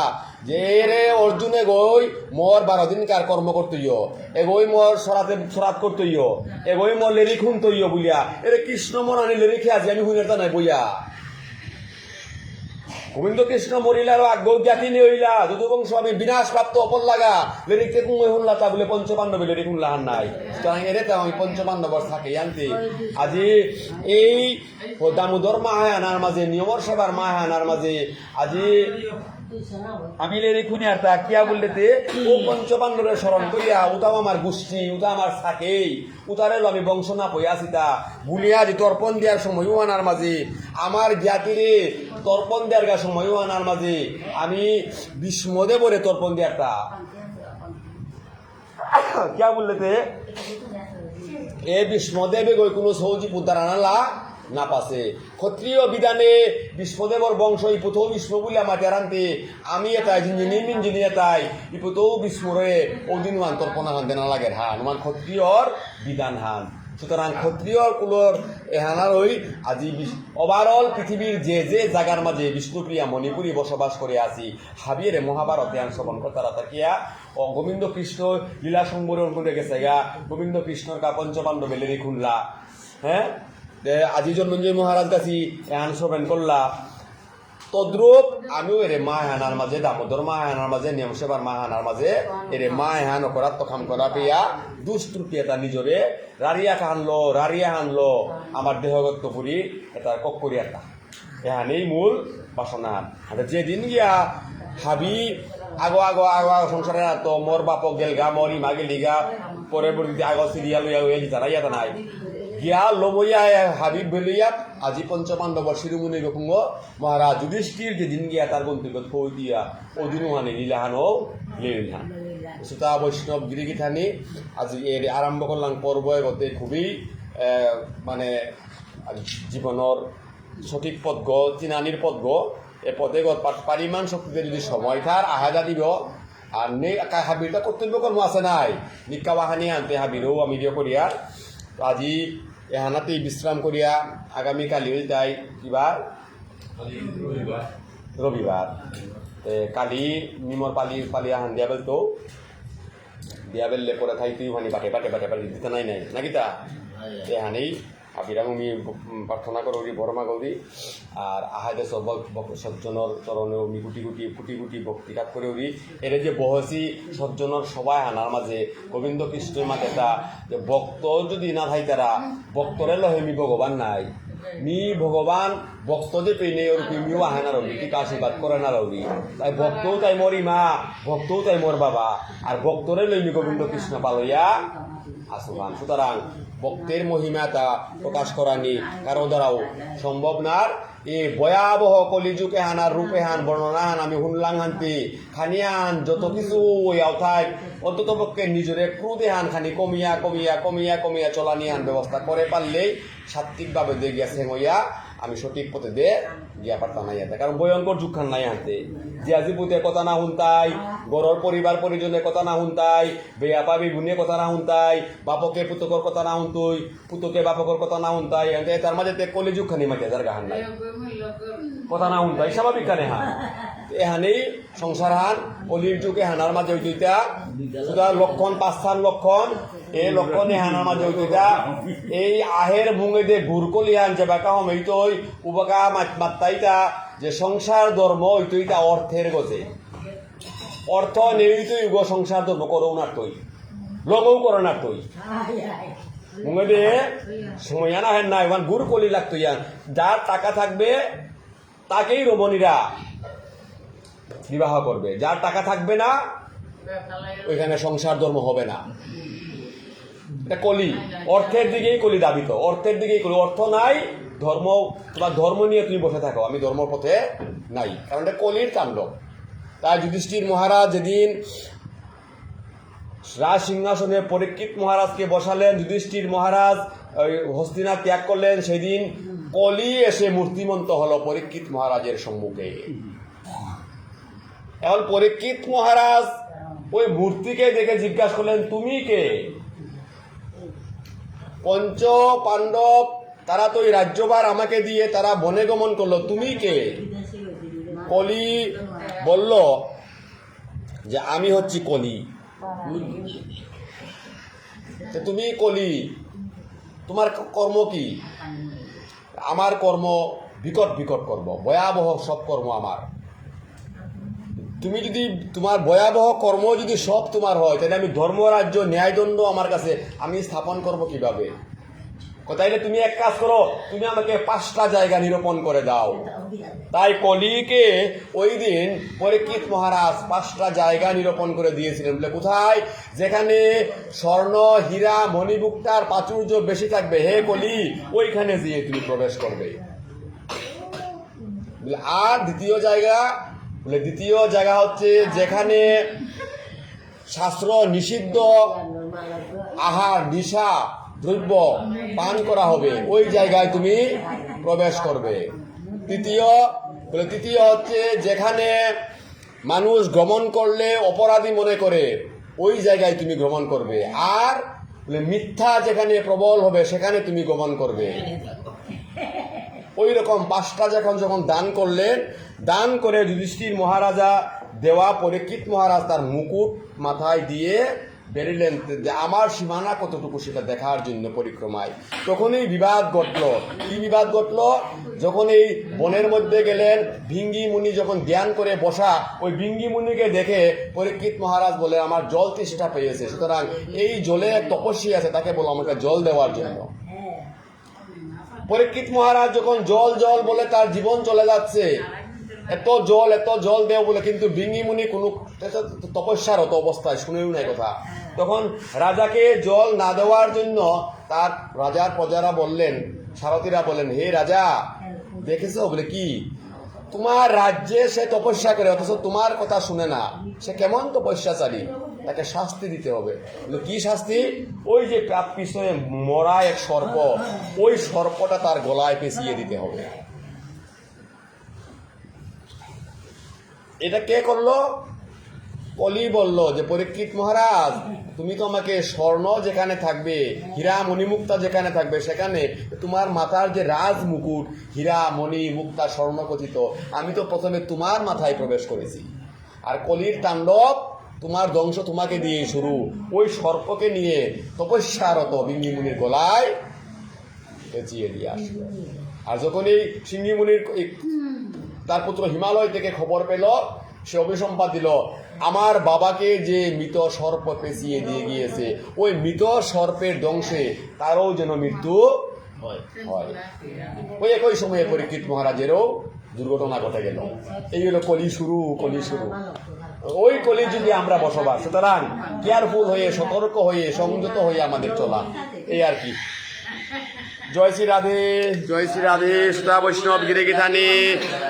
যে রে অর্জুনে গই মোর 12 দিনকার কর্ম করতইও এগোই মোর সরাত করতইও এগোই মোর লেরি খুন তইও বুলিয়া এরে কৃষ্ণ মন আনি লেরি খেয়ে আজি আমি হুইনার নাই বইয়া গোবিন্দ কৃষ্ণ মরিলার আগ্রহ জ্ঞাতি হইলা যদুবংশ আমি বিনাশ প্রাপ্ত অপর লাগা লেরিকে কুমই হুনলা তা বলে পঞ্চপাণ্ডবে লেরি হুনলা হান নাই সুতরাং এরে তো আমি পঞ্চপাণ্ডবর থাকে আনতে আজি এই দামোদর মাহায়ানার মাঝে নিয়মর সেবার মাহায়ানার মাঝে আজি আমি লেরি খুনি আর তা কিয়া বললেতে ও পঞ্চপাণ্ডবের স্মরণ করিয়া উতাম আমার গোষ্ঠী উতা আমার থাকেই উতারে আমি বংশ না পইয়া আসিতা বুলিয়া যে তর্পণ দেওয়ার সময়ও আনার মাঝে আমার জ্ঞাতিরে তর্পণ দেওয়ার সময়ও আনার মাঝে আমি বিষ্মদেবরে তর্পণ দেওয়ারটা কিয়া বললেতে এ বিষ্মদেবে গই কোনো সৌজি পুতার আনালা না পাছে ক্ষত্রিয় বিধানে বিষ্ণুদেবর বংশ ইপুতৌ বিষ্ণু বলে আমাকে আনতে আমি এটাই জিঞ্জিনি এটাই ইপুতৌ বিষ্ণুরে ওদিন তর্পণা হান দেনা লাগে হান মান ক্ষত্রিয়র বিধান হান সুতরাং ক্ষত্রিয় কুলর এহানার ওই আজি ওভারঅল পৃথিবীর যে যে জায়গার মাঝে বিষ্ণুপ্রিয়া মণিপুরী বসবাস করে আছি হাবিয়ে মহাভারতে আন শ্রবণ কর্তারা তাকিয়া ও গোবিন্দ কৃষ্ণ লীলা সম্বরণ করে গেছে গা গোবিন্দ কৃষ্ণর কা পঞ্চপাণ্ডবে লেরি খুনলা হ্যাঁ আজি জন্মঞ্জয় মহারাজ কাছি এহান শ্রবণ করলা তদ্রুপ আমিও এরে মা হেহানার মাঝে দামোদর মা হেহানার মাঝে নিয়ম সেবার মা হেহানার মাঝে এরে মা হেহান করার তখাম করা পেয়া দুষ্ট্রুপি এটা নিজরে রারিয়া হানলো আমার দেহগত পুরি এটা করি এটা এহানেই মূল বাসনা যেদিন গিয়া হাবি আগো সংসারে তো মোর বাপক গেলগা মরি মা গেলিগা পরবর্তীতে আগো সিরিয়া লইয়া হয়ে জানাইয়া নাই গিয়া লমইয়া হাবিব বেলিয়াত আজি পঞ্চপাণ্ডবর শিরোমণি গকুঙ্গ মহারাজ যুধিষ্ঠির যেদিন গিয়া তার গন্তিগত কই দিয়া ওদিনও হানি লীলাহানও লীলাহান সুতা বৈষ্ণব গিরিগিঠানি আজি এর আরম্ভ করলাম পর্ব গতে খুবই মানে জীবনের সঠিক পদ চিনানির পদ এ পদে পারিমাণ শক্তিতে যদি সময় থার আহাদা দিব আর নে হাবিরটা কর্তব্য কর্ম আছে নাই নিকা বাহানি আনতে হাবিরও আমি দিও করিয়া আজি এহানাতেই বিশ্রাম করিয়া আগামীকালি তাই কিবার রবিবার কালি নিমর পালি আহান দিয়া বেলতো দিয়া বেললে পরে থাই তুই হানি বাটে দিতে নাই নাকি তা এহানেই আবিরাম আমি প্রার্থনা করি বর্মা গৌরী আর আহাদে সব সজ্জনের চরণে আমি গুটি গুটি ভক্তিঘাত করে উড়ি এর যে বহসি সজ্জনের সবাই হানার মাঝে গোবিন্দ কৃষ্ণের মাঝে এটা যে ভক্ত যদি না থাই তারা ভক্তরে লহেমি ভগবান নাই মি ভগবান ভক্ত যে পেনে ওর প্রেমিও আহে না রবি ঠিক আশীর্বাদ করে না রবি তাই ভক্তও তাই মরি মা ভক্তও তাই মোর বাবা আর ভক্তরে লইমি গোবিন্দ কৃষ্ণ পালইয়া আসুন সুতরাং ভক্তের মহিমাটা প্রকাশ করানি কারো দ্বারাও সম্ভব নার এ ভয়াবহ কলিযুগ এহানার রূপ এহান বর্ণনা হান আমি শুনলাম হানতি খানিয়ান যত কিছু ওই আওথায় অন্তত পক্ষে নিজরে ক্রুদ এহান খানি কমিয়া চলানি হান ব্যবস্থা করে পারলেই সাত্বিকভাবে দিয়ে গিয়াছে হইয়া আমি সঠিক পথে দে গিয়া পারতাম নাই হাতে কারণ ভয়ঙ্কর যুগখান নাই হাতে জিয়াজি পুতের কথা না শুনতাই গড়র পরিবার পরিজনের কথা না শুনতাই বেয়া পাবি বুনিয়ে কথা না শুনতাই বাপকে পুতকর কথা না শুনতুই পুতকে বাপকর কথা না শুনতাই তার মাঝে কলি যুগখানি মাঝে যার গাহান নাই কথা না শুনতাই স্বাভাবিক কানে হান এহানেই সংসার হান অলির যুগ এহানার মাঝে হইতা সুতরাং লক্ষণ 5 লক্ষণ এই লক্ষণ এহানার মাঝে হইতা এই আহের ভুঙে দে ঘুরকলি হান যে বাকা হম হইতই উবাকা মাত্তাইতা যে সংসার ধর্ম হইতইতা অর্থের গজে অর্থ নেইতই গো সংসার ধর্ম করো না তৈ লগও করে না তৈ ভুঙে দে সময় না হেন নাই ওখান ঘুরকলি লাগতো ইয়ান যার টাকা থাকবে তাকেই রমণীরা বিবাহ করবে যার টাকা থাকবে না ওইখানে সংসার ধর্ম হবে না এটা কলি অর্থের দিকেই কলি দাবিত অর্থের দিকেই কলি অর্থ নাই ধর্ম তোমার ধর্ম নিয়ে তুমি বসে থাকো আমি ধর্ম পথে নাই কারণ এটা কলির তাণ্ডব তাই যুধিষ্ঠির মহারাজ যেদিন রাজ সিংহাসনে পরীক্ষিত মহারাজকে বসালেন, যুধিষ্ঠির মহারাজ ওই হস্তিনা ত্যাগ করলেন, সেদিন কলি এসে মূর্তিমন্ত হলো পরীক্ষিত মহারাজের সম্মুখে। এখন পরীক্ষিত মহারাজ ওই মূর্তিকে দেখে জিজ্ঞাসা করলেন, তুমি কে? পঞ্চ পাণ্ডব তারা তো ওই রাজ্যভার আমাকে দিয়ে তারা বনে গমন করলো, তুমি কে? কলি বলল যে আমি হচ্ছি কলি। তুমি কলি, তোমার কর্ম কি? আমার কর্ম বিকট বিকট কর্ম, ভয়াবহ সব কর্ম আমার। তুমি যদি তোমার ভয়াবহ কর্ম যদি সব তোমার হয়, তাহলে আমি ধর্মরাজ্য ন্যায়দণ্ড আমার কাছে আমি স্থাপন করব কিভাবে? তাইলে তুমি এক কাজ করো, তুমি আমাকে 5টা জায়গা নিরূপণ করে দাও। তাই কলিকে ওই দিন পরীক্ষিত মহারাজ 5টা জায়গা নিরূপণ করে দিয়েছিলেন। বলে কোথায়? যেখানে স্বর্ণ হীরা মণিমুক্তার প্রাচুর্য বেশি থাকবে, হে কলি ওইখানে গিয়ে তুমি প্রবেশ করবে। আর দ্বিতীয় জায়গা হচ্ছে যেখানে শাস্ত্র নিষিদ্ধ আহার নিশা দ্রব্য পান করা হবে, ওই জায়গায় তুমি প্রবেশ করবে। তৃতীয় হচ্ছে যেখানে মানুষ গমন করলে অপরাধী মনে করে, ওই জায়গায় তুমি গমন করবে। আর মিথ্যা যেখানে প্রবল হবে সেখানে তুমি গমন করবে। ওই রকম 5টা যখন দান করলেন, দান করে যুধিষ্ঠির মহারাজা দেওয়া পরীক্ষিত মহারাজ তার মুকুট মাথায় দিয়ে বেরিলেন যে আমার সীমানা কতটুকু সেটা দেখার জন্য পরিক্রমায়। তখনই বিবাদ ঘটল। কি বিবাদ ঘটল? যখন এই বনের মধ্যে গেলেন, ভিঙ্গি মুনি যখন ধ্যান করে বসা, ওই ভিঙ্গি মুনিকে দেখে পরীক্ষিত মহারাজ বলে আমার জল তেষ্টা পেয়েছে, সুতরাং এই জলে তপস্বী আছে, তাকে বলো আমাকে জল দেওয়ার জন্য। পরীক্ষিত মহারাজ যখন জল বলে তার জীবন চলে যাচ্ছে, এত জল দেও বলে, কিন্তু ভিঙ্গি মুনি কোনো তপস্যারত অবস্থায় শুনেও নাই কথা। তখন রাজাকে জল না দেওয়ার জন্য তার রাজার প্রজারা বললেন, সারথীরা বললেন, হে রাজা দেখেছো? বলে কি? তোমার রাজ্যে সে তপস্যা করে অথচ তোমার কথা শুনে না, সে কেমন তপস্যাচারী, তাকে শাস্তি দিতে হবে। কি শাস্তি? ওই যে পিছনে মরা এক সর্প, ওই সর্পটা তার গলায় পেঁচিয়ে দিতে হবে। এটা কে করলো? কলি বলল যে পরীক্ষিত মহারাজ তুমি তো আমাকে স্বর্ণ যেখানে থাকবে, হীরা মণিমুক্তা যেখানে থাকবে, সেখানে তোমার মাথার যে রাজ মুকুট, হীরা মণি মুক্তা স্বর্ণ কথিত, আমি তো প্রথমে তোমার মাথায় প্রবেশ করেছি। আর কলির তাণ্ডব, তোমার ধ্বংস তোমাকে দিয়ে শুরু। ওই সর্পকে নিয়ে তপস্যারত ভিঙ্গি মুনির গলায় পেঁচিয়ে দিয়ে আসলো। আর যখন এই সিঙ্গি মুনির তার পুত্র হিমালয় থেকে খবর পেল, সে অভিসম্পাদ দিল, আমার বাবাকে যে মৃত সর্প পেঁচিয়ে দিয়ে গিয়েছে, ওই মৃত সর্পের দংশে তারও যেন মৃত্যু হয়। ওই একই সময়ে পরীক্ষিত মহারাজেরও দুর্ঘটনা ঘটে গেল। এই হলো কলি শুরু। ওই কলি যুগে আমরা বসবাস, সুতরাং কেয়ারফুল হয়ে, সতর্ক হয়ে, সংযত হয়ে আমাদের চলা, এই আর কি। জয় শ্রী রাধে সুতা বৈষ্ণব গিরে গীতানি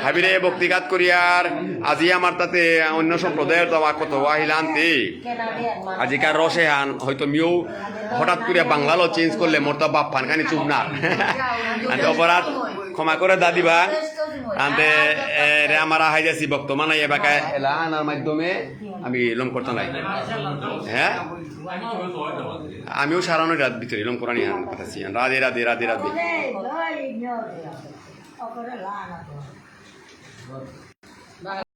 হাবিরে ভক্তিঘাত করিয়ার আজি আমার তাতে অন্য সম্প্রদায়ের তো আমার কত আহিলান্তি আজিকার রসে হান হয়তো মিও হঠাৎ করে বাংলালো চেঞ্জ করলে মোর তো বাপ ফানখানি চুপ না অপরাধ ক্ষমা করে দাদিবা আনতে রে আমার আহাই যাচ্ছি বর্তমানে এবাকে এলা আনার মাধ্যমে আমি লম করতে নাই। হ্যাঁ, আমিও সারানোর রাত ভিতরে লম করানি আন পাঠাচ্ছি। রাধে।